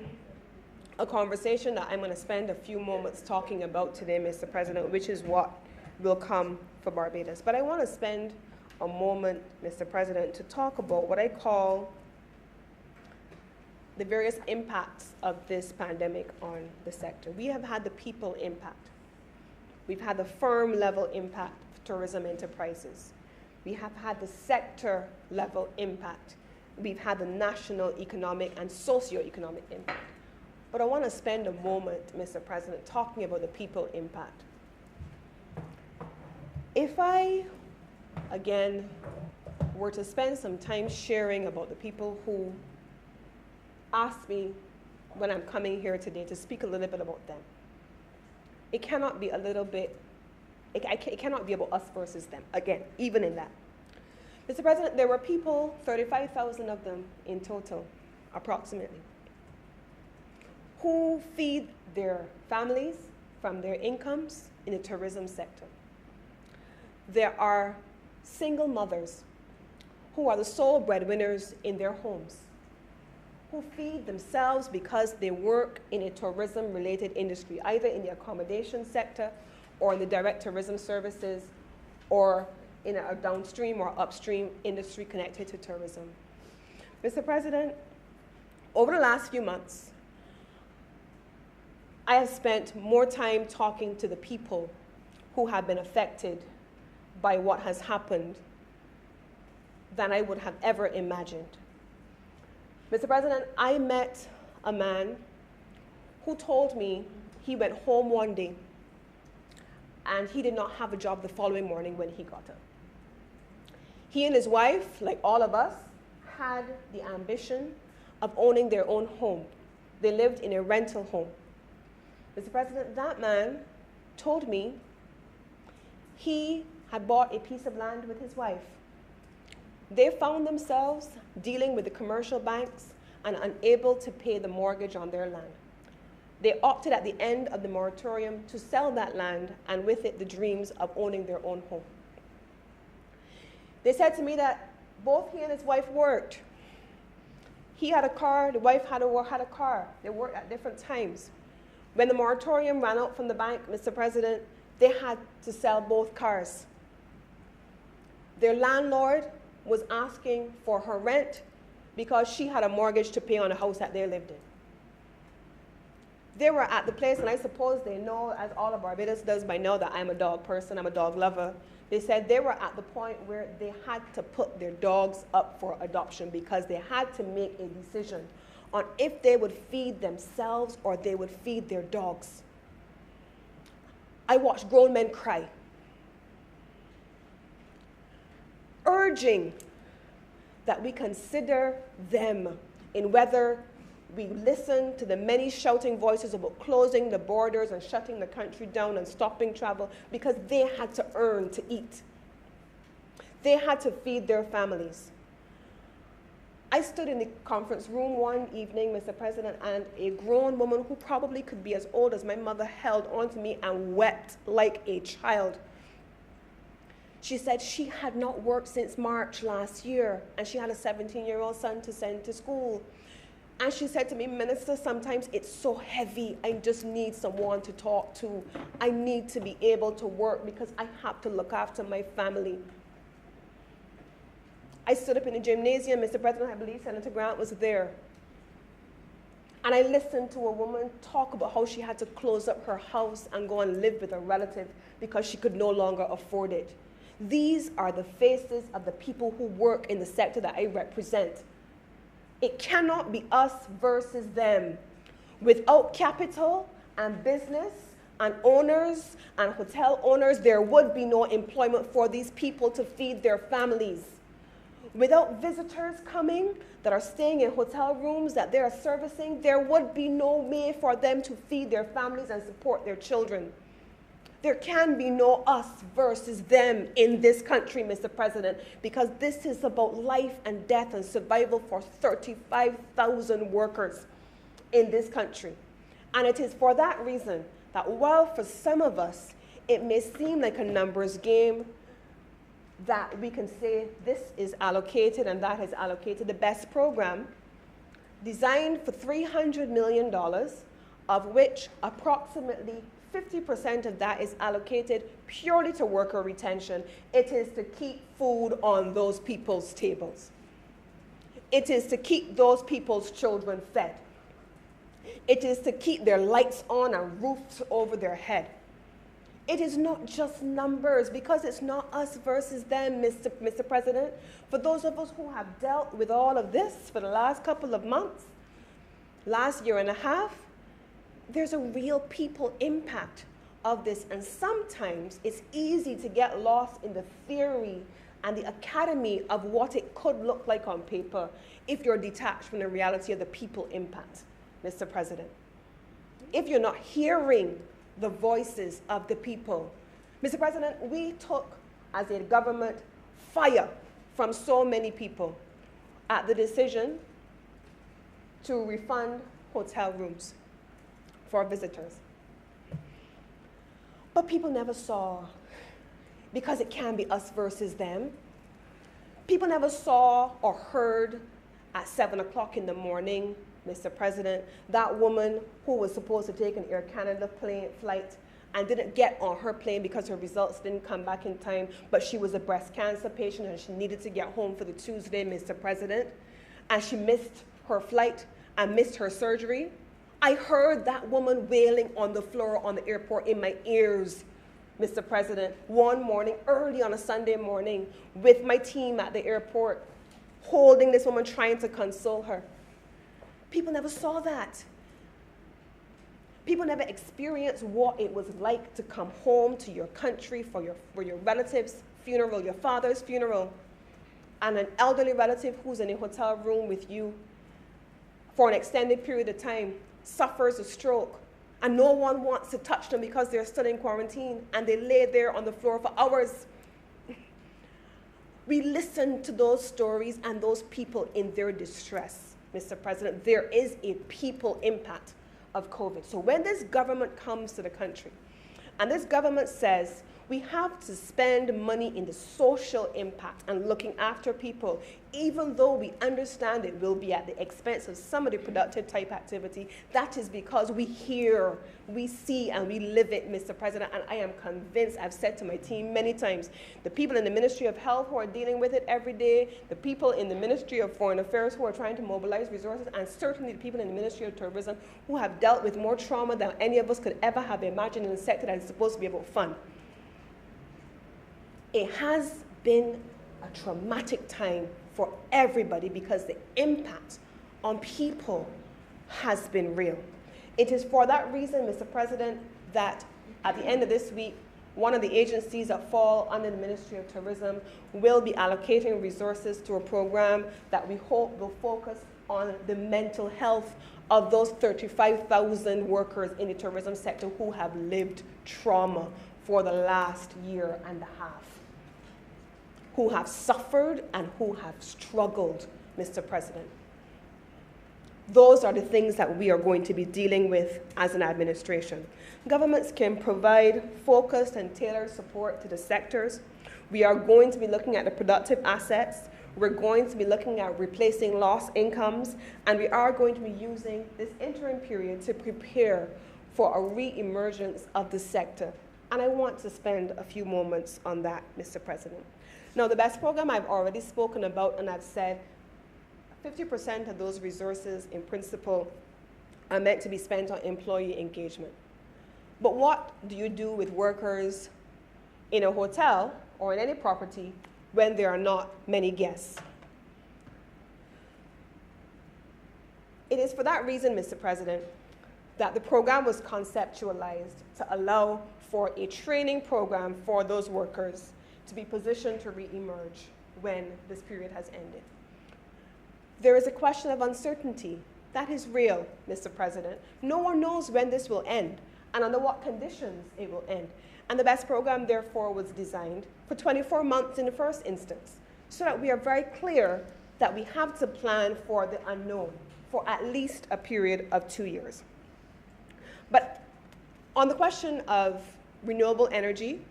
Speaker 5: a conversation that I'm going to spend a few moments talking about today, Mr. President, which is what will come for Barbados. But I want to spend a moment, Mr. President, to talk about what I call the various impacts of this pandemic on the sector. We have had the people impact. We've had the firm level impact of tourism enterprises. We have had the sector level impact. We've had the national economic and socio-economic impact. But I want to spend a moment, Mr. President, talking about the people impact. If I, again, were to spend some time sharing about the people who asked me when I'm coming here today to speak a little bit about them, it cannot be a little bit, it cannot be about us versus them, again, even in that. Mr. President, there were people, 35,000 of them in total, approximately, who feed their families from their incomes in the tourism sector. there are single mothers who are the sole breadwinners in their homes, who feed themselves because they work in a tourism-related industry, either in the accommodation sector or in the direct tourism services or in a downstream or upstream industry connected to tourism. Mr. President, over the last few months, I have spent more time talking to the people who have been affected by what has happened than I would have ever imagined. Mr. President, I met a man who told me he went home one day and he did not have a job the following morning when he got up. He and his wife, like all of us, had the ambition of owning their own home. They lived in a rental home. Mr. President, that man told me he had bought a piece of land with his wife. They found themselves dealing with the commercial banks and unable to pay the mortgage on their land. They opted at the end of the moratorium to sell that land and with it the dreams of owning their own home. They said to me that both he and his wife worked. He had a car, the wife had a car. They worked at different times. When the moratorium ran out from the bank, Mr. President, they had to sell both cars. Their landlord was asking for her rent because she had a mortgage to pay on a house that they lived in. They were at the place, and I suppose they know, as all of Barbados does by now, that I'm a dog person, I'm a dog lover. They said they were at the point where they had to put their dogs up for adoption because they had to make a decision on if they would feed themselves or they would feed their dogs. I watched grown men cry, urging that we consider them in whether we listen to the many shouting voices about closing the borders and shutting the country down and stopping travel, because they had to earn to eat. They had to feed their families. I stood in the conference room one evening, Mr. President, and a grown woman who probably could be as old as my mother held onto me and wept like a child. She said she had not worked since March last year, and she had a 17-year-old son to send to school. And she said to me, Minister, sometimes it's so heavy, I just need someone to talk to. I need to be able to work because I have to look after my family. I stood up in the gymnasium, Mr. President, I believe Senator Grant was there. And I listened to a woman talk about how she had to close up her house and go and live with a relative because she could no longer afford it. These are the faces of the people who work in the sector that I represent. It cannot be us versus them. Without capital and business and owners and hotel owners, there would be no employment for these people to feed their families. Without visitors coming that are staying in hotel rooms that they are servicing, there would be no way for them to feed their families and support their children. There can be no us versus them in this country, Mr. President, because this is about life and death and survival for 35,000 workers in this country. And it is for that reason that while for some of us it may seem like a numbers game, that we can say this is allocated and that is allocated, the best program designed for $300 million, of which approximately 50% of that is allocated purely to worker retention. It is to keep food on those people's tables. It is to keep those people's children fed. It is to keep their lights on and roofs over their head. It is not just numbers, because it's not us versus them, Mr. President. For those of us who have dealt with all of this for the last couple of months, last year and a half, there's a real people impact of this, and sometimes it's easy to get lost in the theory and the academy of what it could look like on paper if you're detached from the reality of the people impact, Mr. President. If you're not hearing the voices of the people. Mr. President, we took, as a government, fire from so many people at the decision to refund hotel rooms for visitors. But people never saw because it can be us versus them. People never saw or heard at 7 o'clock in the morning, Mr. President, that woman who was supposed to take an Air Canada flight and didn't get on her plane because her results didn't come back in time, but she was a breast cancer patient and she needed to get home for the Tuesday, Mr. President, and she missed her flight and missed her surgery. I heard that woman wailing on the floor on the airport in my ears, Mr. President, one morning, early on a Sunday morning, with my team at the airport, holding this woman, trying to console her. People never saw that. People never experienced what it was like to come home to your country for your relative's funeral, your father's funeral, and an elderly relative who's in a hotel room with you for an extended period of time suffers a stroke, and no one wants to touch them because they're still in quarantine, and they lay there on the floor for hours. We listen to those stories and those people in their distress, Mr. President. There is a people impact of COVID. So when this government comes to the country, and this government says, we have to spend money in the social impact and looking after people, even though we understand it will be at the expense of some of the productive type activity, that is because we hear, we see, and we live it, Mr. President, and I am convinced, I've said to my team many times, the people in the Ministry of Health who are dealing with it every day, the people in the Ministry of Foreign Affairs who are trying to mobilize resources, and certainly the people in the Ministry of Tourism who have dealt with more trauma than any of us could ever have imagined in a sector that is supposed to be about fun. It has been a traumatic time for everybody because the impact on people has been real. It is for that reason, Mr. President, that at the end of this week, one of the agencies that fall under the Ministry of Tourism will be allocating resources to a program that we hope will focus on the mental health of those 35,000 workers in the tourism sector who have lived trauma for the last year and a half, who have suffered and who have struggled, Mr. President. Those are the things that we are going to be dealing with as an administration. Governments can provide focused and tailored support to the sectors. We are going to be looking at the productive assets. We're going to be looking at replacing lost incomes, and we are going to be using this interim period to prepare for a re-emergence of the sector. And I want to spend a few moments on that, Mr. President. Now, the BEST program I've already spoken about, and I've said 50% of those resources, in principle, are meant to be spent on employee engagement. But what do you do with workers in a hotel or in any property when there are not many guests? It is for that reason, Mr. President, that the program was conceptualized to allow for a training program for those workers to be positioned to re-emerge when this period has ended. There is a question of uncertainty. That is real, Mr. President. No one knows when this will end and under what conditions it will end. And the BEST program, therefore, was designed for 24 months in the first instance, so that we are very clear that we have to plan for the unknown for at least a period of 2 years. But on the question of renewable energy,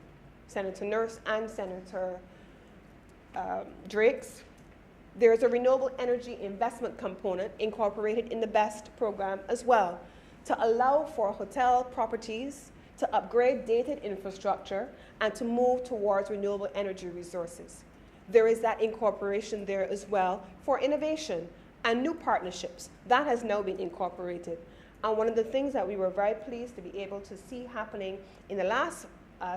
Speaker 5: Senator Nurse and Senator Drakes, there's a renewable energy investment component incorporated in the BEST program as well to allow for hotel properties to upgrade dated infrastructure and to move towards renewable energy resources. There is that incorporation there as well for innovation and new partnerships. That has now been incorporated. And one of the things that we were very pleased to be able to see happening in the last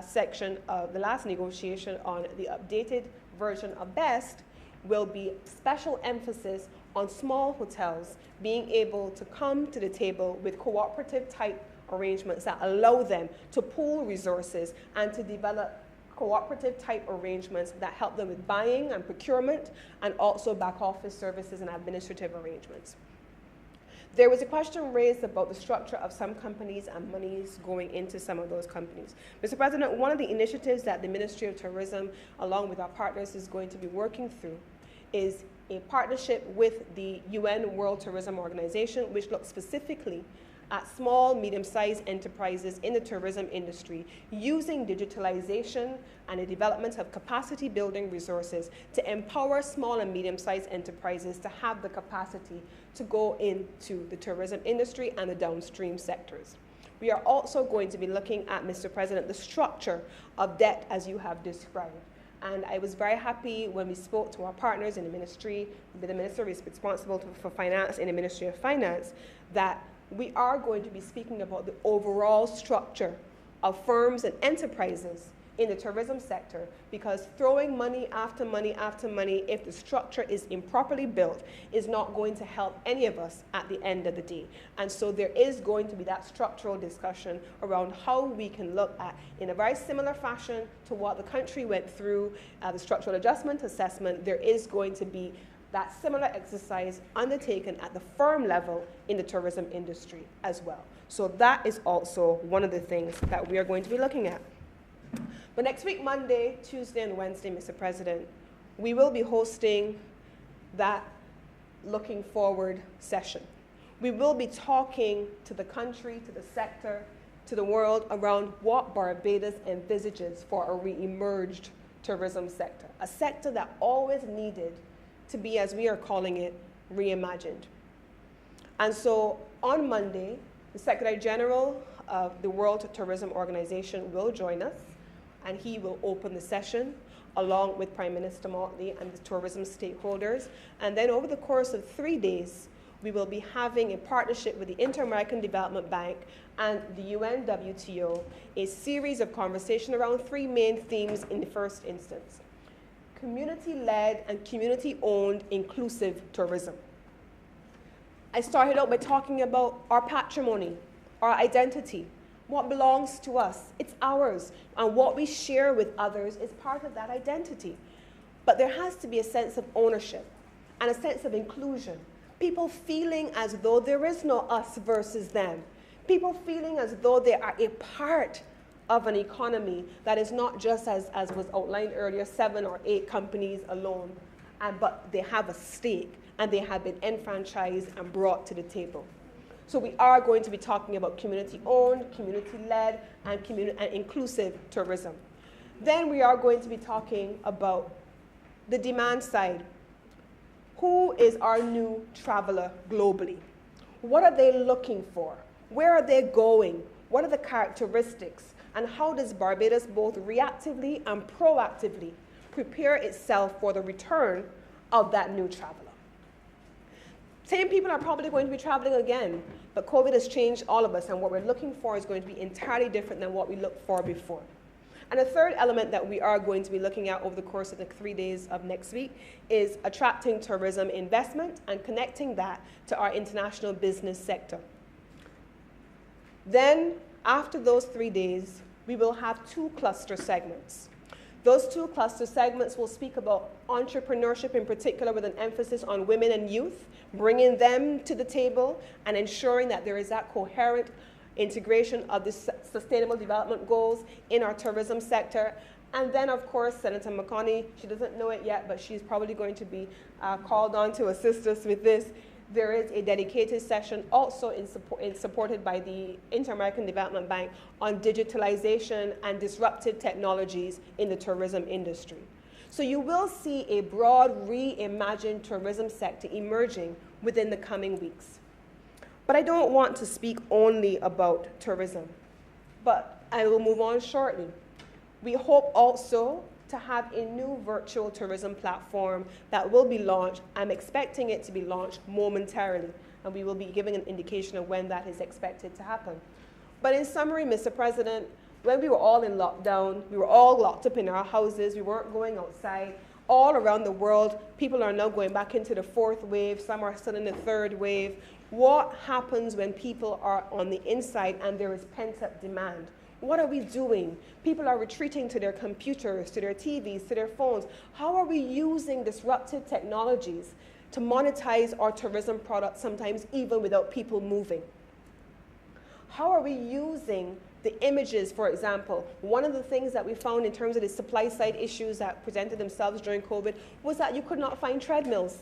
Speaker 5: section of the last negotiation on the updated version of BEST will be special emphasis on small hotels being able to come to the table with cooperative type arrangements that allow them to pool resources and to develop cooperative type arrangements that help them with buying and procurement and also back office services and administrative arrangements. There was a question raised about the structure of some companies and monies going into some of those companies. Mr. President, one of the initiatives that the Ministry of Tourism, along with our partners, is going to be working through is a partnership with the UN World Tourism Organization, which looks specifically at small, medium-sized enterprises in the tourism industry using digitalization and the development of capacity building resources to empower small and medium-sized enterprises to have the capacity to go into the tourism industry and the downstream sectors. We are also going to be looking at, Mr. President, the structure of debt as you have described. And I was very happy when we spoke to our partners in the ministry, the minister is responsible for finance in the Ministry of Finance, that we are going to be speaking about the overall structure of firms and enterprises in the tourism sector, because throwing money after money after money, if the structure is improperly built, is not going to help any of us at the end of the day. And so there is going to be that structural discussion around how we can look at, in a very similar fashion to what the country went through, the structural adjustment assessment, there is going to be that similar exercise undertaken at the firm level in the tourism industry as well. So that is also one of the things that we are going to be looking at. But next week, Monday, Tuesday, and Wednesday, Mr. President, we will be hosting that looking forward session. We will be talking to the country, to the sector, to the world around what Barbados envisages for a re-emerged tourism sector, a sector that always needed to be, as we are calling it, reimagined. And so on Monday, the Secretary General of the World Tourism Organization will join us, and he will open the session along with Prime Minister Motley and the tourism stakeholders. And then over the course of 3 days, we will be having, in partnership with the Inter-American Development Bank and the UNWTO, a series of conversation around 3 main themes in the first instance: community-led and community-owned inclusive tourism. I started out by talking about our patrimony, our identity, what belongs to us. It's ours, and what we share with others is part of that identity. But there has to be a sense of ownership and a sense of inclusion. People feeling as though there is no us versus them. People feeling as though they are a part of an economy that is not just, as was outlined earlier, 7 or 8 companies alone, but they have a stake and they have been enfranchised and brought to the table. So we are going to be talking about community-owned, community-led, and inclusive tourism. Then we are going to be talking about the demand side. Who is our new traveler globally? What are they looking for? Where are they going? What are the characteristics? And how does Barbados both reactively and proactively prepare itself for the return of that new traveler? Same people are probably going to be traveling again, but COVID has changed all of us, and what we're looking for is going to be entirely different than what we looked for before. And a third element that we are going to be looking at over the course of the 3 days of next week is attracting tourism investment and connecting that to our international business sector. Then, after those 3 days, we will have 2 cluster segments. Those 2 cluster segments will speak about entrepreneurship in particular, with an emphasis on women and youth, bringing them to the table and ensuring that there is that coherent integration of the sustainable development goals in our tourism sector. And then, of course, Senator McConney, she doesn't know it yet, but she's probably going to be called on to assist us with this. There is a dedicated session also supported by the Inter-American Development Bank on digitalization and disruptive technologies in the tourism industry. So you will see a broad reimagined tourism sector emerging within the coming weeks. But I don't want to speak only about tourism, but I will move on shortly. We hope also to have a new virtual tourism platform that will be launched. I'm expecting it to be launched momentarily, and we will be giving an indication of when that is expected to happen. But in summary, Mr. President, when we were all in lockdown, we were all locked up in our houses, we weren't going outside. All around the world, people are now going back into the 4th wave, some are still in the 3rd wave. What happens when people are on the inside and there is pent-up demand? What are we doing? People are retreating to their computers, to their TVs, to their phones. How are we using disruptive technologies to monetize our tourism products, sometimes even without people moving? How are we using the images, for example? One of the things that we found in terms of the supply side issues that presented themselves during COVID was that you could not find treadmills.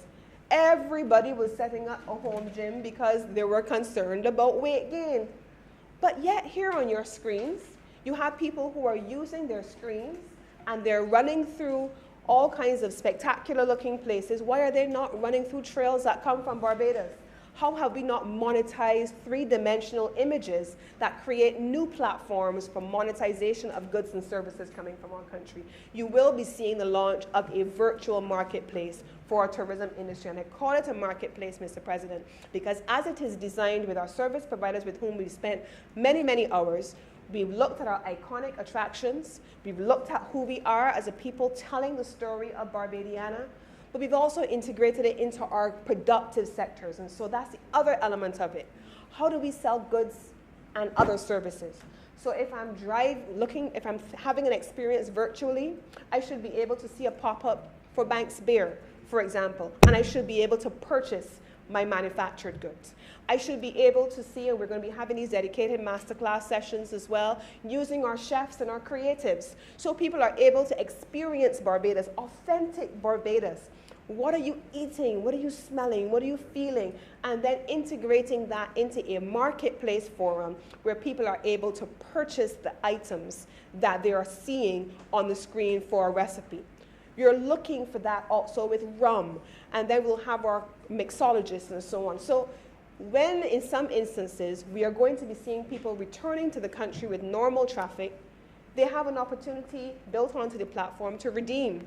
Speaker 5: Everybody was setting up a home gym because they were concerned about weight gain. But yet here on your screens, you have people who are using their screens and they're running through all kinds of spectacular looking places. Why are they not running through trails that come from Barbados? How have we not monetized three-dimensional images that create new platforms for monetization of goods and services coming from our country? You will be seeing the launch of a virtual marketplace for our tourism industry. And I call it a marketplace, Mr. President, because as it is designed with our service providers with whom we've spent many, many hours, we've looked at our iconic attractions, we've looked at who we are as a people telling the story of Barbadiana, but we've also integrated it into our productive sectors. And so that's the other element of it. How do we sell goods and other services? So if I'm if I'm having an experience virtually, I should be able to see a pop-up for Banks Beer, for example, and I should be able to purchase my manufactured goods. I should be able to see, and we're going to be having these dedicated masterclass sessions as well, using our chefs and our creatives, so people are able to experience Barbados, authentic Barbados. What are you eating? What are you smelling? What are you feeling? And then integrating that into a marketplace forum where people are able to purchase the items that they are seeing on the screen for a recipe. You're looking for that also with rum, and then we'll have our mixologists and so on. So when in some instances we are going to be seeing people returning to the country with normal traffic, they have an opportunity built onto the platform to redeem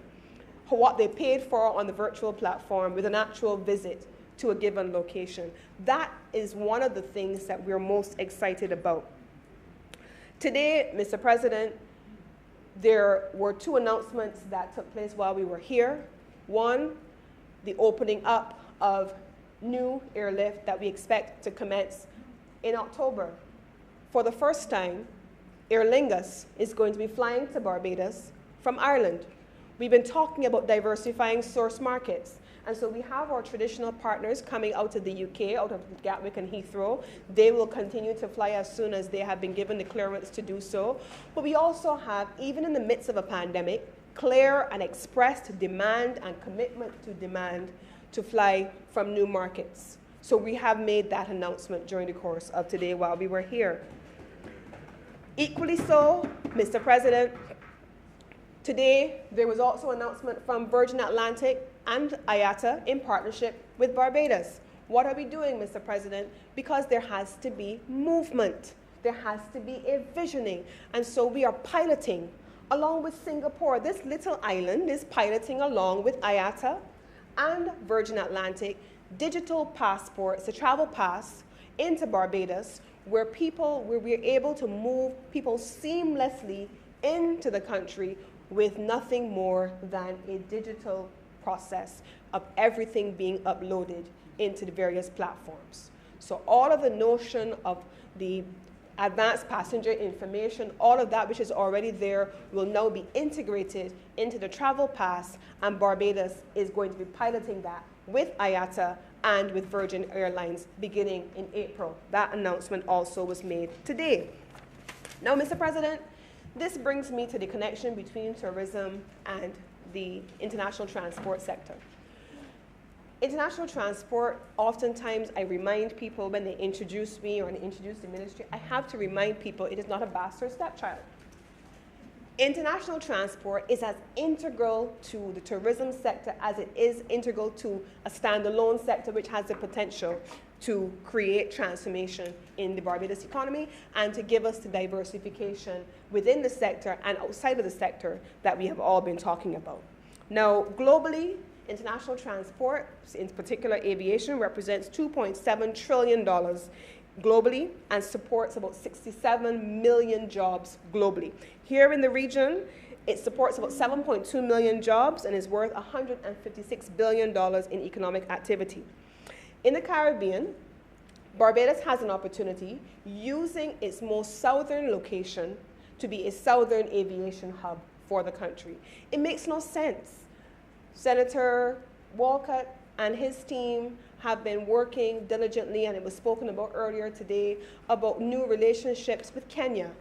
Speaker 5: what they paid for on the virtual platform with an actual visit to a given location. That is one of the things that we're most excited about. Today, Mr. President, there were two announcements that took place while we were here. One, the opening up of new airlift that we expect to commence in October. For the first time, Aer Lingus is going to be flying to Barbados from Ireland. We've been talking about diversifying source markets. And so we have our traditional partners coming out of the UK, out of Gatwick and Heathrow. They will continue to fly as soon as they have been given the clearance to do so. But we also have, even in the midst of a pandemic, clear and expressed demand and commitment to demand to fly from new markets. So we have made that announcement during the course of today while we were here. Equally so, Mr. President, today there was also an announcement from Virgin Atlantic and IATA in partnership with Barbados. What are we doing, Mr. President? Because there has to be movement. There has to be a visioning. And so we are piloting along with Singapore. This little island is piloting along with IATA and Virgin Atlantic digital passports, a travel pass into Barbados, where we're able to move people seamlessly into the country with nothing more than a digital process of everything being uploaded into the various platforms. So all of the notion of the advanced passenger information, all of that which is already there will now be integrated into the travel pass, and Barbados is going to be piloting that with IATA and with Virgin Airlines beginning in April. That announcement also was made today. Now, Mr. President, this brings me to the connection between tourism and the international transport sector. International transport, oftentimes I remind people when they introduce me or when they introduce the ministry, I have to remind people it is not a bastard stepchild. International transport is as integral to the tourism sector as it is integral to a standalone sector which has the potential to create transformation in the Barbados economy and to give us the diversification within the sector and outside of the sector that we have all been talking about. Now, globally, international transport, in particular aviation, represents $2.7 trillion globally and supports about 67 million jobs globally. Here in the region, it supports about 7.2 million jobs and is worth $156 billion in economic activity. In the Caribbean, Barbados has an opportunity using its most southern location to be a southern aviation hub for the country. It makes no sense. Senator Walcott and his team have been working diligently, and it was spoken about earlier today, about new relationships with Kenya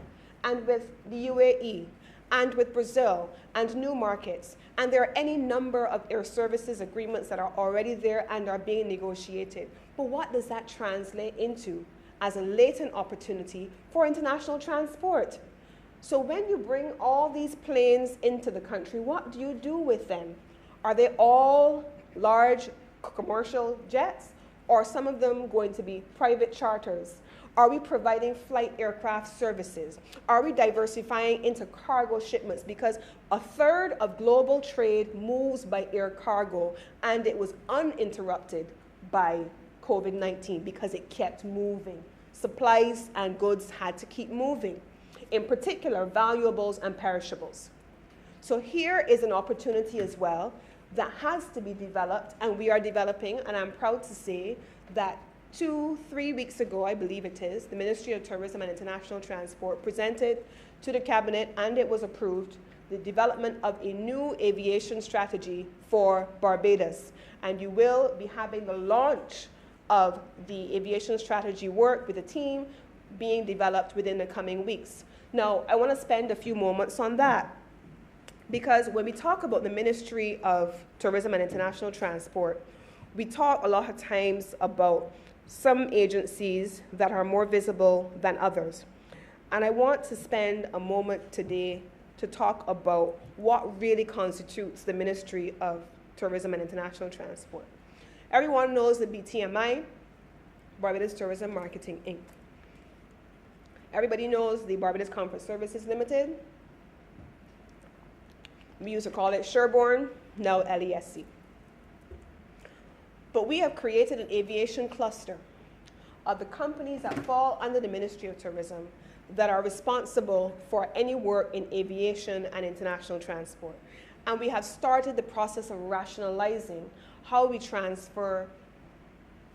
Speaker 5: and with the UAE. and with Brazil and new markets. And there are any number of air services agreements that are already there and are being negotiated. But what does that translate into as a latent opportunity for international transport? So when you bring all these planes into the country, what do you do with them? Are they all large commercial jets, or are some of them going to be private charters? Are we providing flight aircraft services? Are we diversifying into cargo shipments? Because a third of global trade moves by air cargo, and it was uninterrupted by COVID-19 because it kept moving. Supplies and goods had to keep moving, in particular, valuables and perishables. So here is an opportunity as well that has to be developed, and we are developing, and I'm proud to say that 2-3 weeks ago, I believe it is, the Ministry of Tourism and International Transport presented to the Cabinet, and it was approved, the development of a new aviation strategy for Barbados. And you will be having the launch of the aviation strategy work with a team being developed within the coming weeks. Now, I want to spend a few moments on that, because when we talk about the Ministry of Tourism and International Transport, we talk a lot of times about some agencies that are more visible than others. And I want to spend a moment today to talk about what really constitutes the Ministry of Tourism and International Transport. Everyone knows the BTMI, Barbados Tourism Marketing, Inc. Everybody knows the Barbados Conference Services Limited. We used to call it Sherborne, now LESC. But we have created an aviation cluster of the companies that fall under the Ministry of Tourism that are responsible for any work in aviation and international transport. And we have started the process of rationalizing how we transfer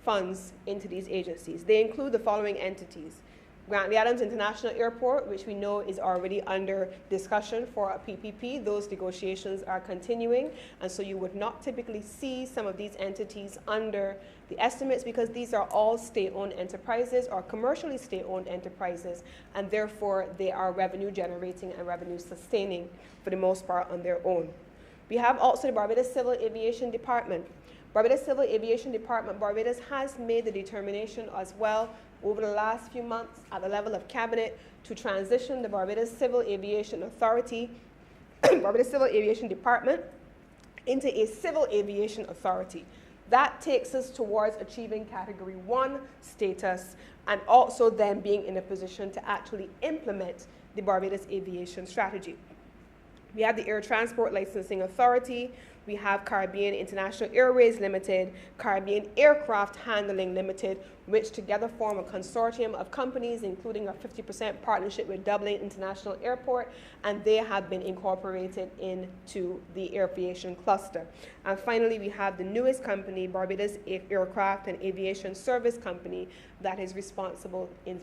Speaker 5: funds into these agencies. They include the following entities: Grantley Adams International Airport, which we know is already under discussion for a PPP. Those negotiations are continuing, and so you would not typically see some of these entities under the estimates, because these are all state-owned enterprises or commercially state-owned enterprises, and therefore they are revenue generating and revenue sustaining for the most part on their own. We have also the Barbados Civil Aviation Department. Barbados Civil Aviation Department, Barbados has made the determination as well over the last few months at the level of Cabinet to transition the Barbados Civil Aviation Authority, Barbados Civil Aviation Department, into a Civil Aviation Authority. That takes us towards achieving Category 1 status, and also then being in a position to actually implement the Barbados Aviation Strategy. We have the Air Transport Licensing Authority. We have Caribbean International Airways Limited, Caribbean Aircraft Handling Limited, which together form a consortium of companies, including a 50% partnership with Dublin International Airport, and they have been incorporated into the aviation cluster. And finally, we have the newest company, Barbados Aircraft and Aviation Service Company, that is responsible in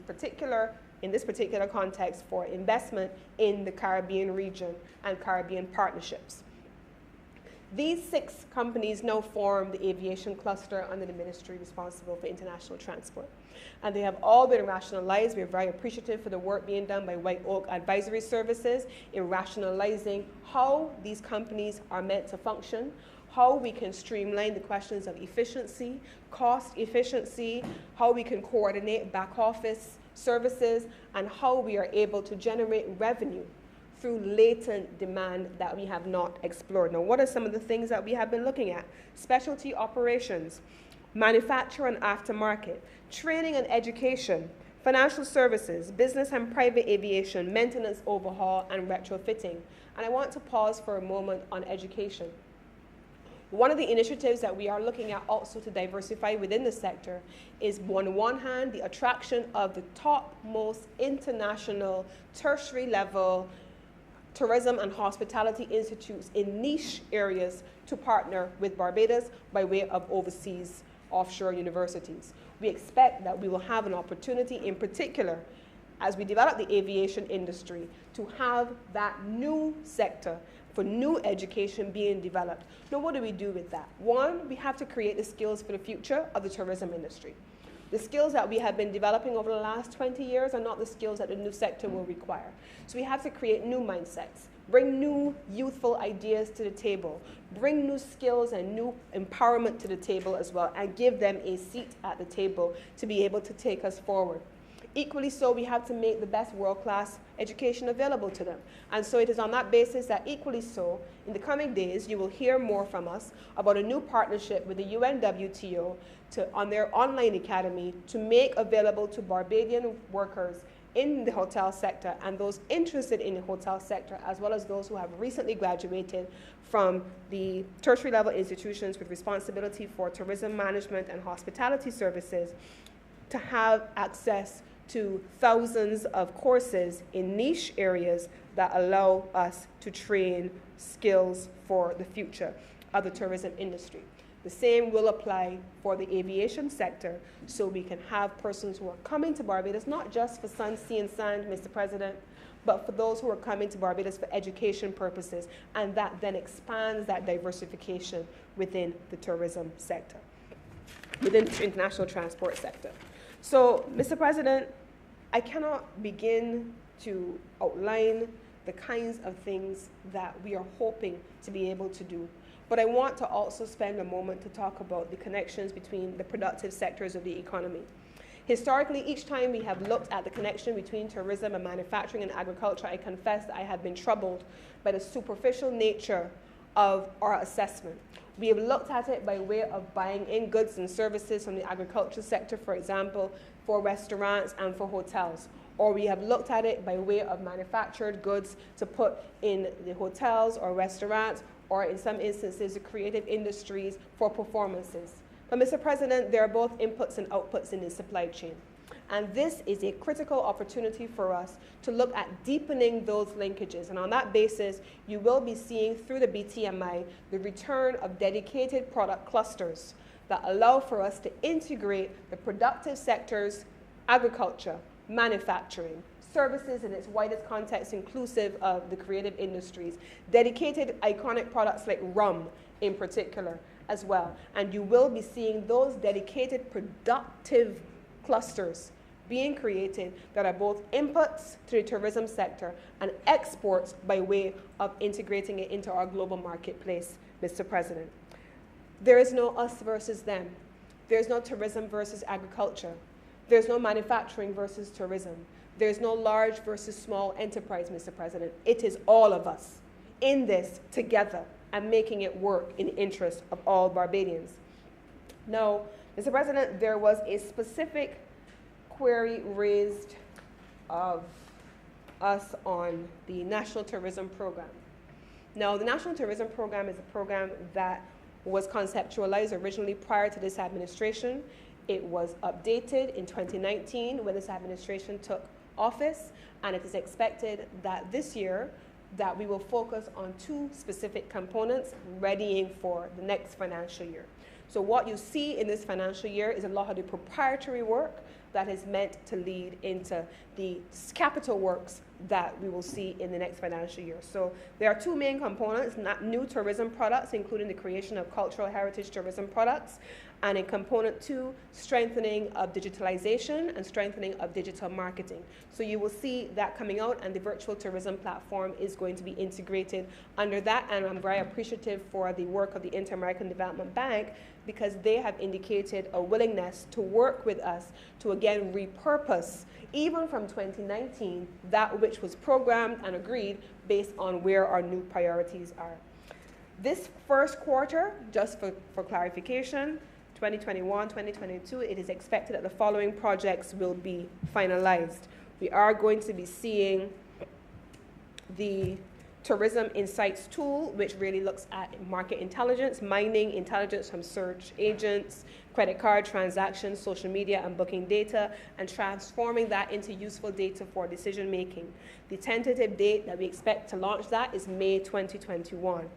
Speaker 5: this particular context for investment in the Caribbean region and Caribbean partnerships. These 6 companies now form the aviation cluster under the ministry responsible for international transport. And they have all been rationalized. We're very appreciative for the work being done by White Oak Advisory Services in rationalizing how these companies are meant to function, how we can streamline the questions of efficiency, cost efficiency, how we can coordinate back office services, and how we are able to generate revenue through latent demand that we have not explored. Now, what are some of the things that we have been looking at? Specialty operations, manufacture and aftermarket, training and education, financial services, business and private aviation, maintenance, overhaul, and retrofitting. And I want to pause for a moment on education. One of the initiatives that we are looking at also to diversify within the sector is, on one hand, the attraction of the topmost international tertiary level tourism and hospitality institutes in niche areas to partner with Barbados by way of overseas offshore universities. We expect that we will have an opportunity, in particular, as we develop the aviation industry, to have that new sector for new education being developed. Now, what do we do with that? One, we have to create the skills for the future of the tourism industry. The skills that we have been developing over the last 20 years are not the skills that the new sector will require. So we have to create new mindsets. bring new youthful ideas to the table, bring new skills and new empowerment to the table as well, and give them a seat at the table to be able to take us forward. Equally so, we have to make the best world-class education available to them. And so it is on that basis that equally so, in the coming days, you will hear more from us about a new partnership with the UNWTO on their online academy to make available to Barbadian workers in the hotel sector and those interested in the hotel sector, as well as those who have recently graduated from the tertiary level institutions with responsibility for tourism management and hospitality services, to have access to thousands of courses in niche areas that allow us to train skills for the future of the tourism industry. The same will apply for the aviation sector, so we can have persons who are coming to Barbados, not just for sun, sea, and sand, Mr. President, but for those who are coming to Barbados for education purposes, and that then expands that diversification within the tourism sector, within the international transport sector. So, Mr. President, I cannot begin to outline the kinds of things that we are hoping to be able to do. But I want to also spend a moment to talk about the connections between the productive sectors of the economy. Historically, each time we have looked at the connection between tourism and manufacturing and agriculture, I confess that I have been troubled by the superficial nature of our assessment. We have looked at it by way of buying in goods and services from the agriculture sector, for example, for restaurants and for hotels. Or we have looked at it by way of manufactured goods to put in the hotels or restaurants, or in some instances, the creative industries for performances. But Mr. President, there are both inputs and outputs in the supply chain. And this is a critical opportunity for us to look at deepening those linkages. And on that basis, you will be seeing through the BTMI the return of dedicated product clusters that allow for us to integrate the productive sectors, agriculture, manufacturing, services in its widest context, inclusive of the creative industries, dedicated iconic products like rum in particular as well. And you will be seeing those dedicated productive clusters being created that are both inputs to the tourism sector and exports by way of integrating it into our global marketplace, Mr. President. There is no us versus them. There's no tourism versus agriculture. There's no manufacturing versus tourism. There's no large versus small enterprise, Mr. President. It is all of us in this together and making it work in the interest of all Barbadians. Now, Mr. President, there was a specific query raised of us on the National Tourism Program. Now, the National Tourism Program is a program that was conceptualized originally prior to this administration. It was updated in 2019 when this administration took office, and it is expected that this year that we will focus on two specific components readying for the next financial year. So what you see in this financial year is a lot of the proprietary work that is meant to lead into the capital works that we will see in the next financial year. So there are two main components, new tourism products, including the creation of cultural heritage tourism products, and in component two, strengthening of digitalization and strengthening of digital marketing. So you will see that coming out, and the virtual tourism platform is going to be integrated under that, and I'm very appreciative for the work of the Inter-American Development Bank, because they have indicated a willingness to work with us to again repurpose, even from 2019, that which was programmed and agreed based on where our new priorities are. This first quarter, just for clarification, 2021, 2022, it is expected that the following projects will be finalized. We are going to be seeing the Tourism Insights tool, which really looks at market intelligence, mining intelligence from search agents, credit card transactions, social media and booking data, and transforming that into useful data for decision making. The tentative date that we expect to launch that is May 2021.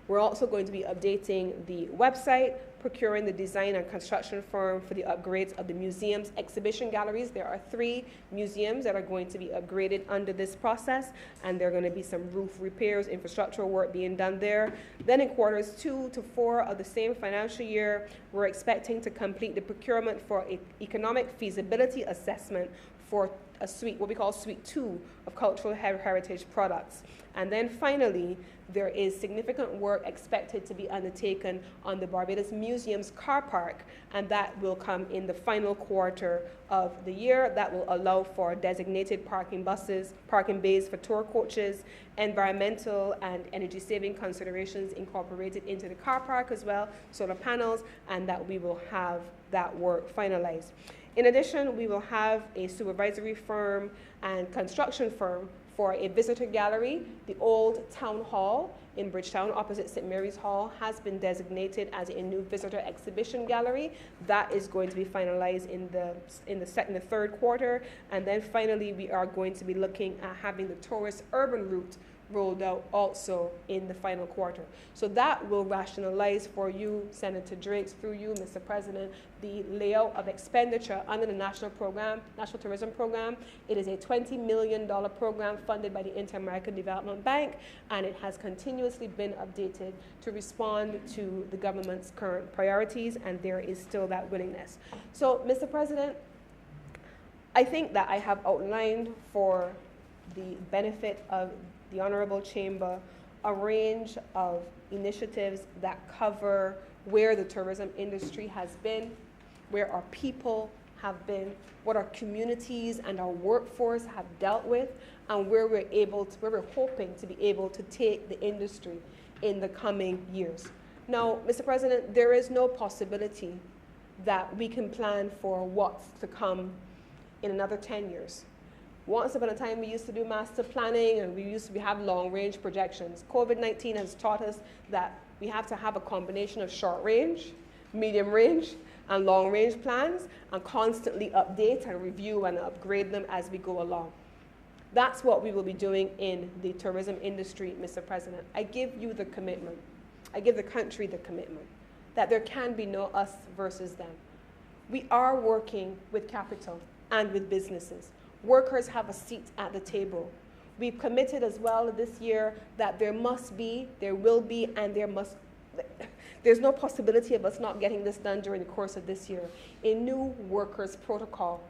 Speaker 5: We're also going to be updating the website, procuring the design and construction firm for the upgrades of the museum's exhibition galleries. There are 3 museums that are going to be upgraded under this process, and there are going to be some roof repairs, infrastructural work being done there. Then in quarters 2 to 4 of the same financial year, we're expecting to complete the procurement for an economic feasibility assessment for a suite, what we call Suite 2 of cultural heritage products. And then finally, there is significant work expected to be undertaken on the Barbados Museum's car park, and that will come in the final quarter of the year. That will allow for designated parking buses, parking bays for tour coaches, environmental and energy saving considerations incorporated into the car park as well, solar panels, and that we will have that work finalized. In addition, we will have a supervisory firm and construction firm for a visitor gallery. The old town hall in Bridgetown, opposite St. Mary's Hall, has been designated as a new visitor exhibition gallery. That is going to be finalized in the third quarter. And then finally, we are going to be looking at having the tourist urban route rolled out also in the final quarter. So that will rationalize for you, Senator Drake, through you, Mr. President, the layout of expenditure under the National Tourism Program. It is a $20 million program funded by the Inter-American Development Bank, and it has continuously been updated to respond to the government's current priorities, and there is still that willingness. So, Mr. President, I think that I have outlined for the benefit of the Honourable Chamber a range of initiatives that cover where the tourism industry has been, where our people have been, what our communities and our workforce have dealt with, and where we're hoping to be able to take the industry in the coming years. Now, Mr. President, there is no possibility that we can plan for what's to come in another 10 years. Once upon a time, we used to do master planning, and we have long-range projections. COVID-19 has taught us that we have to have a combination of short-range, medium-range, and long-range plans, and constantly update and review and upgrade them as we go along. That's what we will be doing in the tourism industry, Mr. President. I give you the commitment, I give the country the commitment, that there can be no us versus them. We are working with capital and with businesses. Workers have a seat at the table. We've committed as well this year that there must be, there will be, and there's no possibility of us not getting this done during the course of this year. A new workers protocol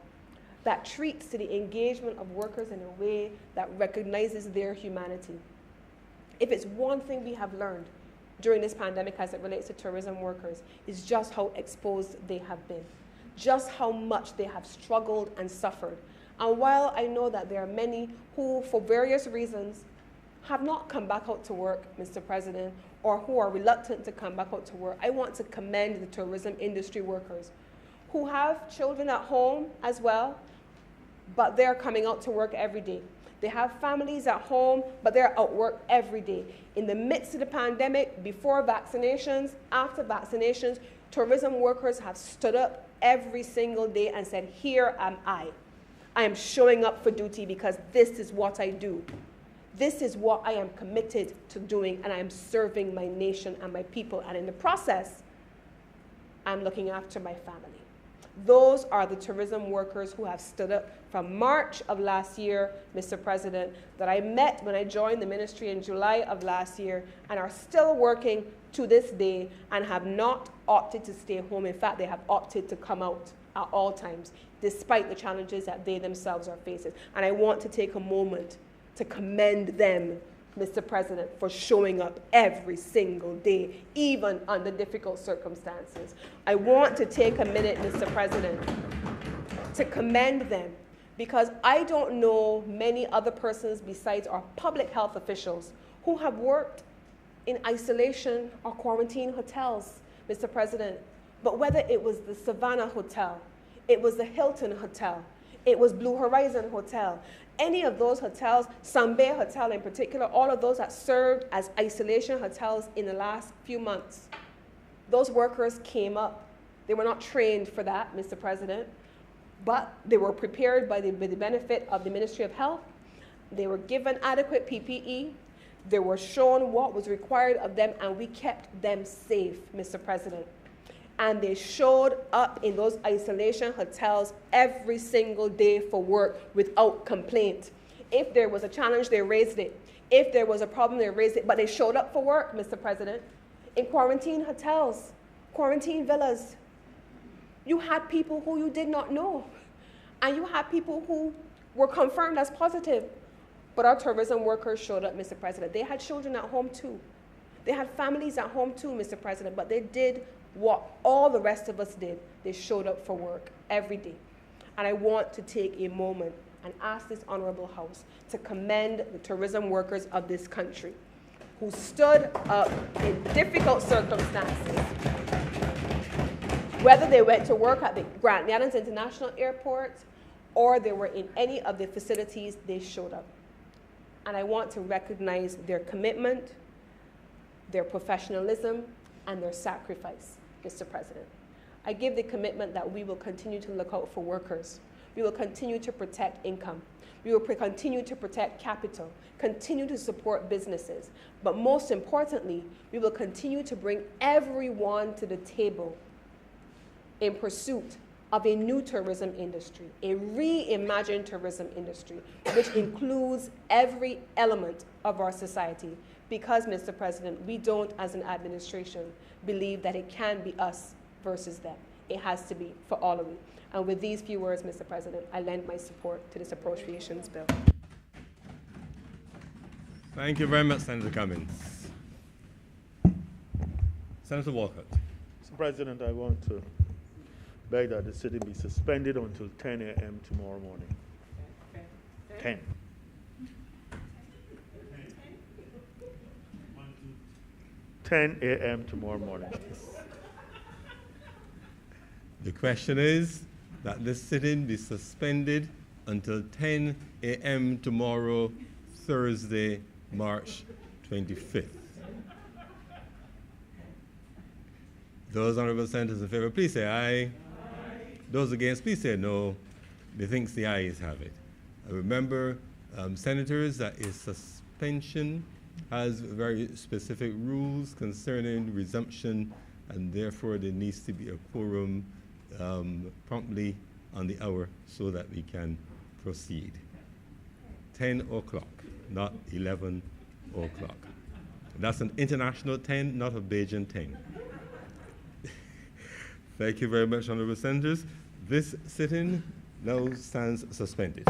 Speaker 5: that treats the engagement of workers in a way that recognizes their humanity. If it's one thing we have learned during this pandemic as it relates to tourism workers, is just how exposed they have been, just how much they have struggled and suffered. And while I know that there are many who, for various reasons, have not come back out to work, Mr. President, or who are reluctant to come back out to work, I want to commend the tourism industry workers who have children at home as well, but they're coming out to work every day. They have families at home, but they're at work every day. In the midst of the pandemic, before vaccinations, after vaccinations, tourism workers have stood up every single day and said, here am I. I am showing up for duty because this is what I do. This is what I am committed to doing, and I am serving my nation and my people. And in the process, I'm looking after my family. Those are the tourism workers who have stood up from March of last year, Mr. President, that I met when I joined the ministry in July of last year, and are still working to this day and have not opted to stay home. In fact, they have opted to come out at all times, despite the challenges that they themselves are facing. And I want to take a moment to commend them, Mr. President, for showing up every single day, even under difficult circumstances. I want to take a minute, Mr. President, to commend them, because I don't know many other persons besides our public health officials who have worked in isolation or quarantine hotels, Mr. President. But whether it was the Savannah Hotel, it was the Hilton Hotel, it was Blue Horizon Hotel, any of those hotels, Sambay Hotel in particular, all of those that served as isolation hotels in the last few months, those workers came up. They were not trained for that, Mr. President, but they were prepared by the benefit of the Ministry of Health. They were given adequate PPE. They were shown what was required of them, and we kept them safe, Mr. President. And they showed up in those isolation hotels every single day for work without complaint. If there was a challenge, they raised it. If there was a problem, they raised it. But they showed up for work, Mr. President. In quarantine hotels, quarantine villas, you had people who you did not know. And you had people who were confirmed as positive. But our tourism workers showed up, Mr. President. They had children at home too. They had families at home too, Mr. President, but they did what all the rest of us did. They showed up for work every day. And I want to take a moment and ask this Honourable House to commend the tourism workers of this country who stood up in difficult circumstances. Whether they went to work at the Grand Islands International Airport or they were in any of the facilities, they showed up. And I want to recognize their commitment, their professionalism, and their sacrifice, Mr. President. I give the commitment that we will continue to look out for workers. We will continue to protect income. We will continue to protect capital, continue to support businesses. But most importantly, we will continue to bring everyone to the table in pursuit of a new tourism industry, a reimagined tourism industry, which includes every element of our society. Because, Mr. President, we don't, as an administration, believe that it can be us versus them. It has to be for all of you. And with these few words, Mr. President, I lend my support to this appropriations bill.
Speaker 1: Thank you very much, Senator Cummings. Senator Walcott.
Speaker 6: Mr. President, I want to beg that the sitting be suspended until 10 a.m. tomorrow morning. 10. a.m. tomorrow morning.
Speaker 1: The question is that this sitting be suspended until 10 a.m. tomorrow, Thursday, March 25th. Those honourable senators in favour, please say aye. Those against, please say no. Methinks the ayes have it. Remember, senators, that a suspension has very specific rules concerning resumption, and therefore there needs to be a quorum promptly on the hour so that we can proceed. 10 o'clock, not 11 o'clock. That's an international 10, not a Beijing 10. Thank you very much, honourable senators. This sitting now stands suspended.